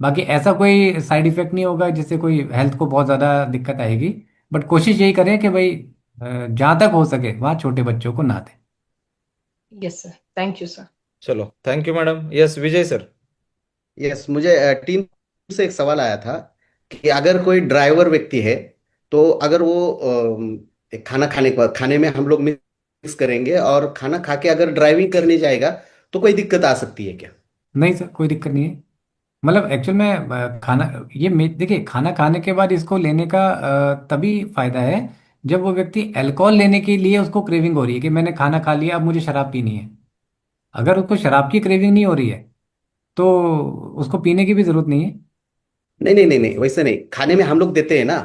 बाकी ऐसा कोई साइड इफेक्ट नहीं होगा जिससे कोई हेल्थ को बहुत ज़्यादा दिक्कत आएगी। बट कोशिश यही करें कि भाई जहाँ तक हो सके वहाँ छोटे बच्चों को ना दें। Yes sir, thank you sir. चलो thank you madam. Yes Vijay sir. Yes, मुझे टीम से एक सवाल आया था कि अगर कोई ड्राइवर व्यक्ति है तो अगर वो एक खाना खाने के बाद खाने में हम लोग मिक्स करेंगे और खाना खा के अगर ड्राइविंग करने जाएगा तो कोई दिक्कत आ सकती है क्या? नहीं सर, कोई दिक्कत नहीं है। मतलब एक्चुअल में खाना ये देखिए, खाना खाने के बाद इसको लेने का तभी फायदा है जब वो व्यक्ति अल्कोहल लेने के लिए उसको क्रेविंग हो रही है कि मैंने खाना खा लिया अब मुझे शराब पीनी है। अगर उसको शराब की क्रेविंग नहीं हो रही है तो उसको पीने की भी जरूरत नहीं है। नहीं नहीं नहीं नहीं, वैसे नहीं, खाने में हम लोग देते हैं ना।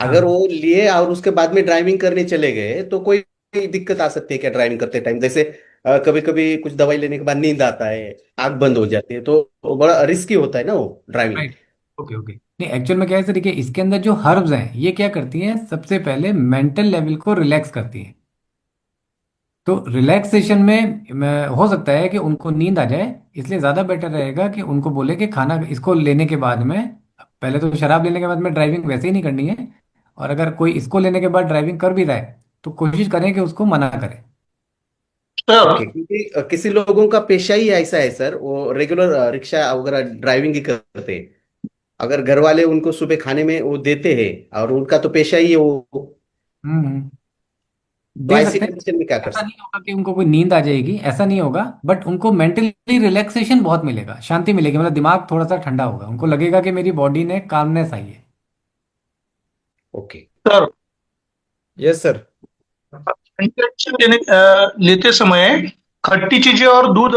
अगर हाँ वो लिए और उसके बाद में ड्राइविंग करने चले गए तो कोई दिक्कत आ सकती है क्या ड्राइविंग करते टाइम? जैसे कभी कभी कुछ दवाई लेने के बाद नींद आता है, आंख बंद हो जाती है, तो वो बड़ा रिस्की होता है ना वो ड्राइविंग। राइट। Okay okay. नहीं एक्चुअल में क्या है सर, देखिए इसके अंदर जो हर्ब्स हैं ये क्या करती हैं, सबसे पहले मेंटल लेवल को रिलैक्स करती हैं। तो रिलैक्सेशन में हो सकता है कि उनको नींद आ जाए, इसलिए ज़्यादा बेटर रहेगा कि उनको बोले कि खाना इसको लेने के बाद में, पहले तो शराब लेने के बाद में ड्राइविंग वैसे ही नहीं करनी है। और अगर कोई इसको लेने के बाद ड्राइविंग कर भी रहा है तो कोशिश करें कि उसको मना करें। ओके, क्योंकि किसी लोगों का पेशा ही ऐसा है सर, वो रेगुलर रिक्शा वगैरह ड्राइविंग ही करते हैं। अगर घर वाले उनको सुबह खाने में वो देते हैं और उनका तो पेशा ही है वो, हम्म। तो दे ऐसी सकते हैं। कंडीशन में क्या कर ऐसा सकते? नहीं होगा कि उनको कोई नींद आ जाएगी, ऐसा नहीं होगा, बट उनको मेंटली रिलैक्सेशन बहुत मिलेगा, शांति मिलेगी, मतलब दिमाग थोड़ा सा ठंडा होगा, उनको लगेगा कि मेरी बॉडी ने कामनेस आई है। Okay sir, yes sir. Injection लेते समय खट्टी चीजें और दूध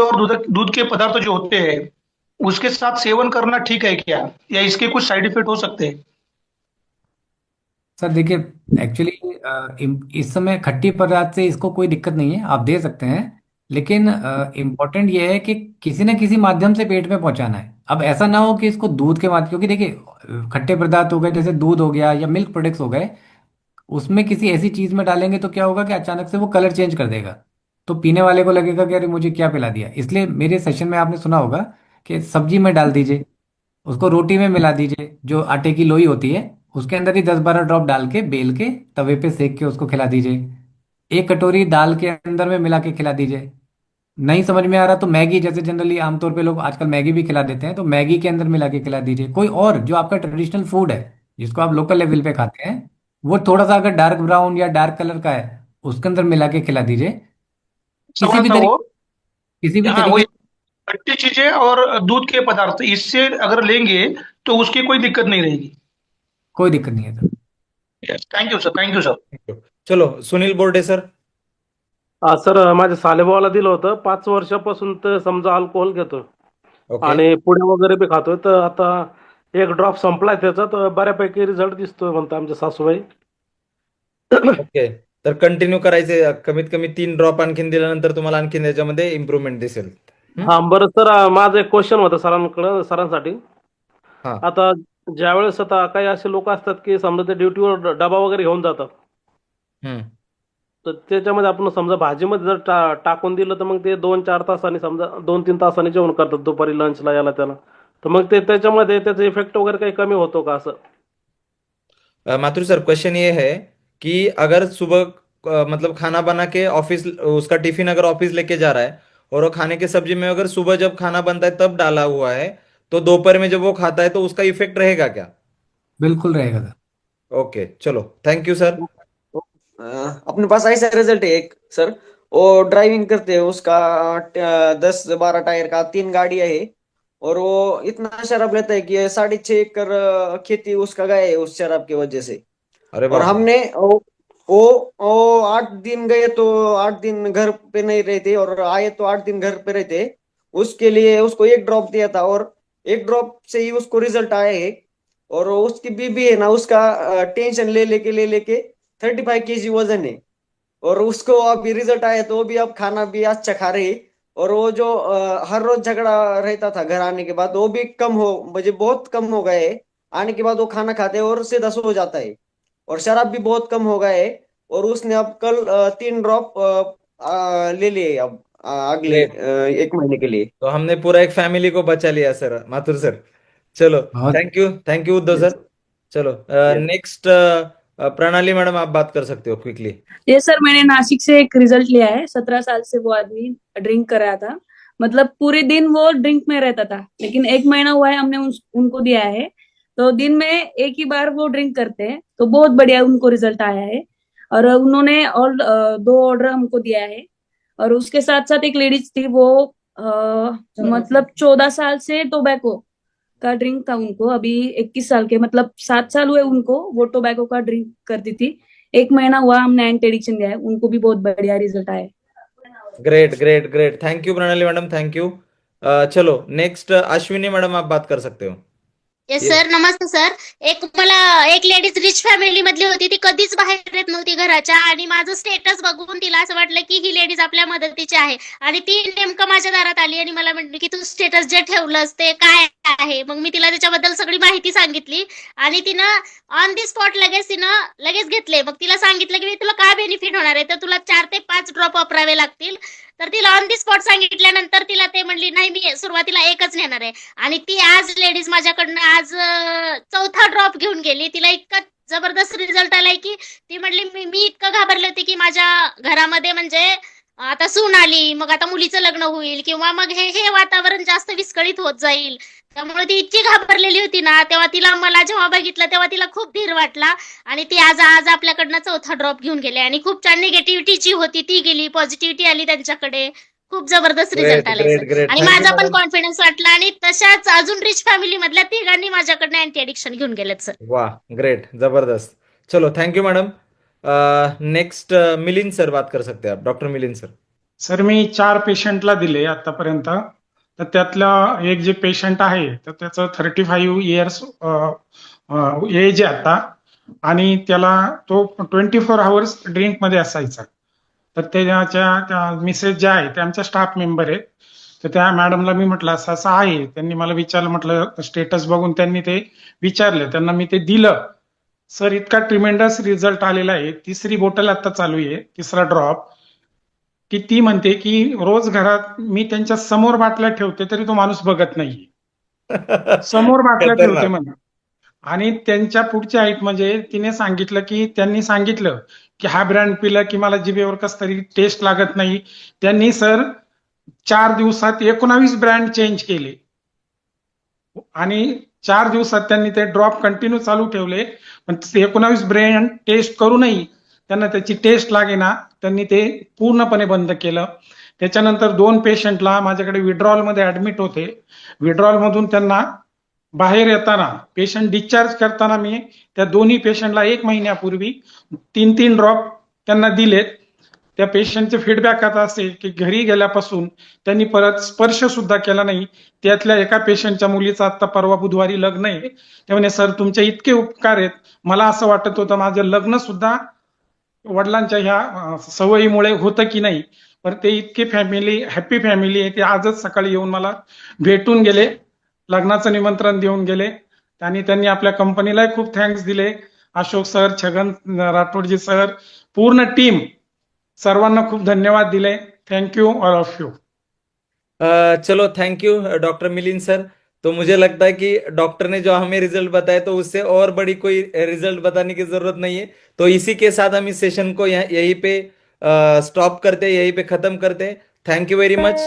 दूध के पदार्थ जो होते हैं उसके साथ सेवन करना ठीक है क्या, या इसके कुछ साइड इफेक्ट हो सकते हैं? सर देखिए, एक्चुअली इस समय खट्टी पदार्थ से इसको कोई दिक्कत नहीं है, आप दे सकते हैं। लेकिन इम्पोर्टेंट ये है कि किसी न किसी माध्यम से पेट में पहुंचाना है। अब ऐसा ना हो कि इसको दूध के माध्यम, क्योंकि देखिए खट्टे पदार्थ हो गए जैसे दूध हो गया या मिल्क प्रोडक्ट्स हो गए, उसमें किसी ऐसी चीज में डालेंगे तो क्या होगा कि अचानक से वो कलर चेंज कर देगा। तो पीने वाले को लगेगा कि अरे मुझे क्या पिला दिया। इसलिए मेरे सेशन में आपने सुना होगा कि सब्जी में डाल दीजिए, उसको रोटी में मिला दीजिए, जो आटे की लोई होती है उसके अंदर ही 10-12 ड्रॉप डाल के बेल के तवे पे सेक के उसको खिला दीजिए। एक कटोरी दाल के अंदर में मिला के खिला दीजिए। नहीं समझ में आ रहा तो मैगी, जैसे जनरली आमतौर पे लोग आजकल मैगी भी खिला देते हैं, तो मैगी के अंदर मिला के खिला दीजिए। कोई और जो आपका ट्रेडिशनल फूड है जिसको आप लोकल लेवल पे खाते हैं, वो थोड़ा सा अगर डार्क ब्राउन या डार्क कलर का है उसके अंदर मिला के खिला दीजिए। किसी सवाल भी था वो, तरीके किसी भी हाँ, वो तरीके खट्टी चीजें और दूध के पदार्थ इससे अगर लेंगे तो उसकी कोई दिक्कत नहीं रहेगी। कोई दिक्कत नहीं है sir. Thank you sir, thank you sir. चलो सुनील बोर्डे सर। सर, माझ्या सालेभावाला दिलं होतं 5 वर्षापासून, तर समजा अल्कोहोल घेतो ओके आणि पुड्या वगैरे बी खातोय, तर आता एक ड्रॉप संपलाय त्याचा, तर बऱ्यापैकी रिझल्ट दिसतोय म्हणतो आमच्या सासूबाई. ओके, तर कंटिन्यू करायचे, कमीत कमी 3 ड्रॉप आणखीन दिल्यानंतर तुम्हाला आणखीन याच्यामध्ये इम्प्रूव्हमेंट दिसेल. हा, बरं सर, माझं एक क्वेश्चन होतं सरांसाठी. हा. आता ज्यावेळेस आता काही असे लोक असतात की समजा ते ड्युटीवर डबा वगैरे घेऊन जातात, हम्म. तर त्याच्यामध्ये आपण समजा भाजीमध्ये जर टाकून दिलं तर मग ते 2-4 तासांनी, समजा 2-3 तासांनी जेवण करतात दुपारी लंचला याला त्याला, तर मग ते त्याच्यामध्ये त्याचा इफेक्ट वगैरे काही कमी होतो का असं? माथुर सर, क्वेश्चन ये है कि अगर सुबह मतलब खाना बना के ऑफिस, उसका टिफिन अगर ऑफिस लेके जा रहा है और वो खाने के सब्जी में अगर सुबह जब खाना बनता है तब डाला हुआ है, तो दोपहर में जब वो खाता है तो उसका इफेक्ट रहेगा क्या? बिल्कुल रहेगा सर। ओके चलो, थैंक यू सर। अपने पास ऐसा रिजल्ट है एक सर, वो ड्राइविंग करते हैं, उसका 10-12 टायर का 3 गाड़ियां है, और वो इतना शराब लेता है कि 6.5 एकड़ खेती उसका गया है उस शराब की वजह से। अरे और बाप रे। हमने वो 8 दिन गए तो 8 दिन घर पे नहीं रहते, और आए तो 8 दिन घर पे रहते। उसके लिए उसको 1 ड्रॉप दिया था, और 1 ड्रॉप से ही उसको रिजल्ट आया है। और उसकी बीबी है ना, उसका टेंशन ले लेके 35 kg वजन है, और उसको अभी रिजल्ट आया तो भी अब खाना भी अच्छा खा रही है। और वो जो हर रोज झगड़ा रहता था घर आने के बाद, वो भी कम हो, मुझे बहुत कम हो गए। आने के बाद वो खाना खाते हैं और सीधा सो जाता है। और शराब भी बहुत कम हो गए। और उसने अब कल 3 ड्रॉप ले लिए अब अगले ग्रेट। 1 महीने के लिए। तो हमने पूरा एक फैमिली को बचा लिया सर, माथुर सर। चलो, बहुत thank you Uddhav yes sir. चलो, यस। नेक्स्ट प्रणाली मैडम, आप बात कर सकते हो क्विकली। ये सर मैंने नासिक से एक रिजल्ट लिया है। 17 साल से वो आदमी ड्रिंक कर रहा था, मतलब पूरे दिन वो ड्रिंक में रहता था, लेकिन 1 महीना हुआ है हमने उनको दिया है। तो दिन में एक ही बार वो ड्रिंक करते हैं, तो बहुत बढ़िया उनको रिजल्ट आया है। और उन्होंने और 2 ऑर्डर हमको दिया है। और उसके साथ साथ एक लेडीज थी, वो मतलब 14 साल से टोबैको का ड्रिंक था उनको, अभी 21 साल के, मतलब 7 साल हुए उनको, वो टोबैको का ड्रिंक करती थी। 1 महीना हुआ हमने एंटी एडिक्शन दिया है, उनको भी बहुत बढ़िया रिजल्ट आया है। Great great great, thank you प्रणाली मॅडम, थँक यू। चलो, नेक्स्ट अश्विनी मॅडम, आप बात कर सकते हो। येस ये सर, नमस्ते सर. एक लेडीज रिच फॅमिली मधली होती, ती कधीच बाहेर येत नव्हती घराच्या, आणि माझं स्टेटस बघून तिला असं वाटलं की ही लेडीज आपल्या मदतीची आहे, आणि ती नेमकं माझ्या दारात आली आणि मला म्हटली की तू स्टेटस जे ठेवलंस ते काय आहे. मग मी तिला त्याच्याबद्दल सगळी माहिती सांगितली, आणि तिनं ऑन दी स्पॉट लगेच घेतले. मग तिला सांगितलं की तुला काय बेनिफिट होणार आहे, तर तुला 4 ते 5 ड्रॉप वापरावे लागतील. तर तिला ऑन दी स्पॉट सांगितल्यानंतर तिला ते म्हणली नाही, मी सुरुवातीला एकच नेणार आहे. आणि ती आज लेडीज माझ्याकडनं आज 4था ड्रॉप घेऊन गेली. तिला इतका जबरदस्त रिझल्ट आलाय की ती म्हणली मी इतकं घाबरले होते की माझ्या घरामध्ये म्हणजे आता सून आली, मग आता मुलीचं लग्न होईल, किंवा मग हे वातावरण जास्त विस्कळीत होत जाईल. त्यामुळे ती इतकी घाबरलेली होती ना, तेव्हा तिला मला जेव्हा बघितलं तेव्हा तिला खूप धीर वाटला, आणि ती आज आज आपल्याकडनं 4था ड्रॉप घेऊन गेले. आणि खूप छान निगेटिव्हिटी जी होती ती गेली, पॉझिटिव्हिटी आली त्यांच्याकडे. खूप जबरदस्त रिझल्ट ग्रेट आलाय ग्रेट सर, ग्रेट, आणि थँक यू माझा पण मॅडम। कॉन्फिडन्स वाटला. आणि तशाच अजून रिच फॅमिली मधल्या तिघांनी माझ्याकडनं अँटी एडिक्शन घेऊन गेलेत सर. वाह, ग्रेट, जबरदस्त। चलो, thank you madam. Next Milind sir बात कर सकते हैं आप, डॉक्टर मिलिंद सर। सर मी 4 पेशंटला दिले आतापर्यंत. तर त्यातला एक जे पेशंट आहे तर त्याचं 35 इयर्स एज आहे आता, आणि त्याला तो 24 आवर्स ड्रिंक मध्ये असायचा. तर त्या मिसेस ज्या आहे त्या आमच्या स्टाफ मेंबर आहेत. तर त्या मॅडमला मी म्हटलं असं असं आहे, त्यांनी मला विचारलं, म्हटलं स्टेटस बघून त्यांनी ते विचारलं, त्यांना मी ते दिलं. सर इतका ट्रिमेंडस रिझल्ट आलेला आहे. 3री बॉटल आता चालू आहे, 3रा ड्रॉप, की ती म्हणते की रोज घरात मी त्यांच्या समोर बाटल्या ठेवते तरी तो माणूस बघत नाहीये. समोर बाटल्या ठेवते खतरनाक। म्हणा. आणि त्यांच्या पुढच्या आईत म्हणजे तिने सांगितलं की त्यांनी सांगितलं की हा ब्रँड पिला की मला जिभेवर कस तरी टेस्ट लागत नाही. त्यांनी सर 4 दिवसात 19 ब्रँड चेंज केले, आणि 4 दिवसात त्यांनी ते ड्रॉप कंटिन्यू चालू ठेवले. पण 19 ब्रँड टेस्ट करूनही त्यांना त्याची टेस्ट लागेना, त्यांनी ते पूर्णपणे बंद केलं. त्याच्यानंतर 2 पेशंटला माझ्याकडे विड्रॉल मध्ये ऍडमिट होते. विड्रॉल मधून त्यांना बाहेर येताना, पेशंट डिस्चार्ज करताना मी त्या दोन्ही पेशंटला 1 महिन्यापूर्वी 3 ड्रॉप त्यांना दिलेत. त्या पेशंटचे फीडबॅक आता असे की घरी गेल्यापासून त्यांनी परत स्पर्श सुद्धा केला नाही. त्यातल्या एका पेशंटच्या मुलीचं आता परवा बुधवारी लग्न आहे. ते म्हणे सर तुमचे इतके उपकार आहेत, मला असं वाटत होतं माझं लग्न सुद्धा वडिलांच्या ह्या सवयीमुळे होतं की नाही. पण ते इतके हॅपी फॅमिली आहे, ते आजच सकाळी येऊन मला भेटून गेले, लग्नाचं निमंत्रण देऊन गेले, आणि त्यांनी आपल्या कंपनीलाही खूप थँक्स दिले. अशोक सर, छगन राठोडजी सर, पूर्ण टीम, सर्वांना खूप धन्यवाद दिले. Thank you all of you. चलो, thank you doctor Milind sir. तो मुझे लगता है कि डॉक्टर ने जो हमें रिजल्ट बताया, तो उससे और बड़ी कोई रिजल्ट बताने की जरूरत नहीं है। तो इसी के साथ हम इस सेशन को यहीं पे स्टॉप करते, यहीं पे खत्म करते। Thank you very much.